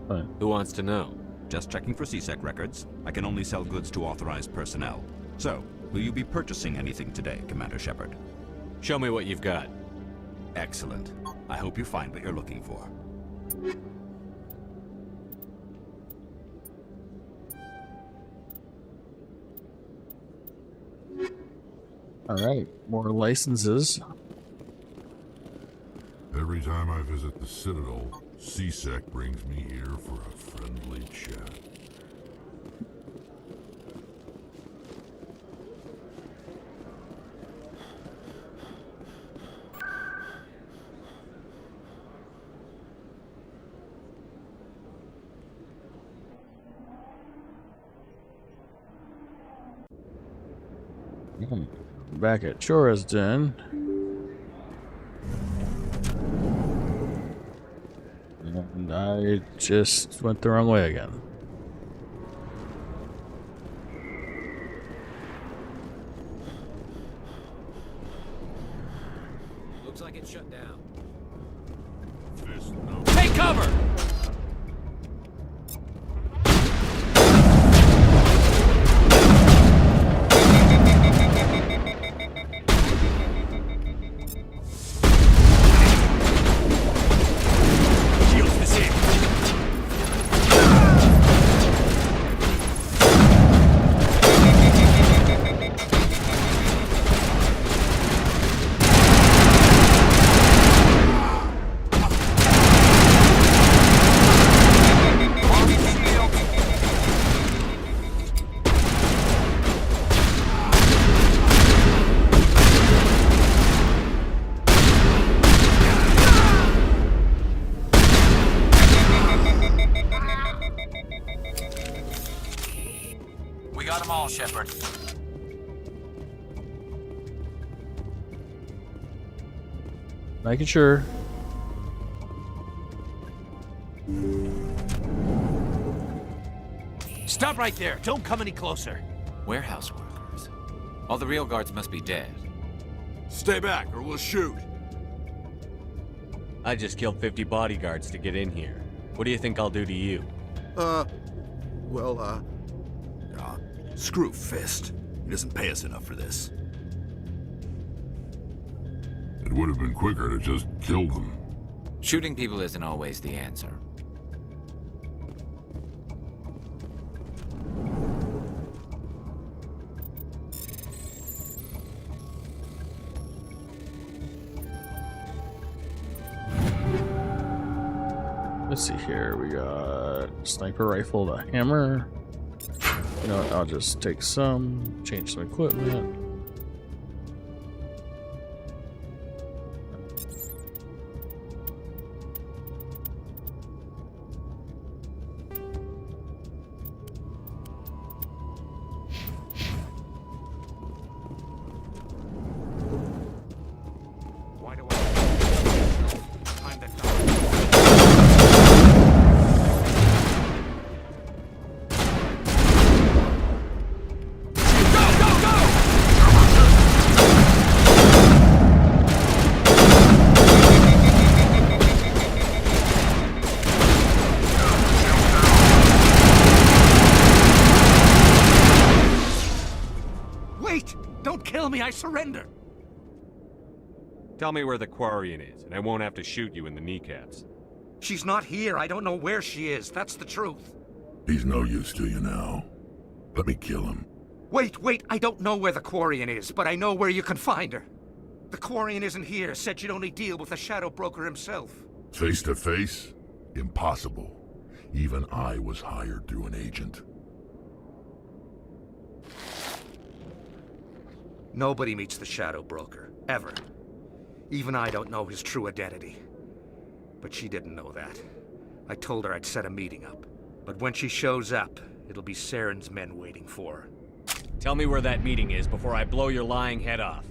Fine. Who wants to know? Just checking for CSEC records. I can only sell goods to authorized personnel. So, will you be purchasing anything today, Commander Shepard? Show me what you've got. Excellent. I hope you find what you're looking for. Alright, more licenses. Every time I visit the Citadel, C-Sec brings me here for a friendly chat. Back at Chora's Den. And I just went the wrong way again. Looks like it's shut down. Take cover! We got them all, Shepard. Making sure. Stop right there. Don't come any closer. Warehouse workers. All the real guards must be dead. Stay back, or we'll shoot. I just killed 50 bodyguards to get in here. What do you think I'll do to you? Screw Fist. He doesn't pay us enough for this. It would have been quicker to just kill them. Shooting people isn't always the answer. Let's see here. We got sniper rifle, the hammer. You know what? I'll just take some, change some equipment. I surrender. Tell me where the Quarian is, and I won't have to shoot you in the kneecaps. She's not here. I don't know where she is. That's the truth. He's no use to you now. Let me kill him. Wait. I don't know where the Quarian is, but I know where you can find her. The Quarian isn't here. Said you'd only deal with the Shadow Broker himself. Face to face? Impossible. Even I was hired through an agent. Nobody meets the Shadow Broker, ever. Even I don't know his true identity. But she didn't know that. I told her I'd set a meeting up. But when she shows up, it'll be Saren's men waiting for her. Tell me where that meeting is before I blow your lying head off.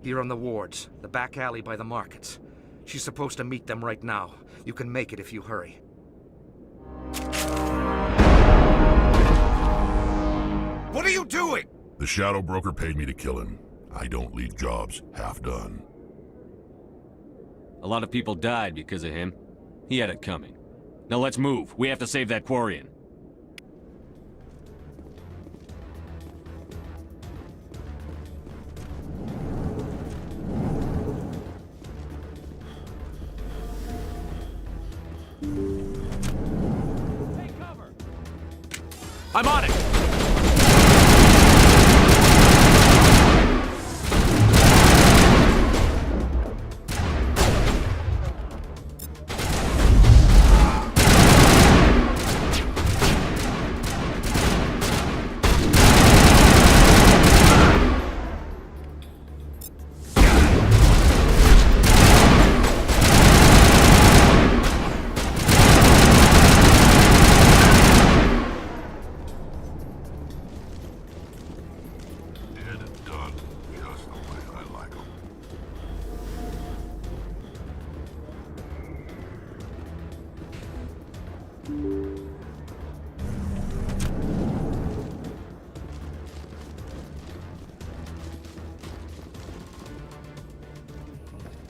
Here on the wards, the back alley by the markets. She's supposed to meet them right now. You can make it if you hurry. What are you doing? The Shadow Broker paid me to kill him. I don't leave jobs half done. A lot of people died because of him. He had it coming. Now let's move. We have to save that Quarian. Take cover. I'm on it.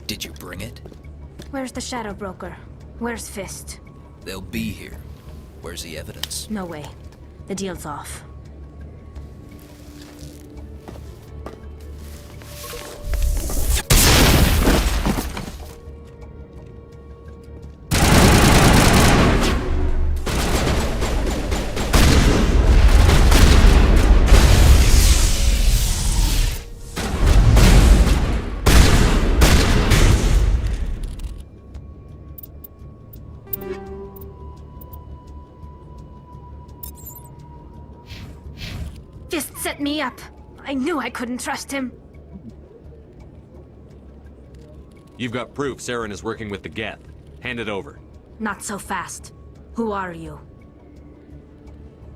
Did you bring it? Where's the Shadow Broker? Where's Fist? They'll be here. Where's the evidence? No way. The deal's off. Fist set me up. I knew I couldn't trust him. You've got proof Saren is working with the Geth. Hand it over. Not so fast. Who are you?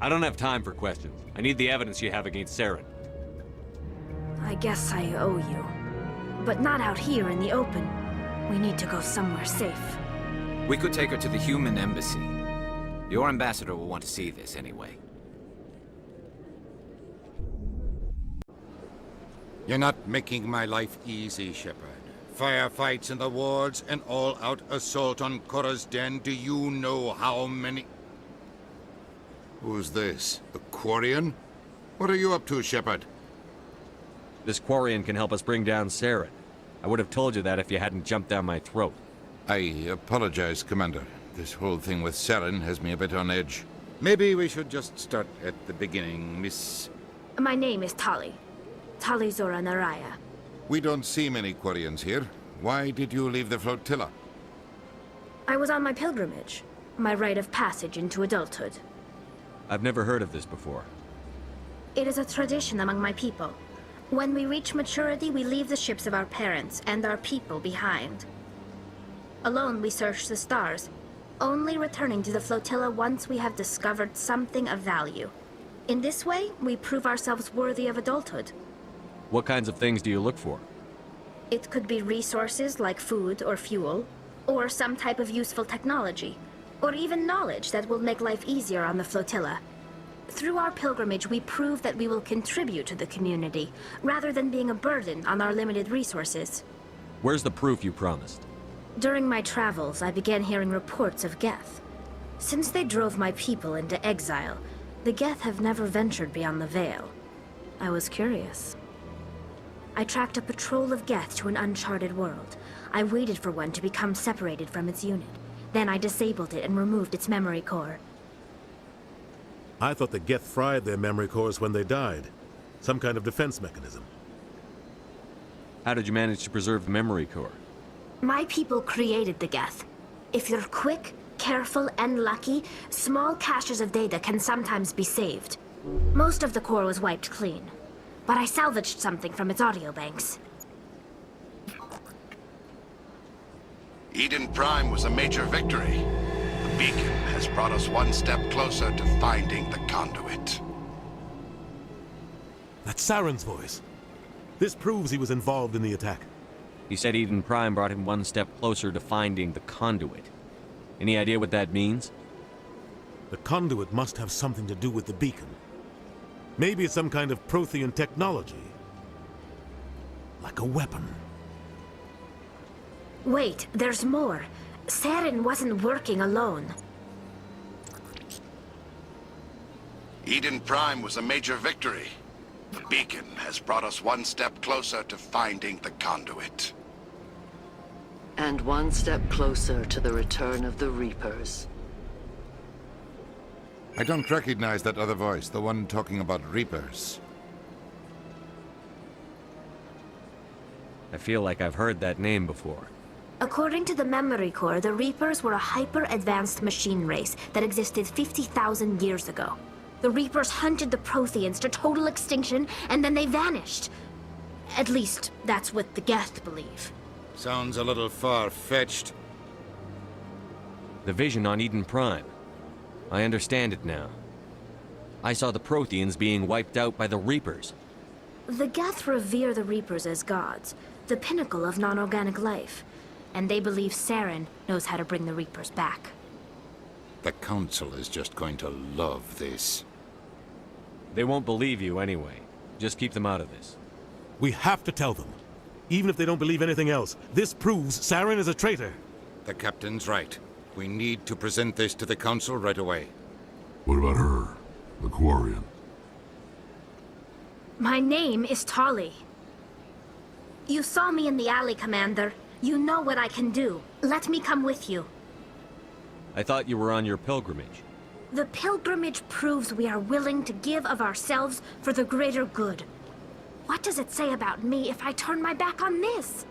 I don't have time for questions. I need the evidence you have against Saren. I guess I owe you. But not out here in the open. We need to go somewhere safe. We could take her to the human embassy. Your ambassador will want to see this anyway. You're not making my life easy, Shepard. Firefights in the wards, an all-out assault on Korra's den. Do you know how many... Who's this? A Quarian? What are you up to, Shepard? This Quarian can help us bring down Saren. I would have told you that if you hadn't jumped down my throat. I apologize, Commander. This whole thing with Saren has me a bit on edge. Maybe we should just start at the beginning, Miss... My name is Tali. Tali Zora Naraya. We don't see many Quarians here. Why did you leave the flotilla? I was on my pilgrimage. My rite of passage into adulthood. I've never heard of this before. It is a tradition among my people. When we reach maturity, we leave the ships of our parents and our people behind. Alone, we search the stars, only returning to the flotilla once we have discovered something of value. In this way, we prove ourselves worthy of adulthood. What kinds of things do you look for? It could be resources like food or fuel, or some type of useful technology, or even knowledge that will make life easier on the flotilla. Through our pilgrimage, we prove that we will contribute to the community, rather than being a burden on our limited resources. Where's the proof you promised? During my travels, I began hearing reports of Geth. Since they drove my people into exile, the Geth have never ventured beyond the Veil. I was curious. I tracked a patrol of Geth to an uncharted world. I waited for one to become separated from its unit. Then I disabled it and removed its memory core. I thought the Geth fried their memory cores when they died. Some kind of defense mechanism. How did you manage to preserve the memory core? My people created the Geth. If you're quick, careful, and lucky, small caches of data can sometimes be saved. Most of the core was wiped clean, but I salvaged something from its audio banks. Eden Prime was a major victory. The beacon has brought us one step closer to finding the conduit. That's Saren's voice. This proves he was involved in the attack. He said Eden Prime brought him one step closer to finding the conduit. Any idea what that means? The conduit must have something to do with the beacon. Maybe it's some kind of Prothean technology. Like a weapon. Wait, there's more. Saren wasn't working alone. Eden Prime was a major victory. The beacon has brought us one step closer to finding the conduit. And one step closer to the return of the Reapers. I don't recognize that other voice, the one talking about Reapers. I feel like I've heard that name before. According to the memory core, the Reapers were a hyper-advanced machine race that existed 50,000 years ago. The Reapers hunted the Protheans to total extinction, and then they vanished. At least, that's what the Geth believe. Sounds a little far-fetched. The vision on Eden Prime. I understand it now. I saw the Protheans being wiped out by the Reapers. The Geth revere the Reapers as gods, the pinnacle of non-organic life. And they believe Saren knows how to bring the Reapers back. The Council is just going to love this. They won't believe you anyway. Just keep them out of this. We have to tell them. Even if they don't believe anything else, this proves Saren is a traitor. The captain's right. We need to present this to the council right away. What about her, the Quarian? My name is Tali. You saw me in the alley, Commander. You know what I can do. Let me come with you. I thought you were on your pilgrimage. The pilgrimage proves we are willing to give of ourselves for the greater good. What does it say about me if I turn my back on this?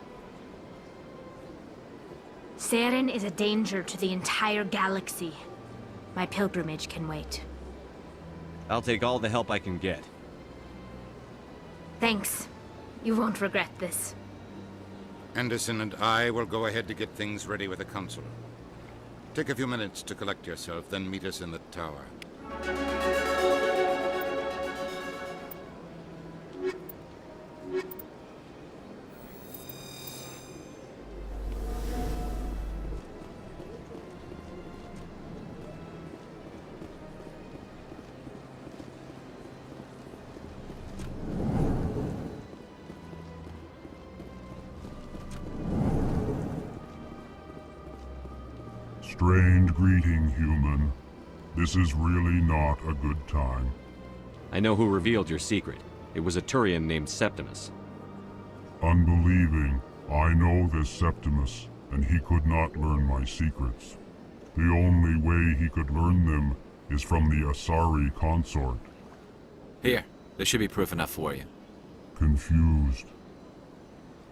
Saren is a danger to the entire galaxy. My pilgrimage can wait. I'll take all the help I can get. Thanks. You won't regret this. Anderson and I will go ahead to get things ready with the council. Take a few minutes to collect yourself, then meet us in the tower. Strange greeting, human. This is really not a good time. I know who revealed your secret. It was a Turian named Septimus. Unbelieving. I know this Septimus, and he could not learn my secrets. The only way he could learn them is from the Asari consort. Here, this should be proof enough for you. Confused.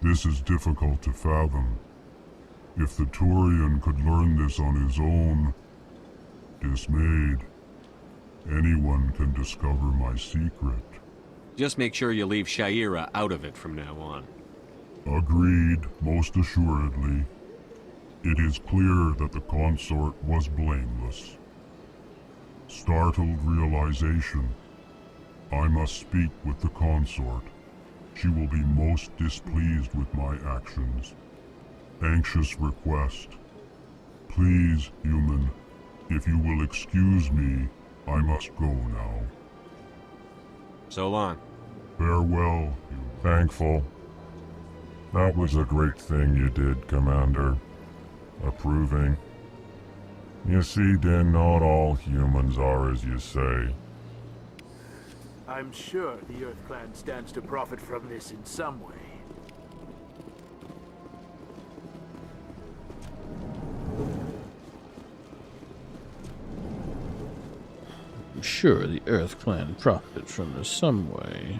This is difficult to fathom. If the Turian could learn this on his own, dismayed, anyone can discover my secret. Just make sure you leave Shaira out of it from now on. Agreed, most assuredly. It is clear that the consort was blameless. Startled realization. I must speak with the consort. She will be most displeased with my actions. Anxious request. Please, human, if you will excuse me, I must go now. So long. Farewell, Thankful. That was a great thing you did, Commander. Approving. You see, Din, not all humans are as you say. I'm sure the Earth Clan stands to profit from this in some way. I'm sure the Earth Clan profits from this some way.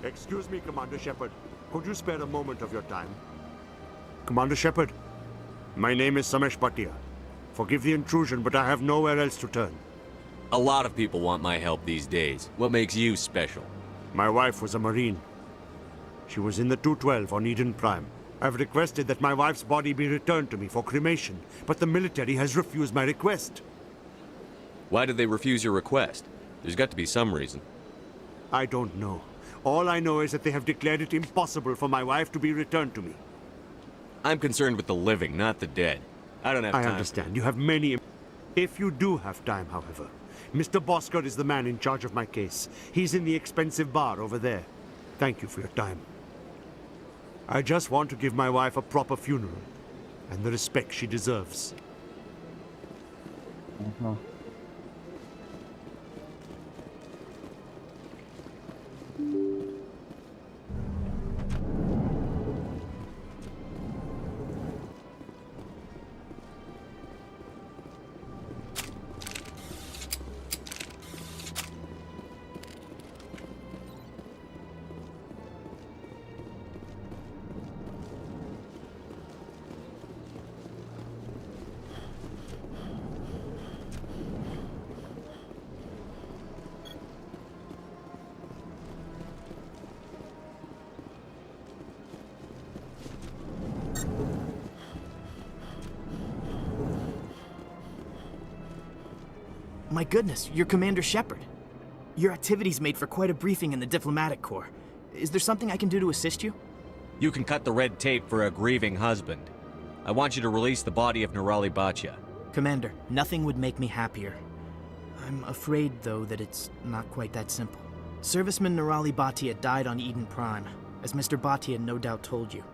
Excuse me, Commander Shepard. Could you spare a moment of your time? Commander Shepard, my name is Samesh Bhatia. Forgive the intrusion, but I have nowhere else to turn. A lot of people want my help these days. What makes you special? My wife was a Marine. She was in the 212 on Eden Prime. I've requested that my wife's body be returned to me for cremation, but the military has refused my request. Why did they refuse your request? There's got to be some reason. I don't know. All I know is that they have declared it impossible for my wife to be returned to me. I'm concerned with the living, not the dead. I don't have time. I understand. You have many... If you do have time, however, Mr. Bosker is the man in charge of my case. He's in the expensive bar over there. Thank you for your time. I just want to give my wife a proper funeral, and the respect she deserves. My goodness, you're Commander Shepard. Your activities made for quite a briefing in the Diplomatic Corps. Is there something I can do to assist you? You can cut the red tape for a grieving husband. I want you to release the body of Nirali Bhatia. Commander, nothing would make me happier. I'm afraid, though, that it's not quite that simple. Serviceman Nirali Bhatia died on Eden Prime, as Mr. Bhatia no doubt told you.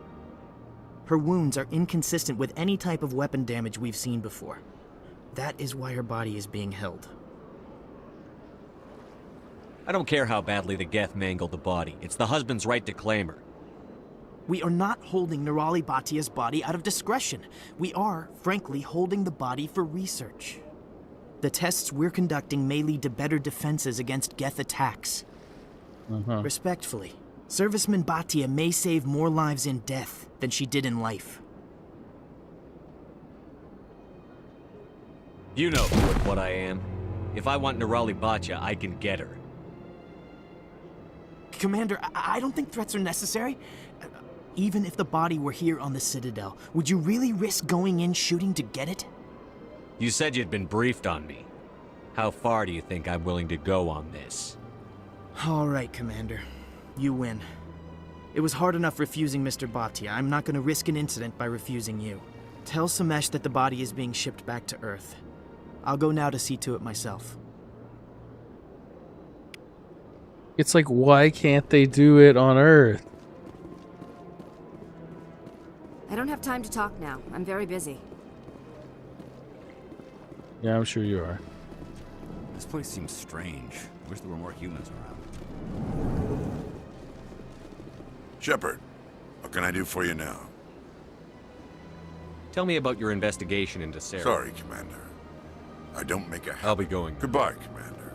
Her wounds are inconsistent with any type of weapon damage we've seen before. That is why her body is being held. I don't care how badly the Geth mangled the body. It's the husband's right to claim her. We are not holding Nirali Bhatia's body out of discretion. We are, frankly, holding the body for research. The tests we're conducting may lead to better defenses against Geth attacks. Respectfully, Serviceman Bhatia may save more lives in death than she did in life. You know what I am. If I want Nirali Bhatia, I can get her. Commander, I don't think threats are necessary. Even if the body were here on the Citadel, would you really risk going in shooting to get it? You said you'd been briefed on me. How far do you think I'm willing to go on this? All right, Commander. You win. It was hard enough refusing Mr. Bhatia. I'm not going to risk an incident by refusing you. Tell Samesh that the body is being shipped back to Earth. I'll go now to see to it myself. It's like, why can't they do it on Earth? I don't have time to talk now. I'm very busy. Yeah, I'm sure you are. This place seems strange. Wish there were more humans around. Shepard, what can I do for you now? Tell me about your investigation into Sarah. Sorry, Commander. I don't make a... I'll be going. Goodbye, Commander.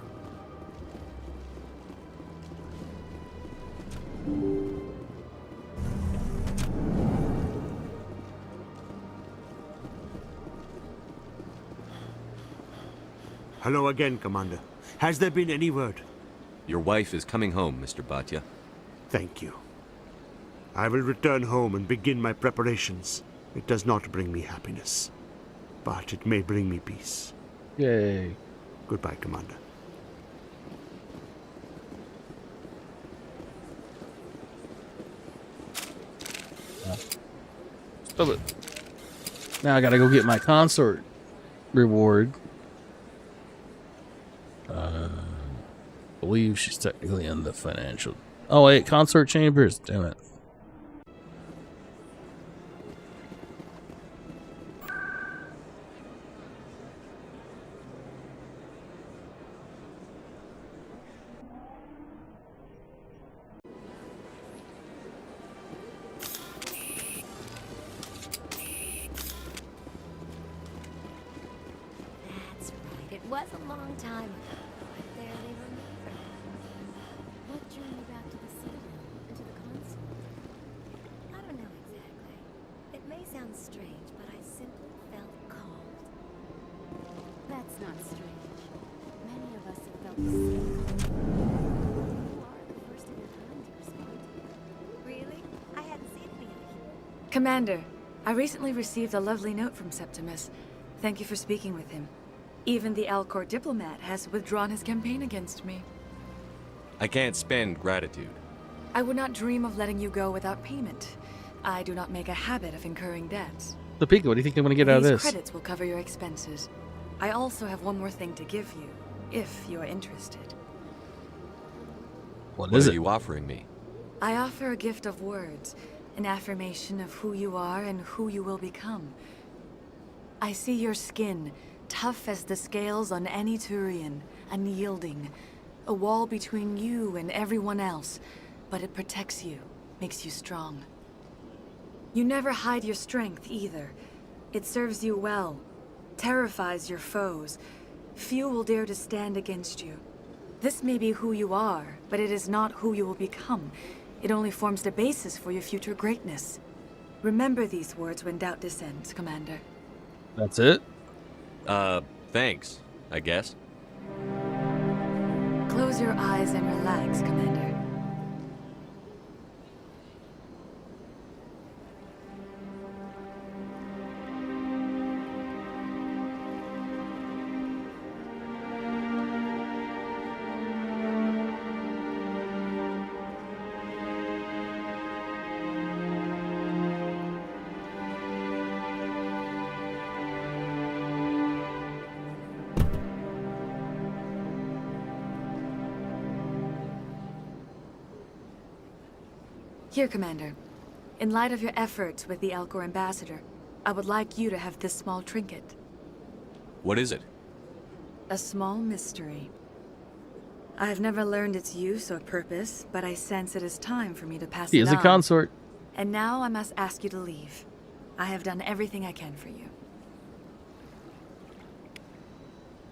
Hello again, Commander. Has there been any word? Your wife is coming home, Mr. Bhatia. Thank you. I will return home and begin my preparations. It does not bring me happiness, but it may bring me peace. Yay. Goodbye, Commander. Stop it. Now I gotta go get my consort reward. Believe she's technically in the financial. Oh wait, consort chambers. Damn it. That's right. It was a long time ago. I barely remember. What drew you back to the Citadel and to the console? I don't know exactly. It may sound strange, but I simply felt called. That's not strange. Many of us have felt the same. You are the first of your kind to respond to it. Really? I hadn't seen any of you. Commander, I recently received a lovely note from Septimus. Thank you for speaking with him. Even the Alcor diplomat has withdrawn his campaign against me. I can't spend gratitude. I would not dream of letting you go without payment. I do not make a habit of incurring debts. The Pika, what do you think I'm gonna get out of These this? credits will cover your expenses. I also have one more thing to give you, if you are interested. What What are you offering me? I offer a gift of words, an affirmation of who you are and who you will become. I see your skin, tough as the scales on any Turian, unyielding, a wall between you and everyone else, but it protects you, makes you strong. You never hide your strength either. It serves you well, terrifies your foes. Few will dare to stand against you. This may be who you are, but it is not who you will become. It only forms the basis for your future greatness. Remember these words when doubt descends, Commander. That's it? Thanks, I guess. Close your eyes and relax, Commander. Here, Commander. In light of your efforts with the Elcor ambassador, I would like you to have this small trinket. What is it? A small mystery. I have never learned its use or purpose, but I sense it is time for me to pass He it is on. a consort. And now I must ask you to leave. I have done everything I can for you.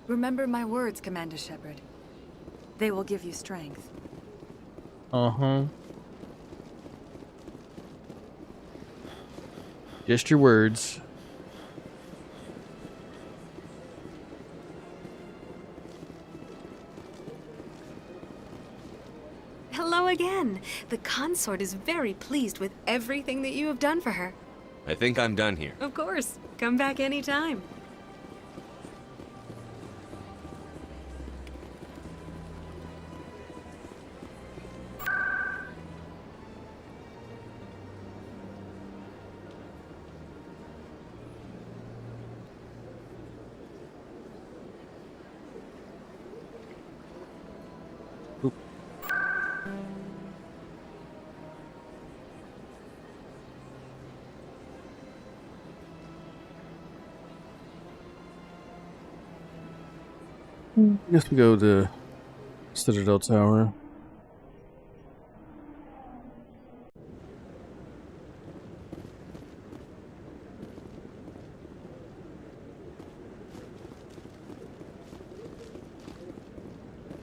Remember my words, Commander Shepard. They will give you strength. Uh-huh. Just your words. Hello again. The consort is very pleased with everything that you have done for her. I think I'm done here. Of course. Come back anytime. I guess we go to Citadel Tower.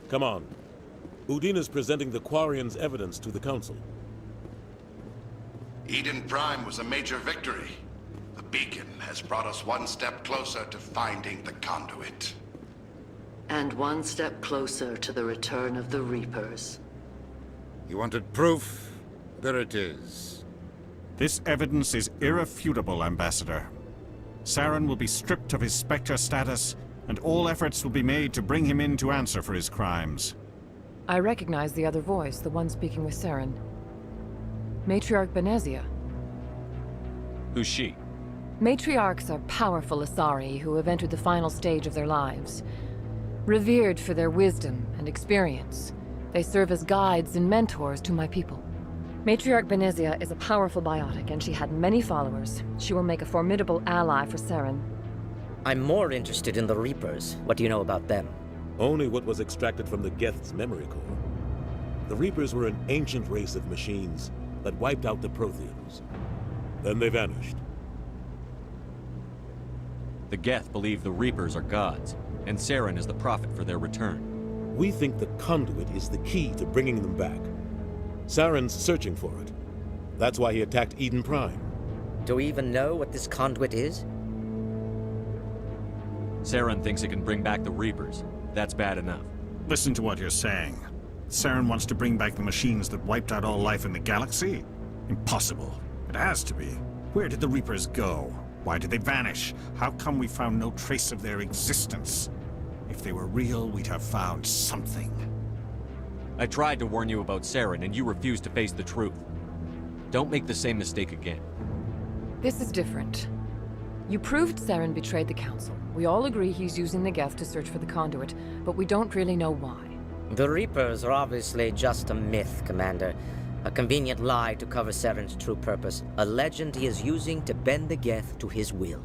Come on. Udine is presenting the Quarians' evidence to the Council. Eden Prime was a major victory. The beacon has brought us one step closer to finding the conduit. And one step closer to the return of the Reapers. You wanted proof? There it is. This evidence is irrefutable, Ambassador. Saren will be stripped of his Spectre status, and all efforts will be made to bring him in to answer for his crimes. I recognize the other voice, the one speaking with Saren. Matriarch Benezia. Who's she? Matriarchs are powerful Asari who have entered the final stage of their lives. Revered for their wisdom and experience, they serve as guides and mentors to my people. Matriarch Benezia is a powerful biotic, and she had many followers. She will make a formidable ally for Saren. I'm more interested in the Reapers. What do you know about them? Only what was extracted from the Geth's memory core. The Reapers were an ancient race of machines that wiped out the Protheans. Then they vanished. The Geth believe the Reapers are gods, and Saren is the prophet for their return. We think the conduit is the key to bringing them back. Saren's searching for it. That's why he attacked Eden Prime. Do we even know what this conduit is? Saren thinks it can bring back the Reapers. That's bad enough. Listen to what you're saying. Saren wants to bring back the machines that wiped out all life in the galaxy? Impossible. It has to be. Where did the Reapers go? Why did they vanish? How come we found no trace of their existence? If they were real, we'd have found something. I tried to warn you about Saren, and you refused to face the truth. Don't make the same mistake again. This is different. You proved Saren betrayed the Council. We all agree he's using the Geth to search for the conduit, but we don't really know why. The Reapers are obviously just a myth, Commander. A convenient lie to cover Saren's true purpose. A legend he is using to bend the Geth to his will.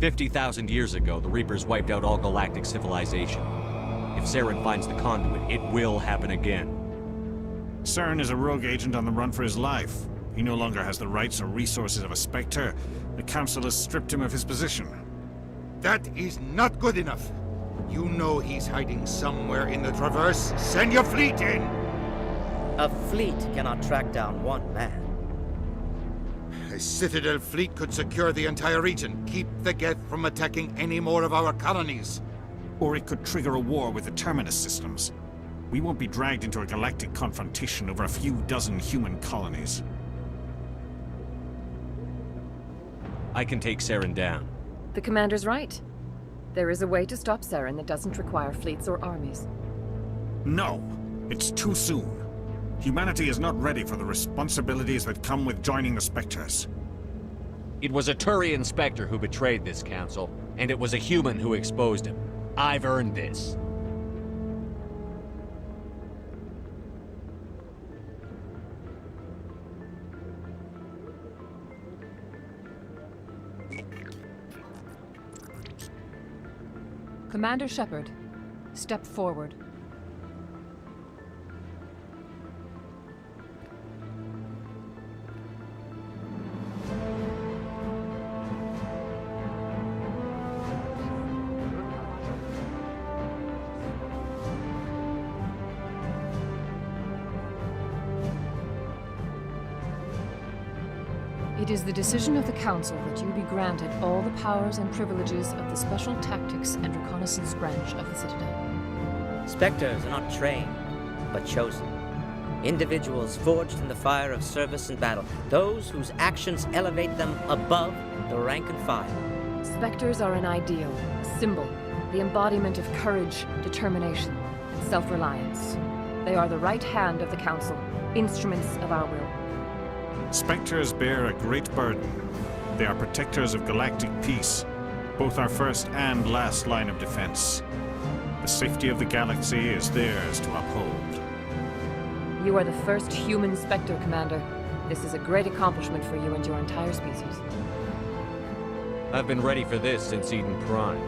50,000 years ago, the Reapers wiped out all galactic civilization. If Saren finds the conduit, it will happen again. Saren is a rogue agent on the run for his life. He no longer has the rights or resources of a Spectre. The Council has stripped him of his position. That is not good enough. You know he's hiding somewhere in the Traverse. Send your fleet in! A fleet cannot track down one man. A Citadel fleet could secure the entire region, keep the Geth from attacking any more of our colonies. Or it could trigger a war with the Terminus systems. We won't be dragged into a galactic confrontation over a few dozen human colonies. I can take Saren down. The Commander's right. There is a way to stop Saren that doesn't require fleets or armies. No, it's too soon. Humanity is not ready for the responsibilities that come with joining the Spectres. It was a Turian Spectre who betrayed this council, and it was a human who exposed him. I've earned this. Commander Shepard, step forward. It is the decision of the Council that you be granted all the powers and privileges of the Special Tactics and Reconnaissance Branch of the Citadel. Spectres are not trained, but chosen. Individuals forged in the fire of service and battle. Those whose actions elevate them above the rank and file. Spectres are an ideal, a symbol, the embodiment of courage, determination, and self-reliance. They are the right hand of the Council, instruments of our will. Spectres bear a great burden. They are protectors of galactic peace, both our first and last line of defense. The safety of the galaxy is theirs to uphold. You are the first human Spectre, Commander. This is a great accomplishment for you and your entire species. I've been ready for this since Eden Prime.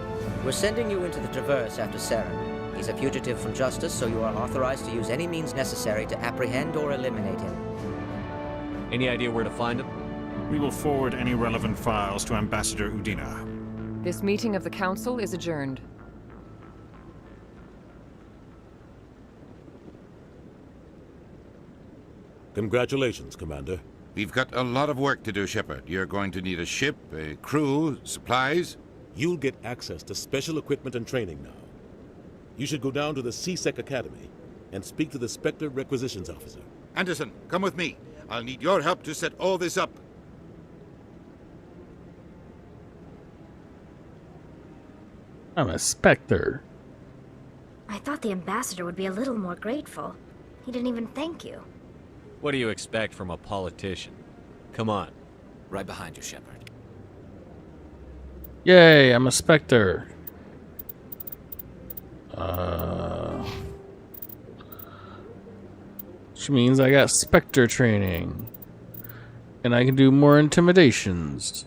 We're sending you into the Traverse after Saren. He's a fugitive from justice, so you are authorized to use any means necessary to apprehend or eliminate him. Any idea where to find him? We will forward any relevant files to Ambassador Udina. This meeting of the Council is adjourned. Congratulations, Commander. We've got a lot of work to do, Shepard. You're going to need a ship, a crew, supplies. You'll get access to special equipment and training now. You should go down to the C-Sec Academy and speak to the Spectre Requisitions Officer. Anderson, come with me. I'll need your help to set all this up. I'm a Spectre. I thought the ambassador would be a little more grateful. He didn't even thank you. What do you expect from a politician? Come on. Right behind you, Shepard. Yay, I'm a Spectre. Which means I got Spectre training. And I can do more intimidations.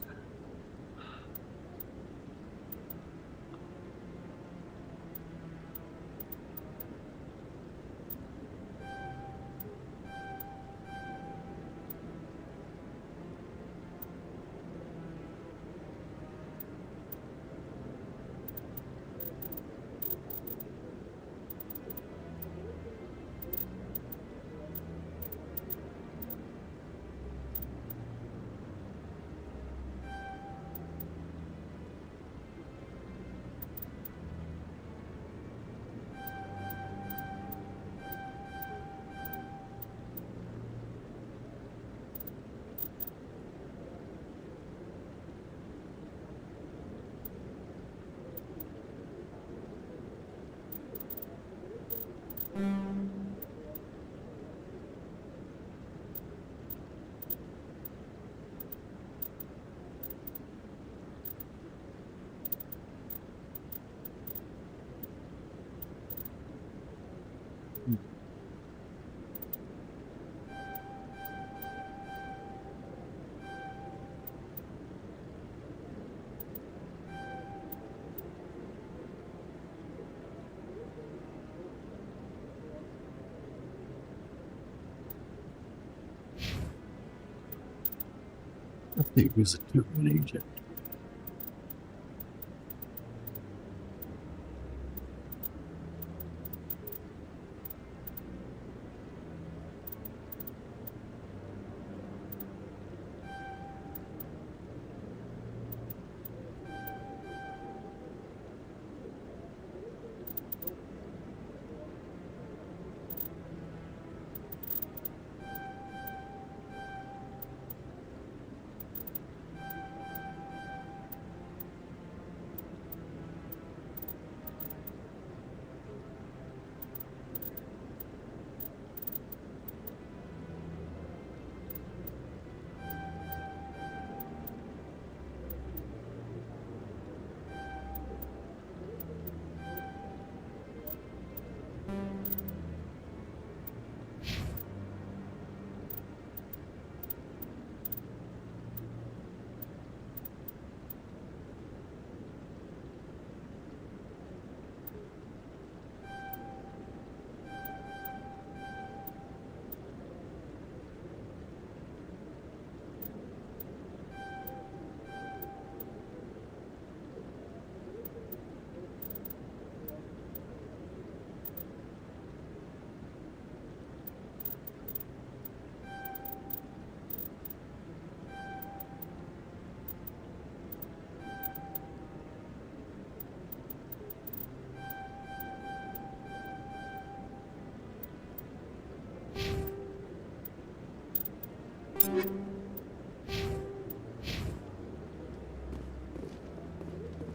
I think he was a Turan agent.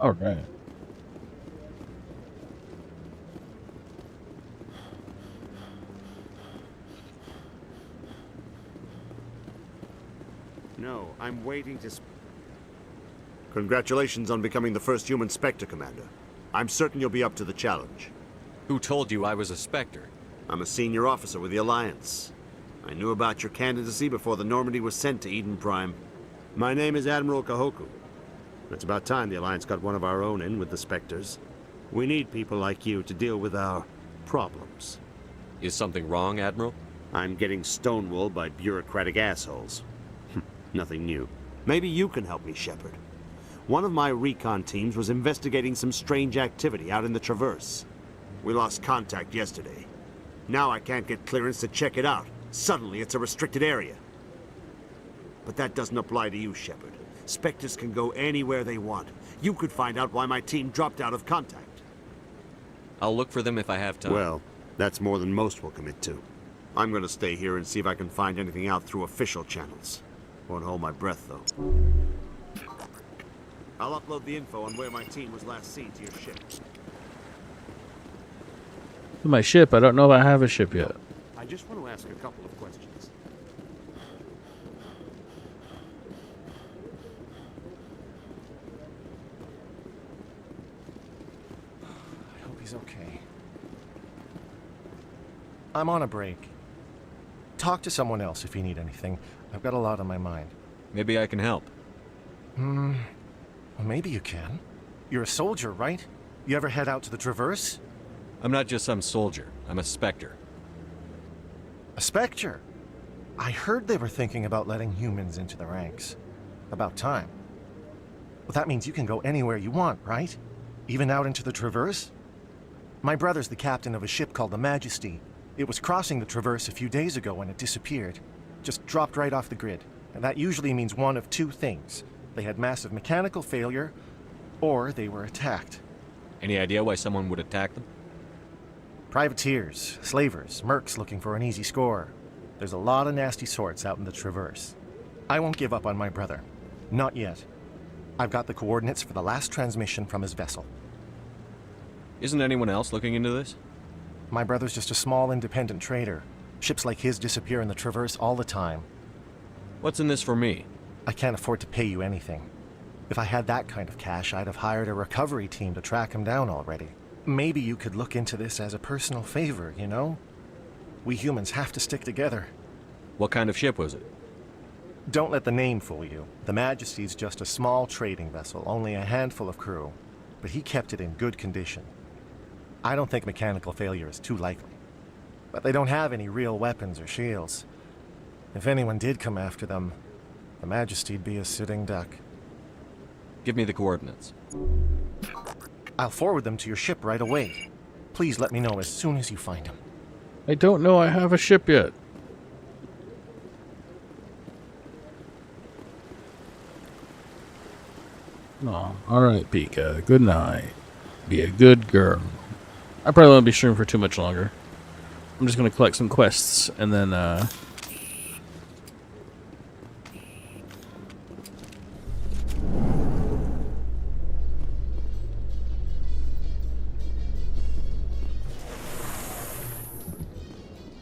All right. No, I'm waiting to... Congratulations on becoming the first human Spectre, Commander. I'm certain you'll be up to the challenge. Who told you I was a Spectre? I'm a senior officer with the Alliance. I knew about your candidacy before the Normandy was sent to Eden Prime. My name is Admiral Kahoku. It's about time the Alliance got one of our own in with the Spectres. We need people like you to deal with our problems. Is something wrong, Admiral? I'm getting stonewalled by bureaucratic assholes. Nothing new. Maybe you can help me, Shepard. One of my recon teams was investigating some strange activity out in the Traverse. We lost contact yesterday. Now I can't get clearance to check it out. Suddenly it's a restricted area. But that doesn't apply to you, Shepard. Spectres can go anywhere they want. You could find out why my team dropped out of contact. I'll look for them if I have time. Well, that's more than most will commit to. I'm going to stay here and see if I can find anything out through official channels. Won't hold my breath, though. I'll upload the info on where my team was last seen to your ship. My ship? I don't know if I have a ship yet. I just want to ask a couple of questions. I hope he's okay. I'm on a break. Talk to someone else if you need anything. I've got a lot on my mind. Maybe I can help. Well, maybe you can. You're a soldier, right? You ever head out to the Traverse? I'm not just some soldier. I'm a Spectre. A Spectre? I heard they were thinking about letting humans into the ranks. About time. Well, that means you can go anywhere you want, right? Even out into the Traverse? My brother's the captain of a ship called the Majesty. It was crossing the Traverse a few days ago when it disappeared. Just dropped right off the grid. And that usually means one of two things. They had massive mechanical failure, or they were attacked. Any idea why someone would attack them? Privateers, slavers, mercs looking for an easy score. There's a lot of nasty sorts out in the Traverse. I won't give up on my brother. Not yet. I've got the coordinates for the last transmission from his vessel. Isn't anyone else looking into this? My brother's just a small independent trader. Ships like his disappear in the Traverse all the time. What's in this for me? I can't afford to pay you anything. If I had that kind of cash, I'd have hired a recovery team to track him down already. Maybe you could look into this as a personal favor, you know? We humans have to stick together. What kind of ship was it? Don't let the name fool you. The Majesty's just a small trading vessel, only a handful of crew. But he kept it in good condition. I don't think mechanical failure is too likely. But they don't have any real weapons or shields. If anyone did come after them, the Majesty'd be a sitting duck. Give me the coordinates. I'll forward them to your ship right away. Please let me know as soon as you find them. I don't know I have a ship yet. Oh, alright, Pika. Good night. Be a good girl. I probably won't be streaming for too much longer. I'm just going to collect some quests and then,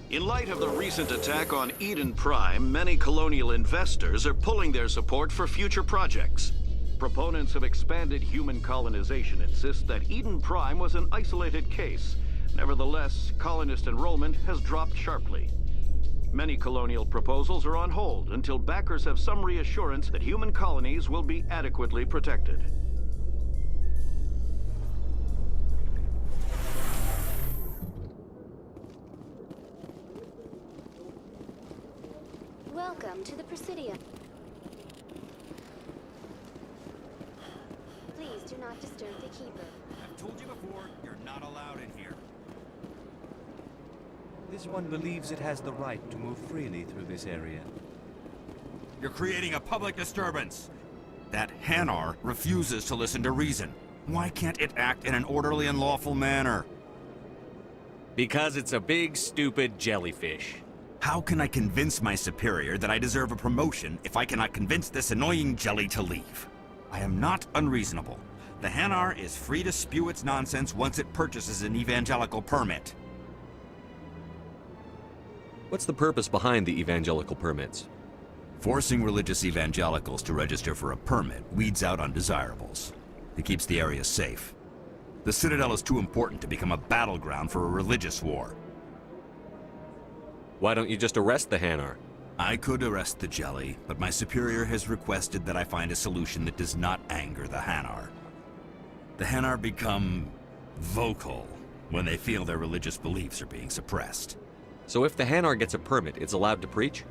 In light of the recent attack on Eden Prime, many colonial investors are pulling their support for future projects. Proponents of expanded human colonization insist that Eden Prime was an isolated case. Nevertheless, colonist enrollment has dropped sharply. Many colonial proposals are on hold until backers have some reassurance that human colonies will be adequately protected. Welcome to the Presidium. Please do not disturb the Keeper. I've told you before, you're not allowed in here. This one believes it has the right to move freely through this area. You're creating a public disturbance. That Hanar refuses to listen to reason. Why can't it act in an orderly and lawful manner? Because it's a big, stupid jellyfish. How can I convince my superior that I deserve a promotion if I cannot convince this annoying jelly to leave? I am not unreasonable. The Hanar is free to spew its nonsense once it purchases an evangelical permit. What's the purpose behind the evangelical permits? Forcing religious evangelicals to register for a permit weeds out undesirables. It keeps the area safe. The Citadel is too important to become a battleground for a religious war. Why don't you just arrest the Hanar? I could arrest the jelly, but my superior has requested that I find a solution that does not anger the Hanar. The Hanar become vocal when they feel their religious beliefs are being suppressed. So if the Hanar gets a permit, it's allowed to preach?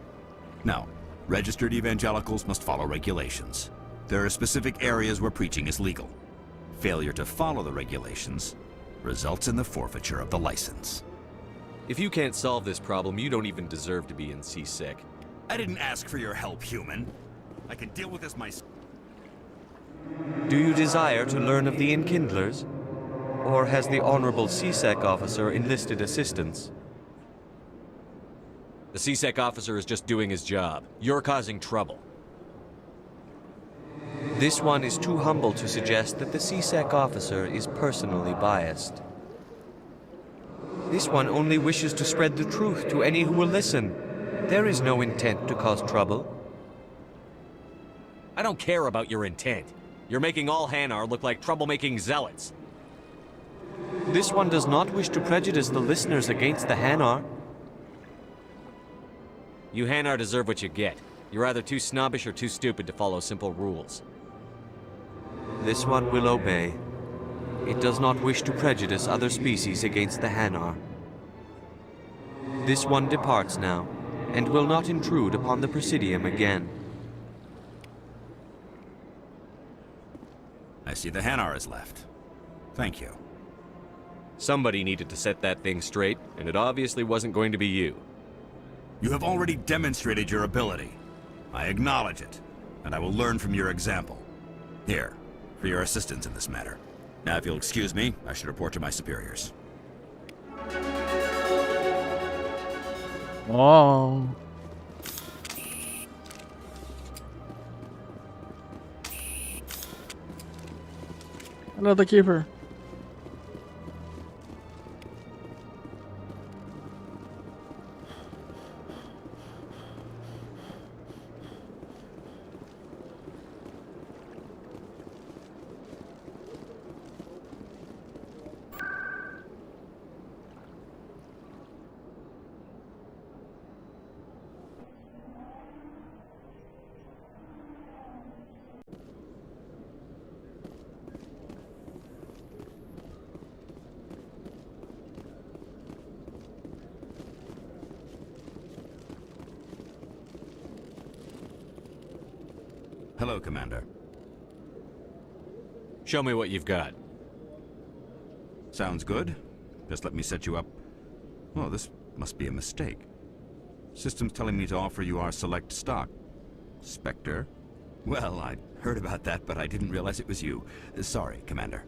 No. Registered evangelicals must follow regulations. There are specific areas where preaching is legal. Failure to follow the regulations results in the forfeiture of the license. If you can't solve this problem, you don't even deserve to be in C-Sec. I didn't ask for your help, human. I can deal with this myself. Do you desire to learn of the Enkindlers? Or has the Honorable C-Sec officer enlisted assistance? The C-Sec officer is just doing his job. You're causing trouble. This one is too humble to suggest that the C-Sec officer is personally biased. This one only wishes to spread the truth to any who will listen. There is no intent to cause trouble. I don't care about your intent. You're making all Hanar look like troublemaking zealots. This one does not wish to prejudice the listeners against the Hanar. You Hanar deserve what you get. You're either too snobbish or too stupid to follow simple rules. This one will obey. It does not wish to prejudice other species against the Hanar. This one departs now, and will not intrude upon the Presidium again. I see the Hanar is left. Thank you. Somebody needed to set that thing straight, and it obviously wasn't going to be you. You have already demonstrated your ability. I acknowledge it, and I will learn from your example. Here, for your assistance in this matter. Now, if you'll excuse me, I should report to my superiors. Oh. Another keeper. Hello, Commander. Show me what you've got. Sounds good. Just let me set you up. Oh, this must be a mistake. System's telling me to offer you our select stock. Spectre? Well, I heard about that, but I didn't realize it was you. Sorry, Commander.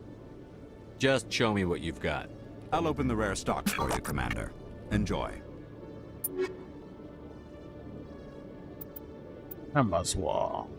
Just show me what you've got. I'll open the rare stock for you, Commander. Enjoy. I must wall.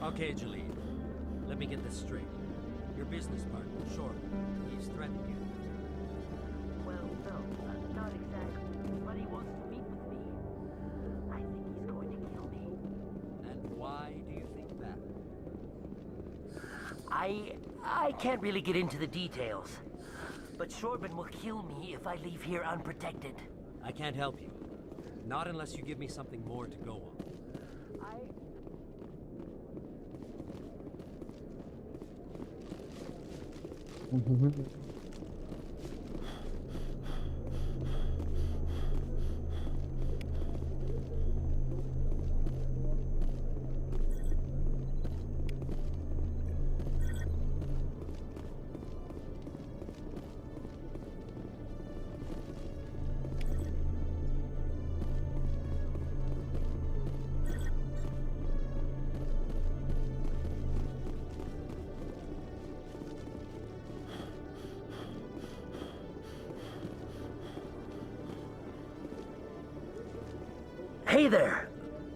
Okay, Jaleel. Let me get this straight. Your business partner, Short, he's threatened you. Well, no, not exactly. But he wants to meet with me. I think he's going to kill me. And why do you think that? I can't really get into the details. But Shorbin will kill me if I leave here unprotected. I can't help you. Not unless you give me something more to go on. Hey there!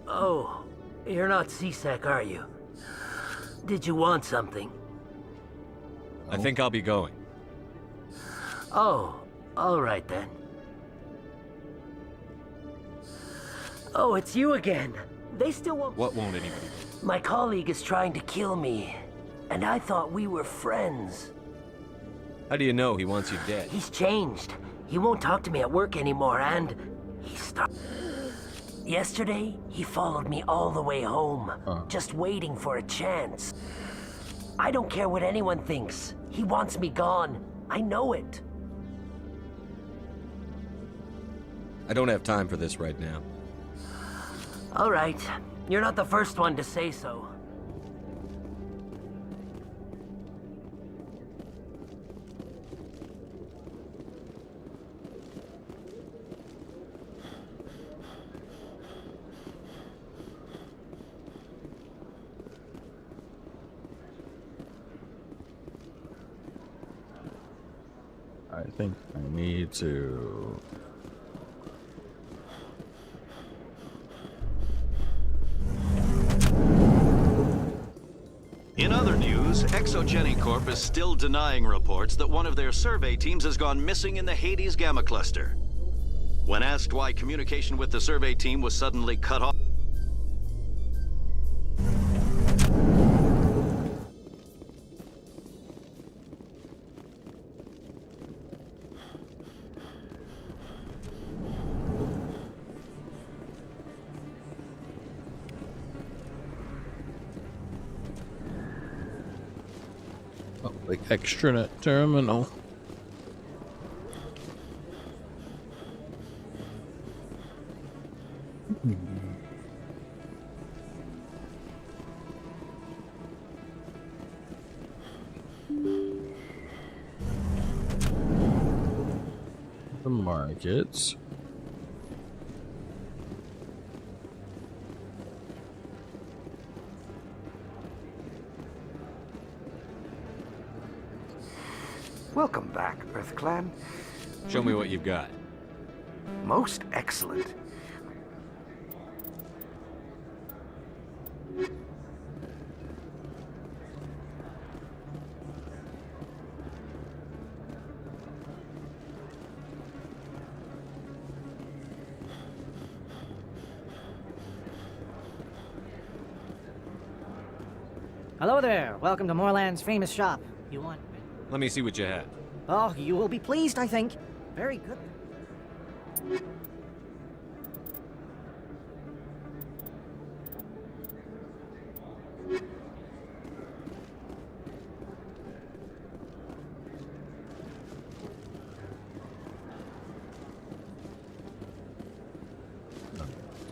Oh, you're not C-Sec, are you? Did you want something? I think I'll be going. Oh, alright then. Oh, it's you again. They still won't— What won't anybody do? My colleague is trying to kill me, and I thought we were friends. How do you know he wants you dead? He's changed. He won't talk to me at work anymore, and he started— Yesterday, he followed me all the way home, just waiting for a chance. I don't care what anyone thinks. He wants me gone. I know it. I don't have time for this right now. All right. You're not the first one to say so. I think I need to... In other news, Exogeny Corp is still denying reports that one of their survey teams has gone missing in the Hades Gamma Cluster. When asked why communication with the survey team was suddenly cut off, like extranet terminal. The markets. Welcome back, Earth Clan. Show me what you've got. Most excellent. Hello there. Welcome to Moorland's famous shop. You want... Let me see what you have. Oh, you will be pleased, I think. Very good.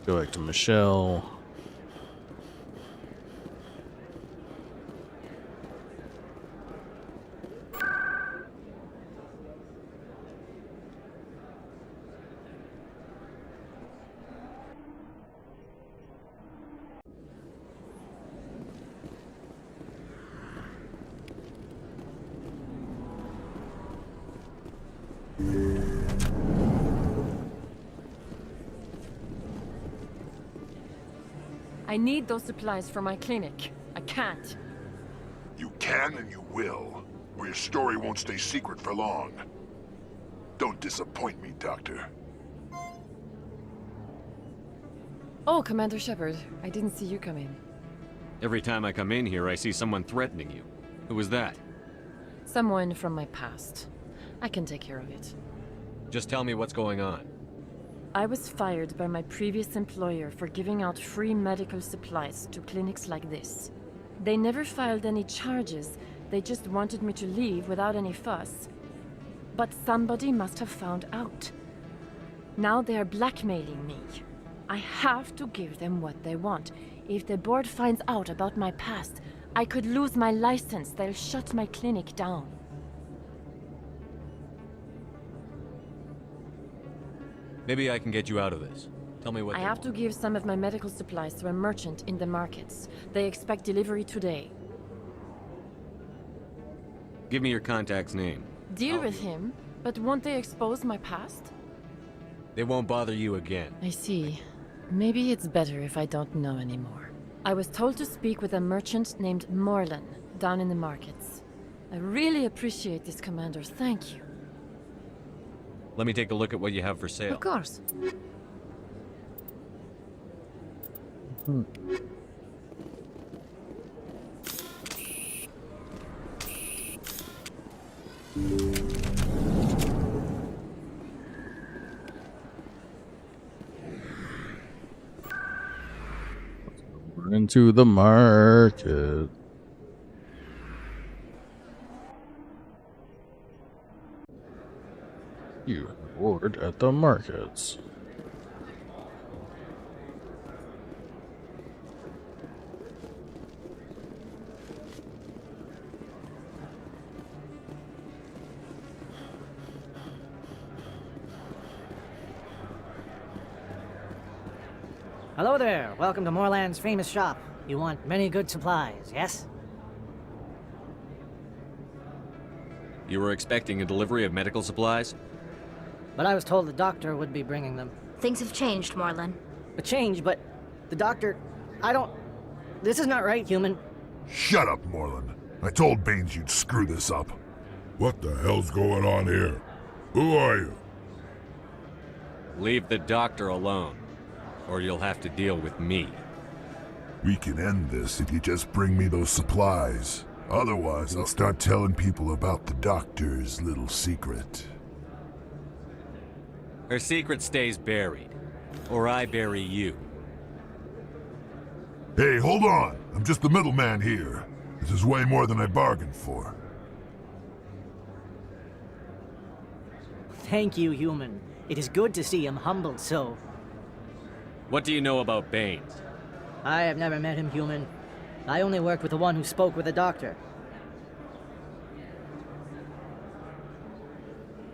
Go back to Michelle. I need those supplies for my clinic. I can't. You can and you will, or your story won't stay secret for long. Don't disappoint me, Doctor. Oh, Commander Shepard. I didn't see you come in. Every time I come in here, I see someone threatening you. Who was that? Someone from my past. I can take care of it. Just tell me what's going on. I was fired by my previous employer for giving out free medical supplies to clinics like this. They never filed any charges, they just wanted me to leave without any fuss. But somebody must have found out. Now they are blackmailing me. I have to give them what they want. If the board finds out about my past, I could lose my license. They'll shut my clinic down. Maybe I can get you out of this. Tell me what I they have want. to give some of my medical supplies to a merchant in the markets. They expect delivery today. Give me your contact's name. Deal with him, but won't they expose my past? They won't bother you again. I see. Maybe it's better if I don't know anymore. I was told to speak with a merchant named Morlan, down in the markets. I really appreciate this, Commander. Thank you. Let me take a look at what you have for sale. Of course. We're into the market. You have ordered at the markets. Hello there. Welcome to Moorland's famous shop. You want many good supplies, yes? You were expecting a delivery of medical supplies? But I was told the doctor would be bringing them. Things have changed, Morlan. A change, but the doctor... I don't... This is not right, human. Shut up, Morlan. I told Baines you'd screw this up. What the hell's going on here? Who are you? Leave the doctor alone, or you'll have to deal with me. We can end this if you just bring me those supplies. Otherwise, I'll start telling people about the doctor's little secret. Her secret stays buried, or I bury you. Hey, hold on! I'm just the middleman here. This is way more than I bargained for. Thank you, human. It is good to see him humbled so. What do you know about Baines? I have never met him, human. I only worked with the one who spoke with the doctor.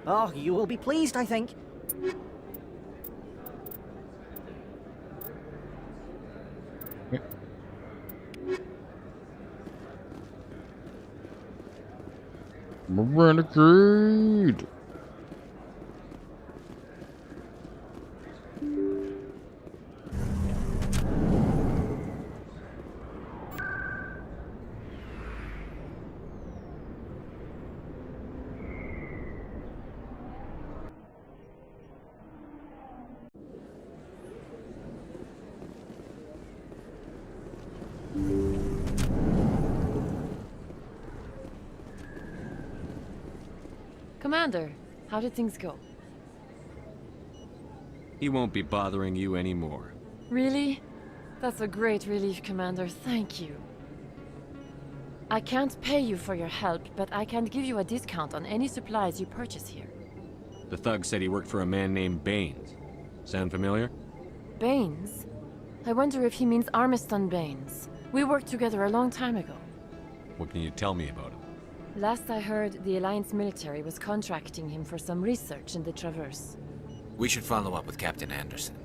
Oh, you will be pleased, I think. Renegade! Commander, how did things go? He won't be bothering you anymore. Really? That's a great relief, Commander. Thank you. I can't pay you for your help, but I can give you a discount on any supplies you purchase here. The thug said he worked for a man named Baines. Sound familiar? Baines? I wonder if he means Armiston Baines. We worked together a long time ago. What can you tell me about him? Last I heard, the Alliance military was contracting him for some research in the Traverse. We should follow up with Captain Anderson.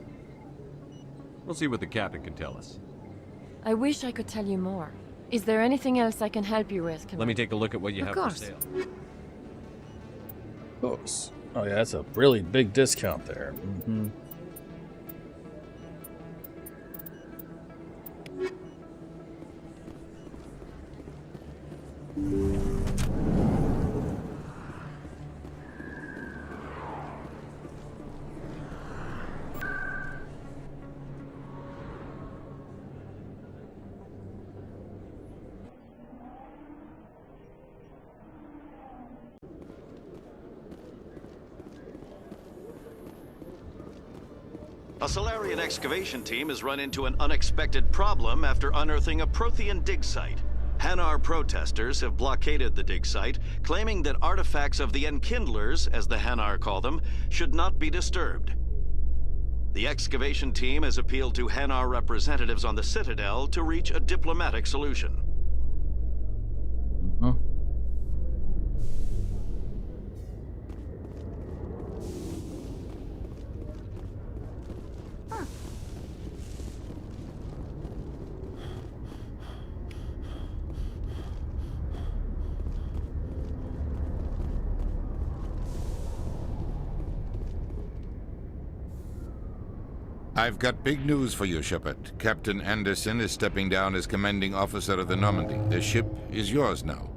We'll see what the captain can tell us. I wish I could tell you more. Is there anything else I can help you with, Commander? Let me take a look at what you Of have course. for sale. Books. Oh yeah, that's a really big discount there. Mm-hmm. A Solarian excavation team has run into an unexpected problem after unearthing a Prothean dig site. Hanar protesters have blockaded the dig site, claiming that artifacts of the Enkindlers, as the Hanar call them, should not be disturbed. The excavation team has appealed to Hanar representatives on the Citadel to reach a diplomatic solution. I've got big news for you, Shepard. Captain Anderson is stepping down as commanding officer of the Normandy. The ship is yours now.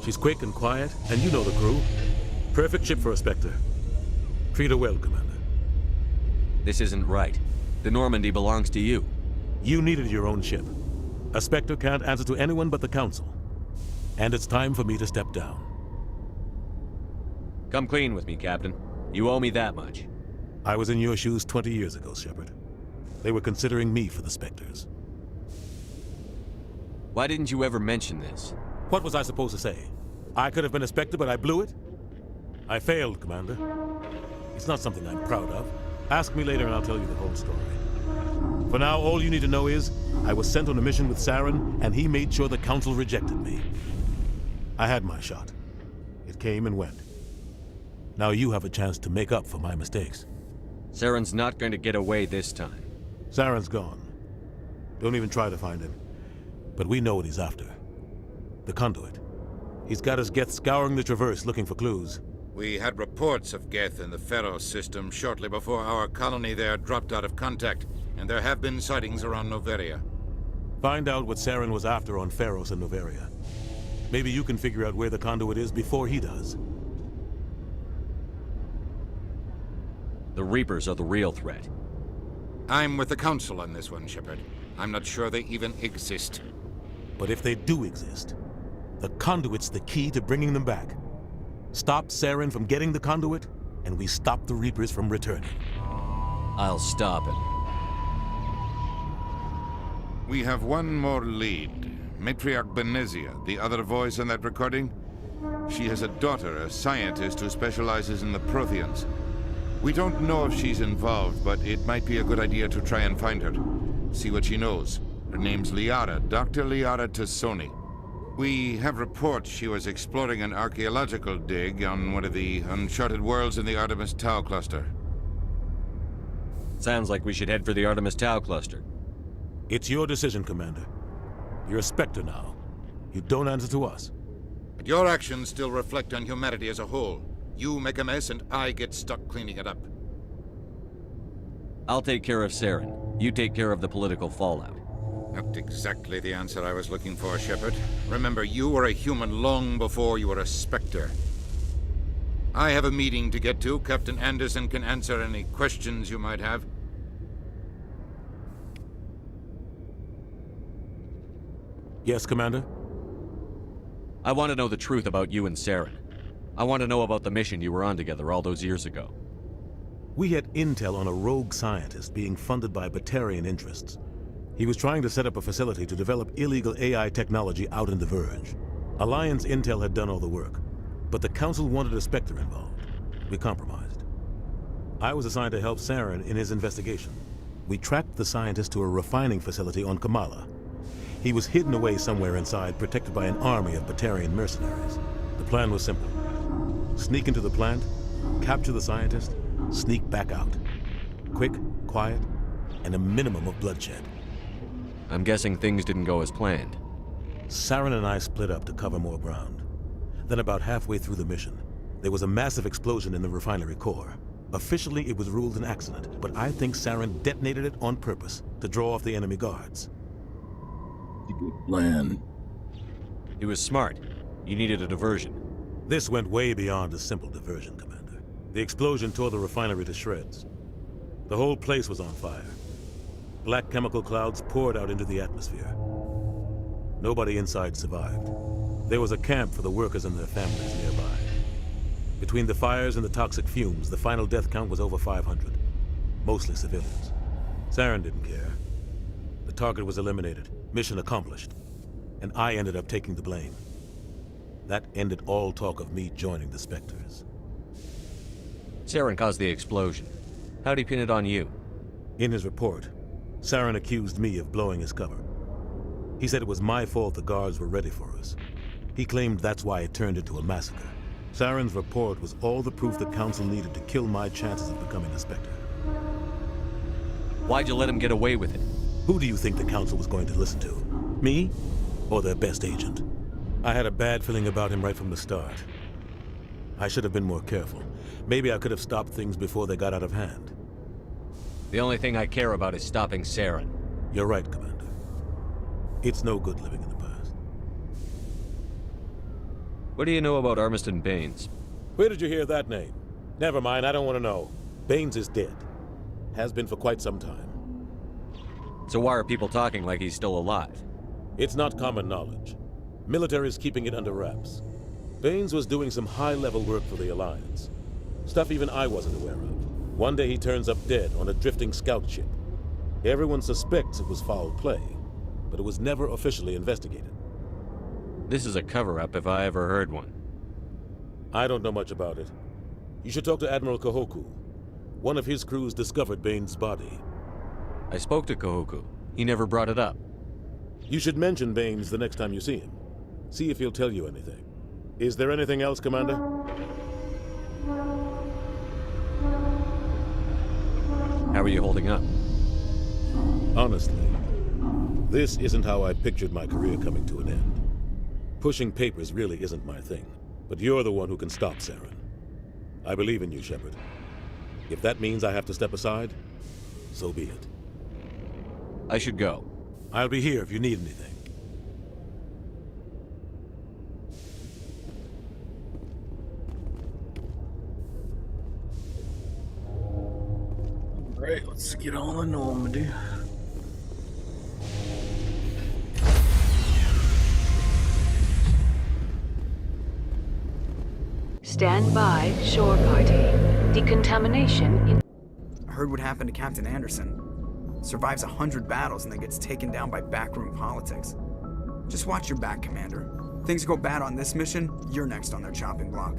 She's quick and quiet, and you know the crew. Perfect ship for a Spectre. Treat her well, Commander. This isn't right. The Normandy belongs to you. You needed your own ship. A Spectre can't answer to anyone but the Council. And it's time for me to step down. Come clean with me, Captain. You owe me that much. I was in your shoes 20 years ago, Shepard. They were considering me for the Spectres. Why didn't you ever mention this? What was I supposed to say? I could have been a Spectre, but I blew it? I failed, Commander. It's not something I'm proud of. Ask me later and I'll tell you the whole story. For now, all you need to know is, I was sent on a mission with Saren, and he made sure the Council rejected me. I had my shot. It came and went. Now you have a chance to make up for my mistakes. Saren's not going to get away this time. Saren's gone. Don't even try to find him. But we know what he's after. The conduit. He's got his Geth scouring the Traverse looking for clues. We had reports of Geth in the Pharos system shortly before our colony there dropped out of contact, and there have been sightings around Noveria. Find out what Saren was after on Pharos and Noveria. Maybe you can figure out where the conduit is before he does. The Reapers are the real threat. I'm with the Council on this one, Shepard. I'm not sure they even exist. But if they do exist, the conduit's the key to bringing them back. Stop Saren from getting the conduit, and we stop the Reapers from returning. I'll stop it. We have one more lead. Matriarch Benezia, the other voice in that recording. She has a daughter, a scientist who specializes in the Protheans. We don't know if she's involved, but it might be a good idea to try and find her. See what she knows. Her name's Liara, Dr. Liara Tassoni. We have reports she was exploring an archaeological dig on one of the uncharted worlds in the Artemis Tau cluster. Sounds like we should head for the Artemis Tau cluster. It's your decision, Commander. You're a Spectre now. You don't answer to us. But your actions still reflect on humanity as a whole. You make a mess and I get stuck cleaning it up. I'll take care of Saren. You take care of the political fallout. Not exactly the answer I was looking for, Shepard. Remember, you were a human long before you were a Spectre. I have a meeting to get to. Captain Anderson can answer any questions you might have. Yes, Commander? I want to know the truth about you and Saren. I want to know about the mission you were on together all those years ago. We had intel on a rogue scientist being funded by Batarian interests. He was trying to set up a facility to develop illegal AI technology out in the Verge. Alliance intel had done all the work, but the Council wanted a Spectre involved. We compromised. I was assigned to help Saren in his investigation. We tracked the scientist to a refining facility on Kamala. He was hidden away somewhere inside, protected by an army of Batarian mercenaries. The plan was simple. Sneak into the plant, capture the scientist, sneak back out. Quick, quiet, and a minimum of bloodshed. I'm guessing things didn't go as planned. Saren and I split up to cover more ground. Then about halfway through the mission, there was a massive explosion in the refinery core. Officially, it was ruled an accident, but I think Saren detonated it on purpose to draw off the enemy guards. Good plan. He was smart. You needed a diversion. This went way beyond a simple diversion, Commander. The explosion tore the refinery to shreds. The whole place was on fire. Black chemical clouds poured out into the atmosphere. Nobody inside survived. There was a camp for the workers and their families nearby. Between the fires and the toxic fumes, the final death count was over 500. mostly civilians. Saren didn't care. The target was eliminated, mission accomplished, and I ended up taking the blame. That ended all talk of me joining the Spectres. Saren caused the explosion. How'd he pin it on you? In his report, Saren accused me of blowing his cover. He said it was my fault the guards were ready for us. He claimed that's why it turned into a massacre. Saren's report was all the proof the Council needed to kill my chances of becoming a Spectre. Why'd you let him get away with it? Who do you think the Council was going to listen to? Me? Or their best agent? I had a bad feeling about him right from the start. I should have been more careful. Maybe I could have stopped things before they got out of hand. The only thing I care about is stopping Saren. You're right, Commander. It's no good living in the past. What do you know about Armistead Baines? Where did you hear that name? Never mind, I don't want to know. Baines is dead. Has been for quite some time. So why are people talking like he's still alive? It's not common knowledge. Military's keeping it under wraps. Baines was doing some high-level work for the Alliance. Stuff even I wasn't aware of. One day he turns up dead on a drifting scout ship. Everyone suspects it was foul play, but it was never officially investigated. This is a cover-up if I ever heard one. I don't know much about it. You should talk to Admiral Kahoku. One of his crews discovered Baines' body. I spoke to Kahoku. He never brought it up. You should mention Baines the next time you see him. See if he'll tell you anything. Is there anything else, Commander? How are you holding up? Honestly, this isn't how I pictured my career coming to an end. Pushing papers really isn't my thing, but you're the one who can stop Saren. I believe in you, Shepard. If that means I have to step aside, so be it. I should go. I'll be here if you need anything. Alright, let's get on Normandy. Stand by, shore party. Decontamination in... I heard what happened to Captain Anderson. Survives 100 battles and then gets taken down by backroom politics. Just watch your back, Commander. Things go bad on this mission, you're next on their chopping block.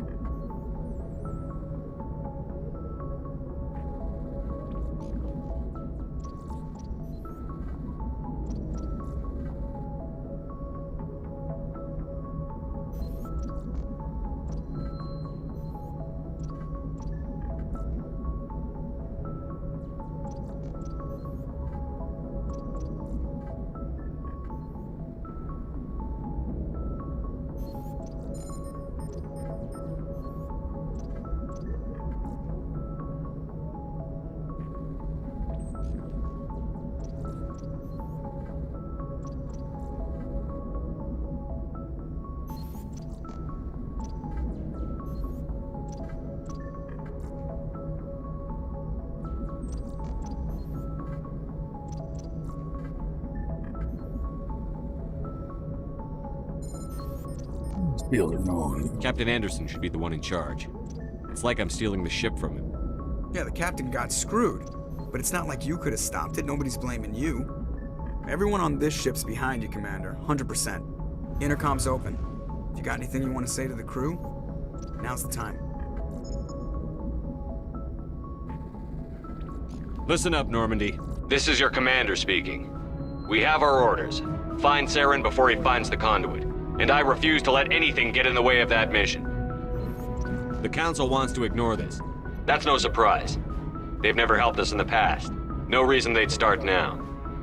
Captain Anderson should be the one in charge. It's like I'm stealing the ship from him. Yeah, the captain got screwed. But it's not like you could have stopped it. Nobody's blaming you. Everyone on this ship's behind you, Commander. 100%. Intercom's open. If you got anything you want to say to the crew, now's the time. Listen up, Normandy. This is your commander speaking. We have our orders. Find Saren before he finds the conduit. And I refuse to let anything get in the way of that mission. The Council wants to ignore this. That's no surprise. They've never helped us in the past. No reason they'd start now.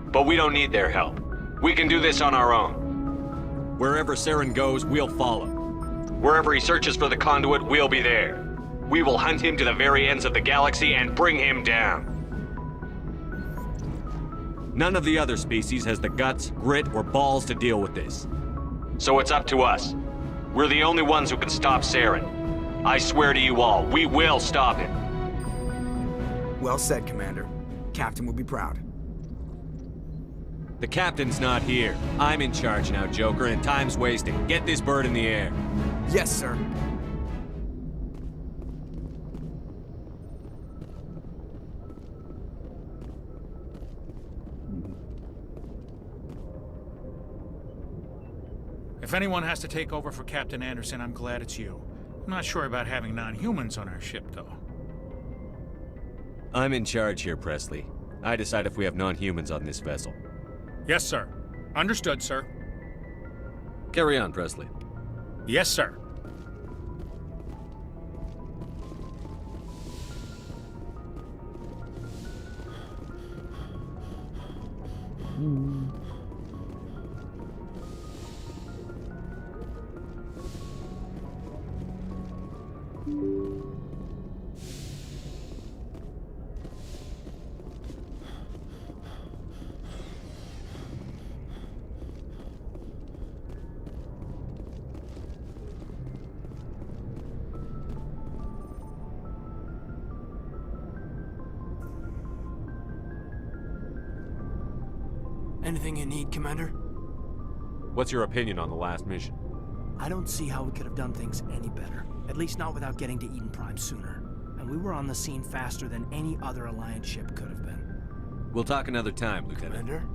But we don't need their help. We can do this on our own. Wherever Saren goes, we'll follow. Wherever he searches for the conduit, we'll be there. We will hunt him to the very ends of the galaxy and bring him down. None of the other species has the guts, grit, or balls to deal with this. So it's up to us. We're the only ones who can stop Saren. I swear to you all, we will stop him. Well said, Commander. Captain will be proud. The captain's not here. I'm in charge now, Joker, and time's wasting. Get this bird in the air. Yes, sir. anyone has to take over for Captain Anderson, I'm glad it's you. I'm not sure about having non-humans on our ship, though. I'm in charge here, Presley. I decide if we have non-humans on this vessel. Yes, sir. Understood, sir. Carry on, Presley. Yes, sir. Anything you need, Commander? What's your opinion on the last mission? I don't see how we could have done things any better. At least not without getting to Eden Prime sooner. And we were on the scene faster than any other Alliance ship could have been. We'll talk another time, Lieutenant. Commander?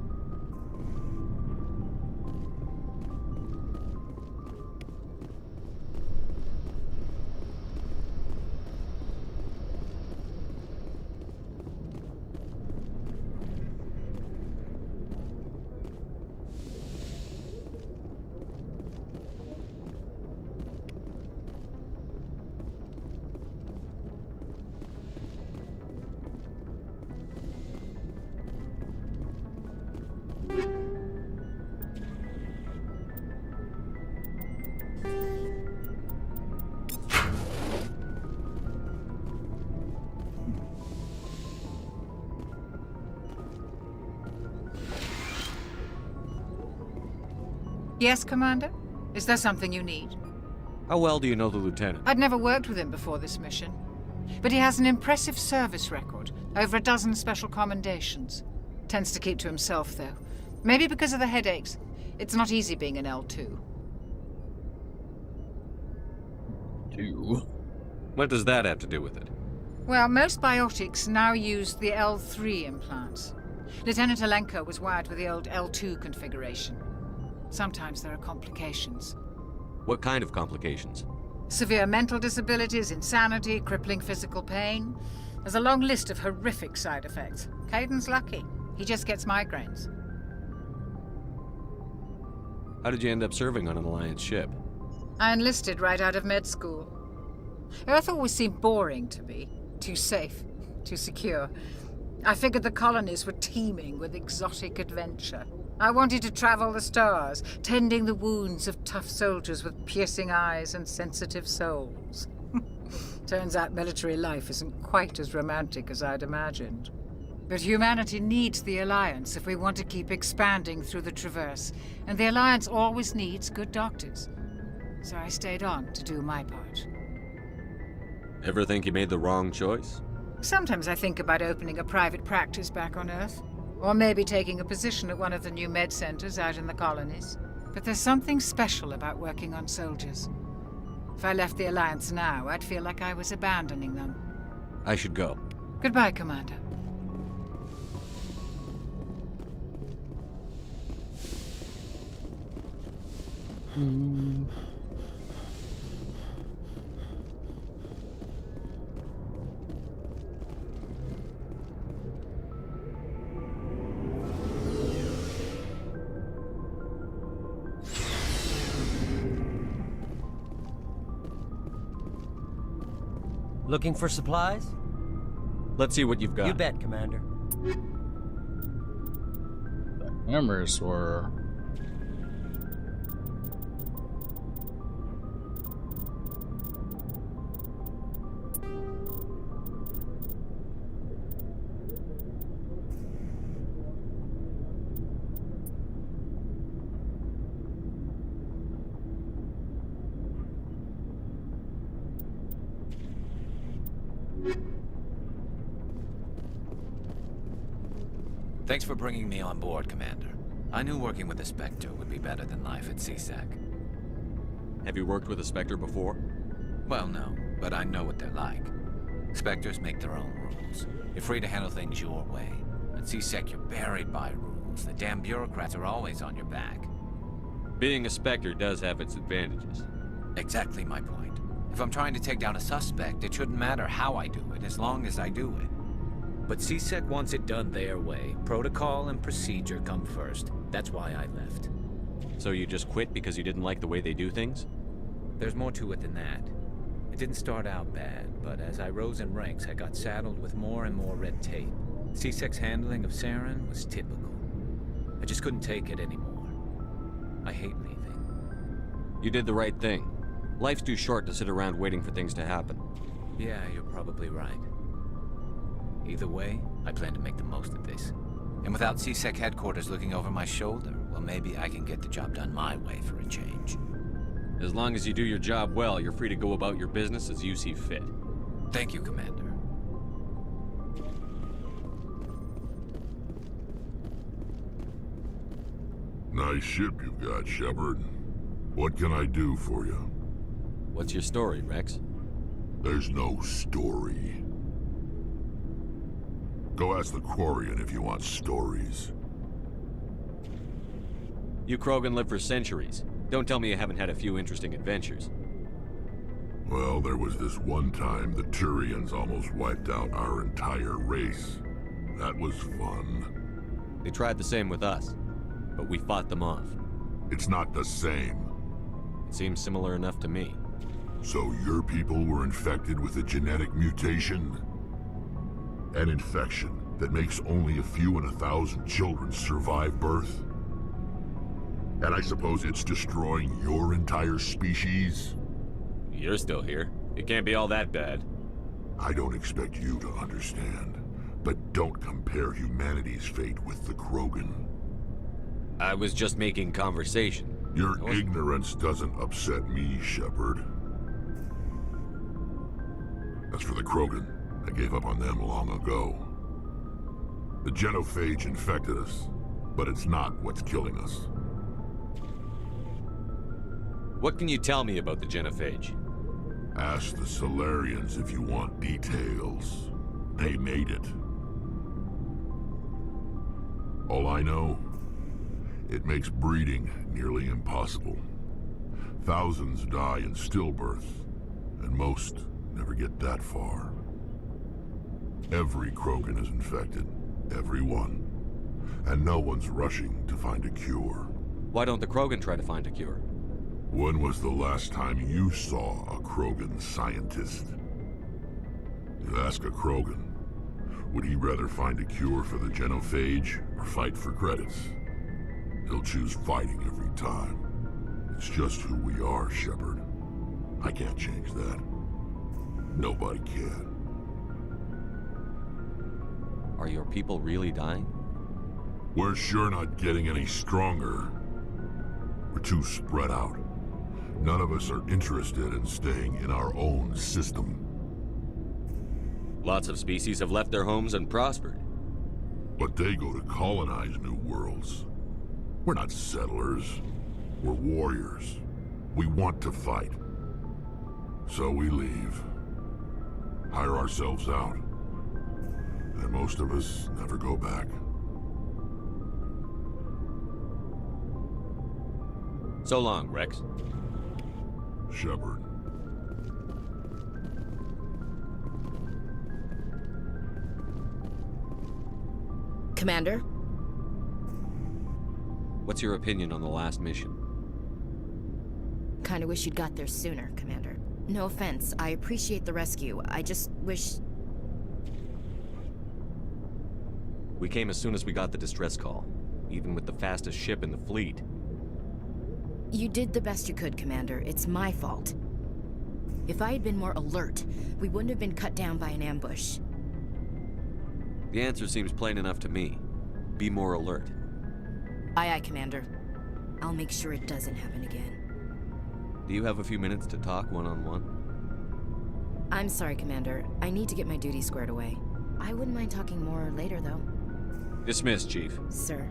Yes, Commander? Is there something you need? How well do you know the Lieutenant? I'd never worked with him before this mission. But he has an impressive service record, over a dozen special commendations. Tends to keep to himself, though. Maybe because of the headaches. It's not easy being an L2. What does that have to do with it? Well, most biotics now use the L3 implants. Lieutenant Alenko was wired with the old L2 configuration. Sometimes there are complications. What kind of complications? Severe mental disabilities, insanity, crippling physical pain. There's a long list of horrific side effects. Caden's lucky. He just gets migraines. How did you end up serving on an Alliance ship? I enlisted right out of med school. Earth always seemed boring to me. Too safe, too secure. I figured the colonies were teeming with exotic adventure. I wanted to travel the stars, tending the wounds of tough soldiers with piercing eyes and sensitive souls. Turns out military life isn't quite as romantic as I'd imagined. But humanity needs the Alliance if we want to keep expanding through the Traverse, and the Alliance always needs good doctors. So I stayed on to do my part. Ever think you made the wrong choice? Sometimes I think about opening a private practice back on Earth. Or maybe taking a position at one of the new med centers out in the colonies. But there's something special about working on soldiers. If I left the Alliance now, I'd feel like I was abandoning them. I should go. Goodbye, Commander. Looking for supplies? Let's see what you've got. You bet, Commander. The hammers were... Thanks for bringing me on board, Commander. I knew working with the Spectre would be better than life at CSEC. Have you worked with a Spectre before? Well, no, but I know what they're like. Spectres make their own rules. You're free to handle things your way. At CSEC, you're buried by rules. The damn bureaucrats are always on your back. Being a Spectre does have its advantages. Exactly my point. If I'm trying to take down a suspect, it shouldn't matter how I do it, as long as I do it. But CSEC wants it done their way. Protocol and procedure come first. That's why I left. So you just quit because you didn't like the way they do things? There's more to it than that. It didn't start out bad, but as I rose in ranks, I got saddled with more and more red tape. CSEC's handling of Saren was typical. I just couldn't take it anymore. I hate leaving. You did the right thing. Life's too short to sit around waiting for things to happen. Yeah, you're probably right. Either way, I plan to make the most of this. And without CSEC headquarters looking over my shoulder, well, maybe I can get the job done my way for a change. As long as you do your job well, you're free to go about your business as you see fit. Thank you, Commander. Nice ship you've got, Shepard. What can I do for you? What's your story, Rex? There's no story. Go ask the Quarian if you want stories. You Krogan live for centuries. Don't tell me you haven't had a few interesting adventures. Well, there was this one time the Turians almost wiped out our entire race. That was fun. They tried the same with us, but we fought them off. It's not the same. It seems similar enough to me. So your people were infected with a genetic mutation? An infection that makes only a few in 1,000 children survive birth? And I suppose it's destroying your entire species? You're still here. It can't be all that bad. I don't expect you to understand, but don't compare humanity's fate with the Krogan. I was just making conversation. Your ignorance doesn't upset me, Shepard. As for the Krogan, I gave up on them long ago. The genophage infected us, but it's not what's killing us. What can you tell me about the genophage? Ask the Solarians if you want details. They made it. All I know, it makes breeding nearly impossible. Thousands die in stillbirth, and most never get that far. Every Krogan is infected. Every one. And no one's rushing to find a cure. Why don't the Krogan try to find a cure? When was the last time you saw a Krogan scientist? You ask a Krogan, would he rather find a cure for the genophage or fight for credits? He'll choose fighting every time. It's just who we are, Shepard. I can't change that. Nobody can. Are your people really dying? We're sure not getting any stronger. We're too spread out. None of us are interested in staying in our own system. Lots of species have left their homes and prospered. But they go to colonize new worlds. We're not settlers. We're warriors. We want to fight. So we leave. Hire ourselves out. And most of us never go back. So long, Rex. Shepard. Commander? What's your opinion on the last mission? Kinda wish you'd got there sooner, Commander. No offense, I appreciate the rescue. I just wish... We came as soon as we got the distress call, even with the fastest ship in the fleet. You did the best you could, Commander. It's my fault. If I had been more alert, we wouldn't have been cut down by an ambush. The answer seems plain enough to me. Be more alert. Aye, aye, Commander. I'll make sure it doesn't happen again. Do you have a few minutes to talk one-on-one? I'm sorry, Commander. I need to get my duty squared away. I wouldn't mind talking more later, though. Dismissed, Chief. Sir.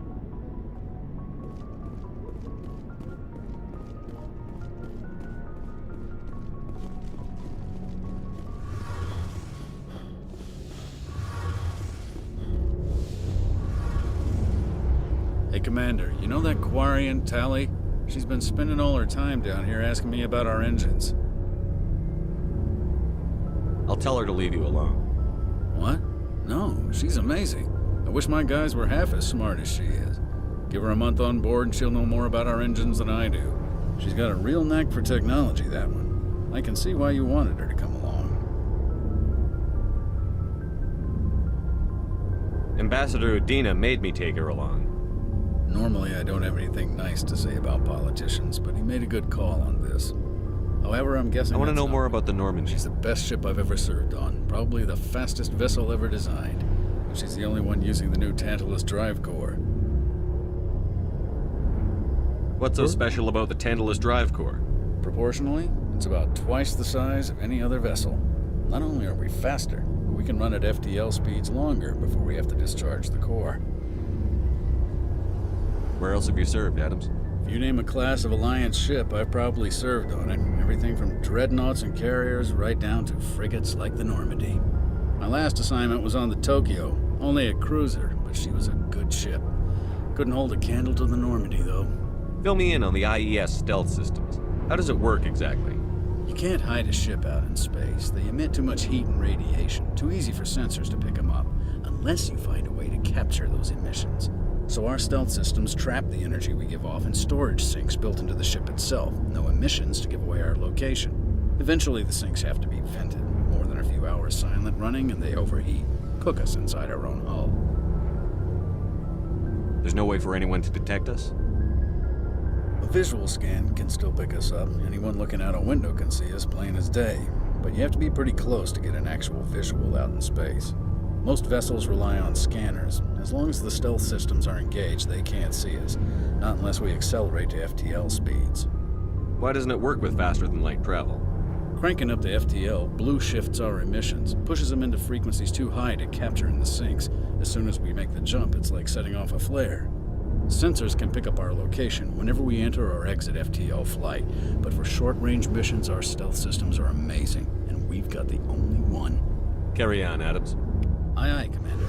Hey, Commander, you know that Quarian Tally? She's been spending all her time down here asking me about our engines. I'll tell her to leave you alone. What? No, she's amazing. I wish my guys were half as smart as she is. Give her a month on board and she'll know more about our engines than I do. She's got a real knack for technology, that one. I can see why you wanted her to come along. Ambassador Udina made me take her along. Normally, I don't have anything nice to say about politicians, but he made a good call on this. However, I'm guessing I want to that's know not more right. about the Normandy. She's the best ship I've ever served on. Probably the fastest vessel ever designed. And she's the only one using the new Tantalus drive core. What's so special about the Tantalus drive core? Proportionally, it's about twice the size of any other vessel. Not only are we faster, but we can run at FTL speeds longer before we have to discharge the core. Where else have you served, Adams? If you name a class of Alliance ship, I've probably served on it. Everything from dreadnoughts and carriers right down to frigates like the Normandy. My last assignment was on the Tokyo, only a cruiser, but she was a good ship. Couldn't hold a candle to the Normandy, though. Fill me in on the IES stealth systems. How does it work exactly? You can't hide a ship out in space. They emit too much heat and radiation, too easy for sensors to pick them up, unless you find a way to capture those emissions. So our stealth systems trap the energy we give off in storage sinks built into the ship itself. No emissions to give away our location. Eventually the sinks have to be vented. More than a few hours silent running and they overheat. Cook us inside our own hull. There's no way for anyone to detect us? A visual scan can still pick us up. Anyone looking out a window can see us plain as day. But you have to be pretty close to get an actual visual out in space. Most vessels rely on scanners. As long as the stealth systems are engaged, they can't see us. Not unless we accelerate to FTL speeds. Why doesn't it work with faster-than-light travel? Cranking up to FTL blue shifts our emissions, pushes them into frequencies too high to capture in the sinks. As soon as we make the jump, it's like setting off a flare. Sensors can pick up our location whenever we enter or exit FTL flight, but for short-range missions, our stealth systems are amazing, and we've got the only one. Carry on, Adams. Aye, aye, Commander.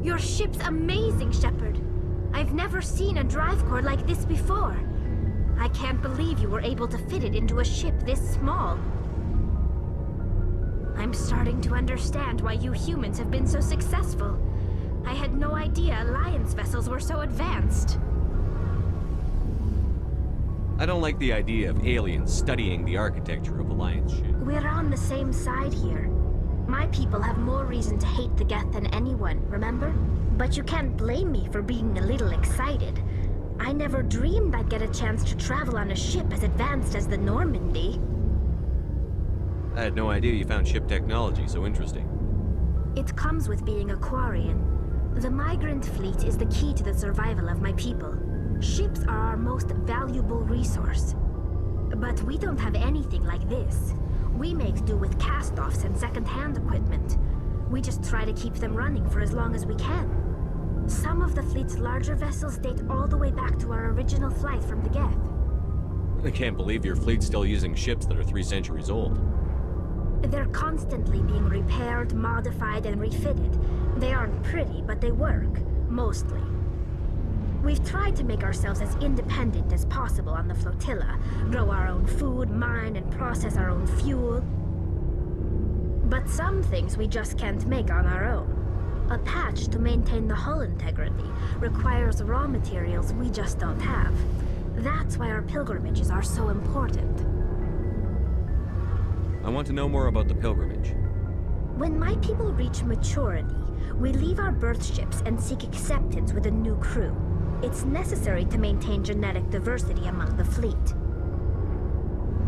Your ship's amazing, Shepard. I've never seen a drive core like this before. I can't believe you were able to fit it into a ship this small. I'm starting to understand why you humans have been so successful. I had no idea Alliance vessels were so advanced. I don't like the idea of aliens studying the architecture of Alliance ships. We're on the same side here. My people have more reason to hate the Geth than anyone, remember? But you can't blame me for being a little excited. I never dreamed I'd get a chance to travel on a ship as advanced as the Normandy. I had no idea you found ship technology so interesting. It comes with being a Quarian. The migrant fleet is the key to the survival of my people. Ships are our most valuable resource. But we don't have anything like this. We make do with cast-offs and second-hand equipment. We just try to keep them running for as long as we can. Some of the fleet's larger vessels date all the way back to our original flight from the Geth. I can't believe your fleet's still using ships that are 3 centuries old. They're constantly being repaired, modified, and refitted. They aren't pretty, but they work, mostly. We've tried to make ourselves as independent as possible on the flotilla, grow our own food, mine and process our own fuel. But some things we just can't make on our own. A patch to maintain the hull integrity requires raw materials we just don't have. That's why our pilgrimages are so important. I want to know more about the pilgrimage. When my people reach maturity, we leave our birth ships and seek acceptance with a new crew. It's necessary to maintain genetic diversity among the fleet.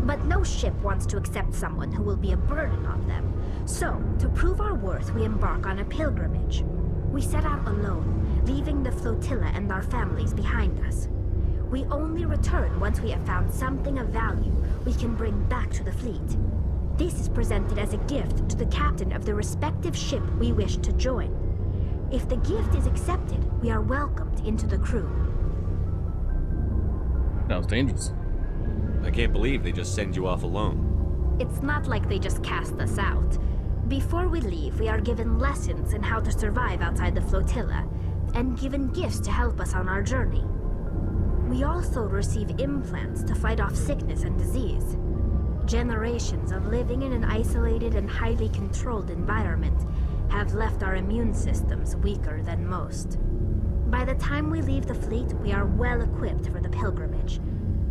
But no ship wants to accept someone who will be a burden on them. So, to prove our worth, we embark on a pilgrimage. We set out alone, leaving the flotilla and our families behind us. We only return once we have found something of value we can bring back to the fleet. This is presented as a gift to the captain of the respective ship we wish to join. If the gift is accepted, we are welcomed into the crew. Sounds dangerous. I can't believe they just send you off alone. It's not like they just cast us out. Before we leave, we are given lessons in how to survive outside the flotilla. and given gifts to help us on our journey. We also receive implants to fight off sickness and disease. Generations of living in an isolated and highly controlled environment have left our immune systems weaker than most. By the time we leave the fleet, we are well equipped for the pilgrimage.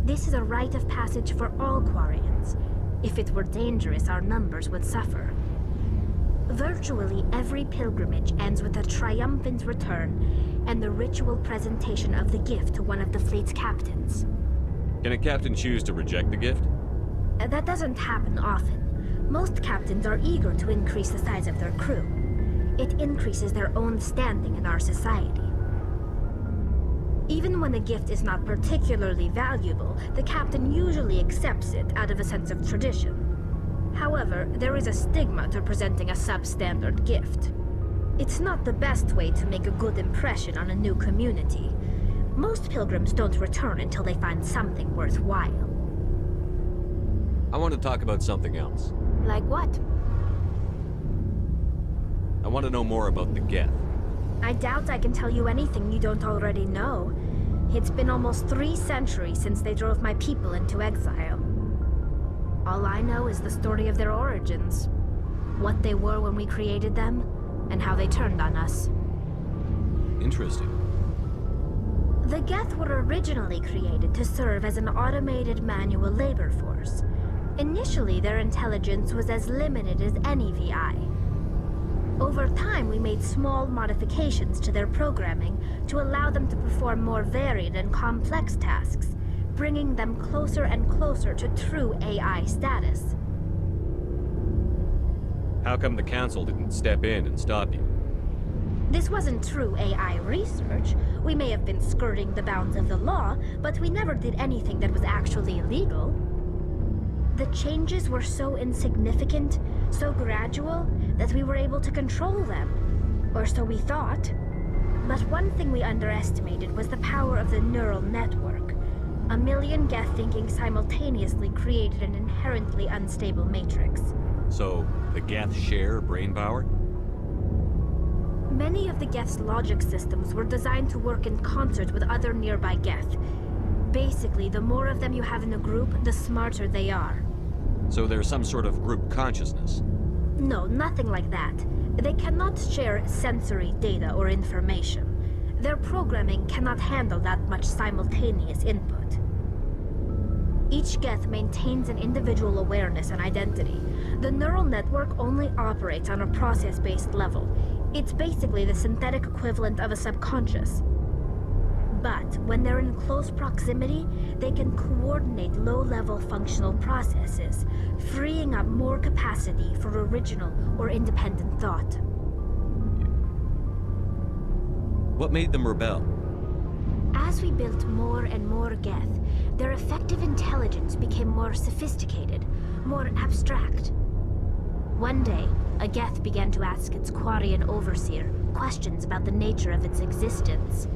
This is a rite of passage for all Quarians. If it were dangerous, our numbers would suffer. Virtually every pilgrimage ends with a triumphant return and the ritual presentation of the gift to one of the fleet's captains. Can a captain choose to reject the gift? That doesn't happen often. Most captains are eager to increase the size of their crew. It increases their own standing in our society. Even when the gift is not particularly valuable, the captain usually accepts it out of a sense of tradition. However, there is a stigma to presenting a substandard gift. It's not the best way to make a good impression on a new community. Most pilgrims don't return until they find something worthwhile. I want to talk about something else. Like what? I want to know more about the Geth. I doubt I can tell you anything you don't already know. It's been almost 3 centuries since they drove my people into exile. All I know is the story of their origins. What they were when we created them, and how they turned on us. Interesting. The Geth were originally created to serve as an automated manual labor force. Initially, their intelligence was as limited as any VI. Over time, we made small modifications to their programming to allow them to perform more varied and complex tasks, bringing them closer and closer to true AI status. How come the Council didn't step in and stop you? This wasn't true AI research. We may have been skirting the bounds of the law, but we never did anything that was actually illegal. The changes were so insignificant, so gradual, that we were able to control them. Or so we thought. But one thing we underestimated was the power of the neural network. 1 million Geth thinking simultaneously created an inherently unstable matrix. So, the Geth share brain power? Many of the Geth's logic systems were designed to work in concert with other nearby Geth. Basically, the more of them you have in a group, the smarter they are. So there's some sort of group consciousness? No, nothing like that. They cannot share sensory data or information. Their programming cannot handle that much simultaneous input. Each Geth maintains an individual awareness and identity. The neural network only operates on a process-based level. It's basically the synthetic equivalent of a subconscious. But when they're in close proximity, they can coordinate low-level functional processes, freeing up more capacity for original or independent thought. What made them rebel? As we built more and more Geth, their effective intelligence became more sophisticated, more abstract. One day, a Geth began to ask its Quarian overseer questions about the nature of its existence.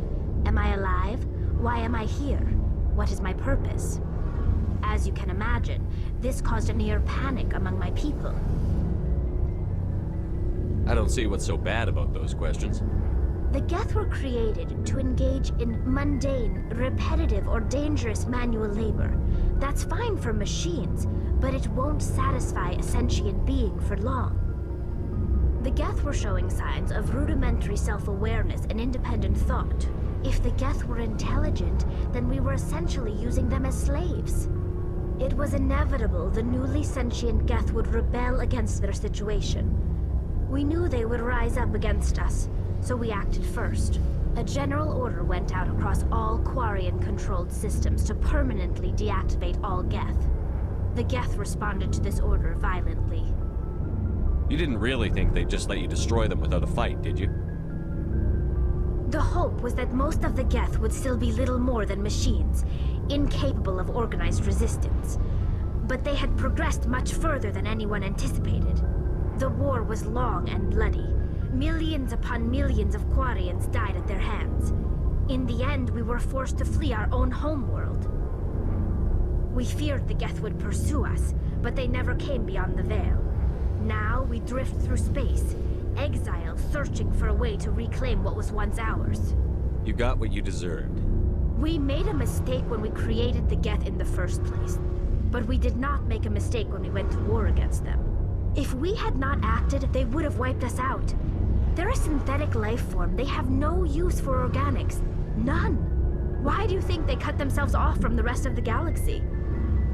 Am I alive? Why am I here? What is my purpose? As you can imagine, this caused a near panic among my people. I don't see what's so bad about those questions. The Geth were created to engage in mundane, repetitive, or dangerous manual labor. That's fine for machines, but it won't satisfy a sentient being for long. The Geth were showing signs of rudimentary self-awareness and independent thought. If the Geth were intelligent, then we were essentially using them as slaves. It was inevitable the newly sentient Geth would rebel against their situation. We knew they would rise up against us, so we acted first. A general order went out across all Quarian-controlled systems to permanently deactivate all Geth. The Geth responded to this order violently. You didn't really think they'd just let you destroy them without a fight, did you? The hope was that most of the Geth would still be little more than machines, incapable of organized resistance. But they had progressed much further than anyone anticipated. The war was long and bloody. Millions upon millions of Quarians died at their hands. In the end, we were forced to flee our own homeworld. We feared the Geth would pursue us, but they never came beyond the Veil. Now we drift through space, exiles searching for a way to reclaim what was once ours. You got what you deserved. We made a mistake when we created the Geth in the first place, but we did not make a mistake when we went to war against them. If we had not acted, they would have wiped us out. They're a synthetic life form. They have no use for organics. None. Why do you think they cut themselves off from the rest of the galaxy?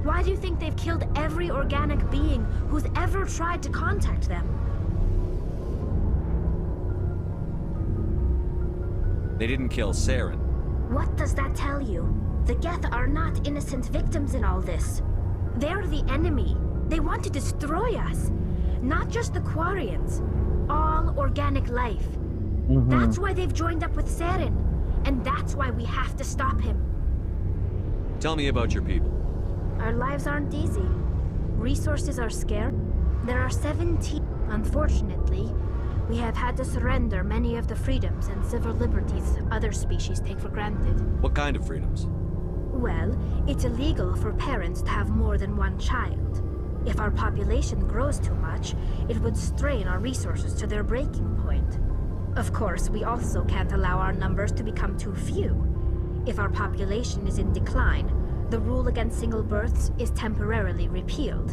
Why do you think they've killed every organic being who's ever tried to contact them? They didn't kill Saren. What does that tell you? The Geth are not innocent victims in all this. They're the enemy. They want to destroy us. Not just the Quarians. All organic life. That's why they've joined up with Saren. And that's why we have to stop him. Tell me about your people. Our lives aren't easy. Resources are scarce. There are 17. Unfortunately, we have had to surrender many of the freedoms and civil liberties other species take for granted. What kind of freedoms? Well, it's illegal for parents to have more than one child. If our population grows too much, it would strain our resources to their breaking point. Of course, we also can't allow our numbers to become too few. If our population is in decline, the rule against single births is temporarily repealed.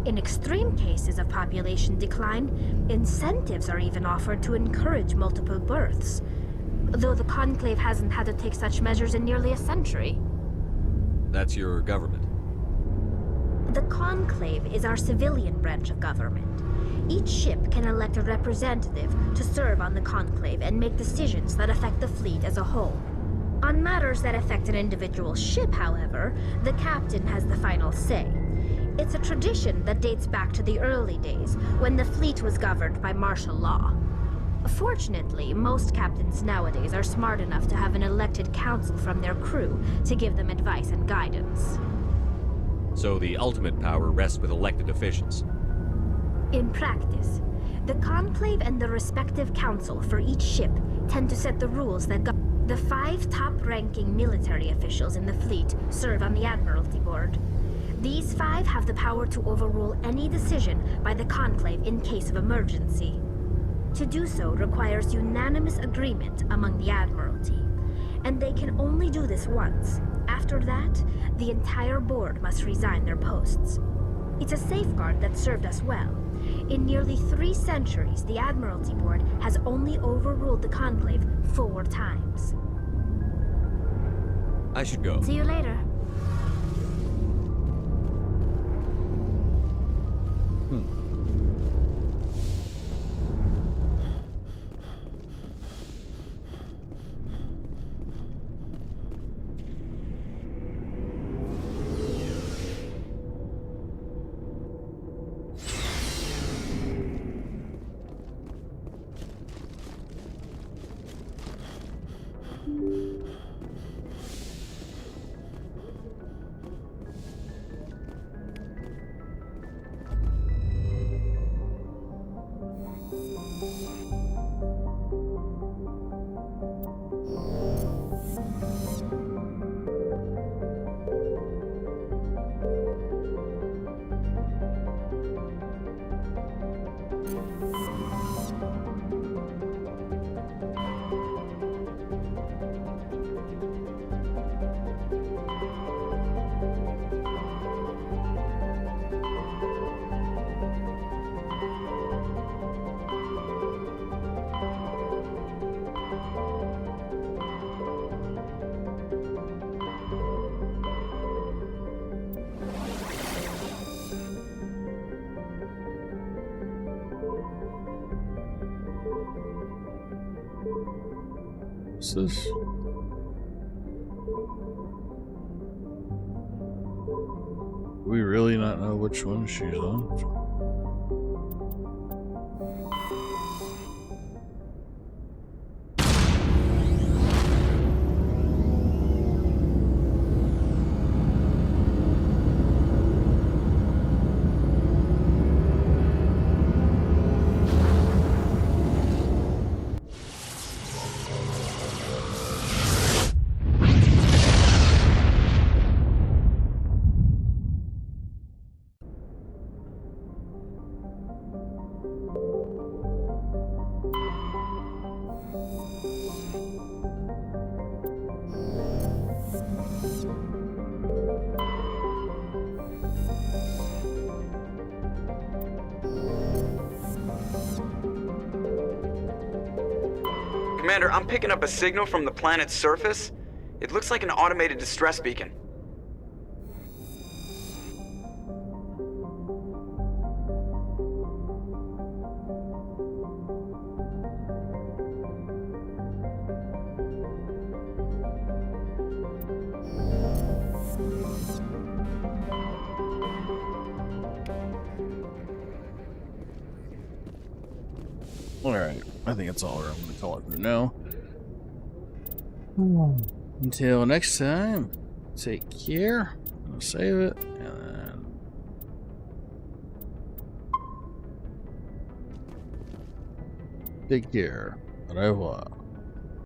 In extreme cases of population decline, incentives are even offered to encourage multiple births, though the Conclave hasn't had to take such measures in nearly a century. That's your government. The Conclave is our civilian branch of government. Each ship can elect a representative to serve on the Conclave and make decisions that affect the fleet as a whole. On matters that affect an individual ship, however, the captain has the final say. It's a tradition that dates back to the early days, when the fleet was governed by martial law. Fortunately, most captains nowadays are smart enough to have an elected council from their crew to give them advice and guidance. So the ultimate power rests with elected officials. In practice, the Conclave and the respective council for each ship tend to set the rules that govern. The 5 top-ranking military officials in the fleet serve on the Admiralty Board. These 5 have the power to overrule any decision by the Conclave in case of emergency. To do so requires unanimous agreement among the Admiralty, and they can only do this once. After that, the entire board must resign their posts. It's a safeguard that served us well. In nearly 3 centuries, the Admiralty Board has only overruled the Conclave 4 times. I should go. See you later. What's this? We really not know which one she's on? Commander, I'm picking up a signal from the planet's surface. It looks like an automated distress beacon. Alright, I think that's all I'm going to call it for now. Until next time, take care. I'll save it, and then take care. Au revoir.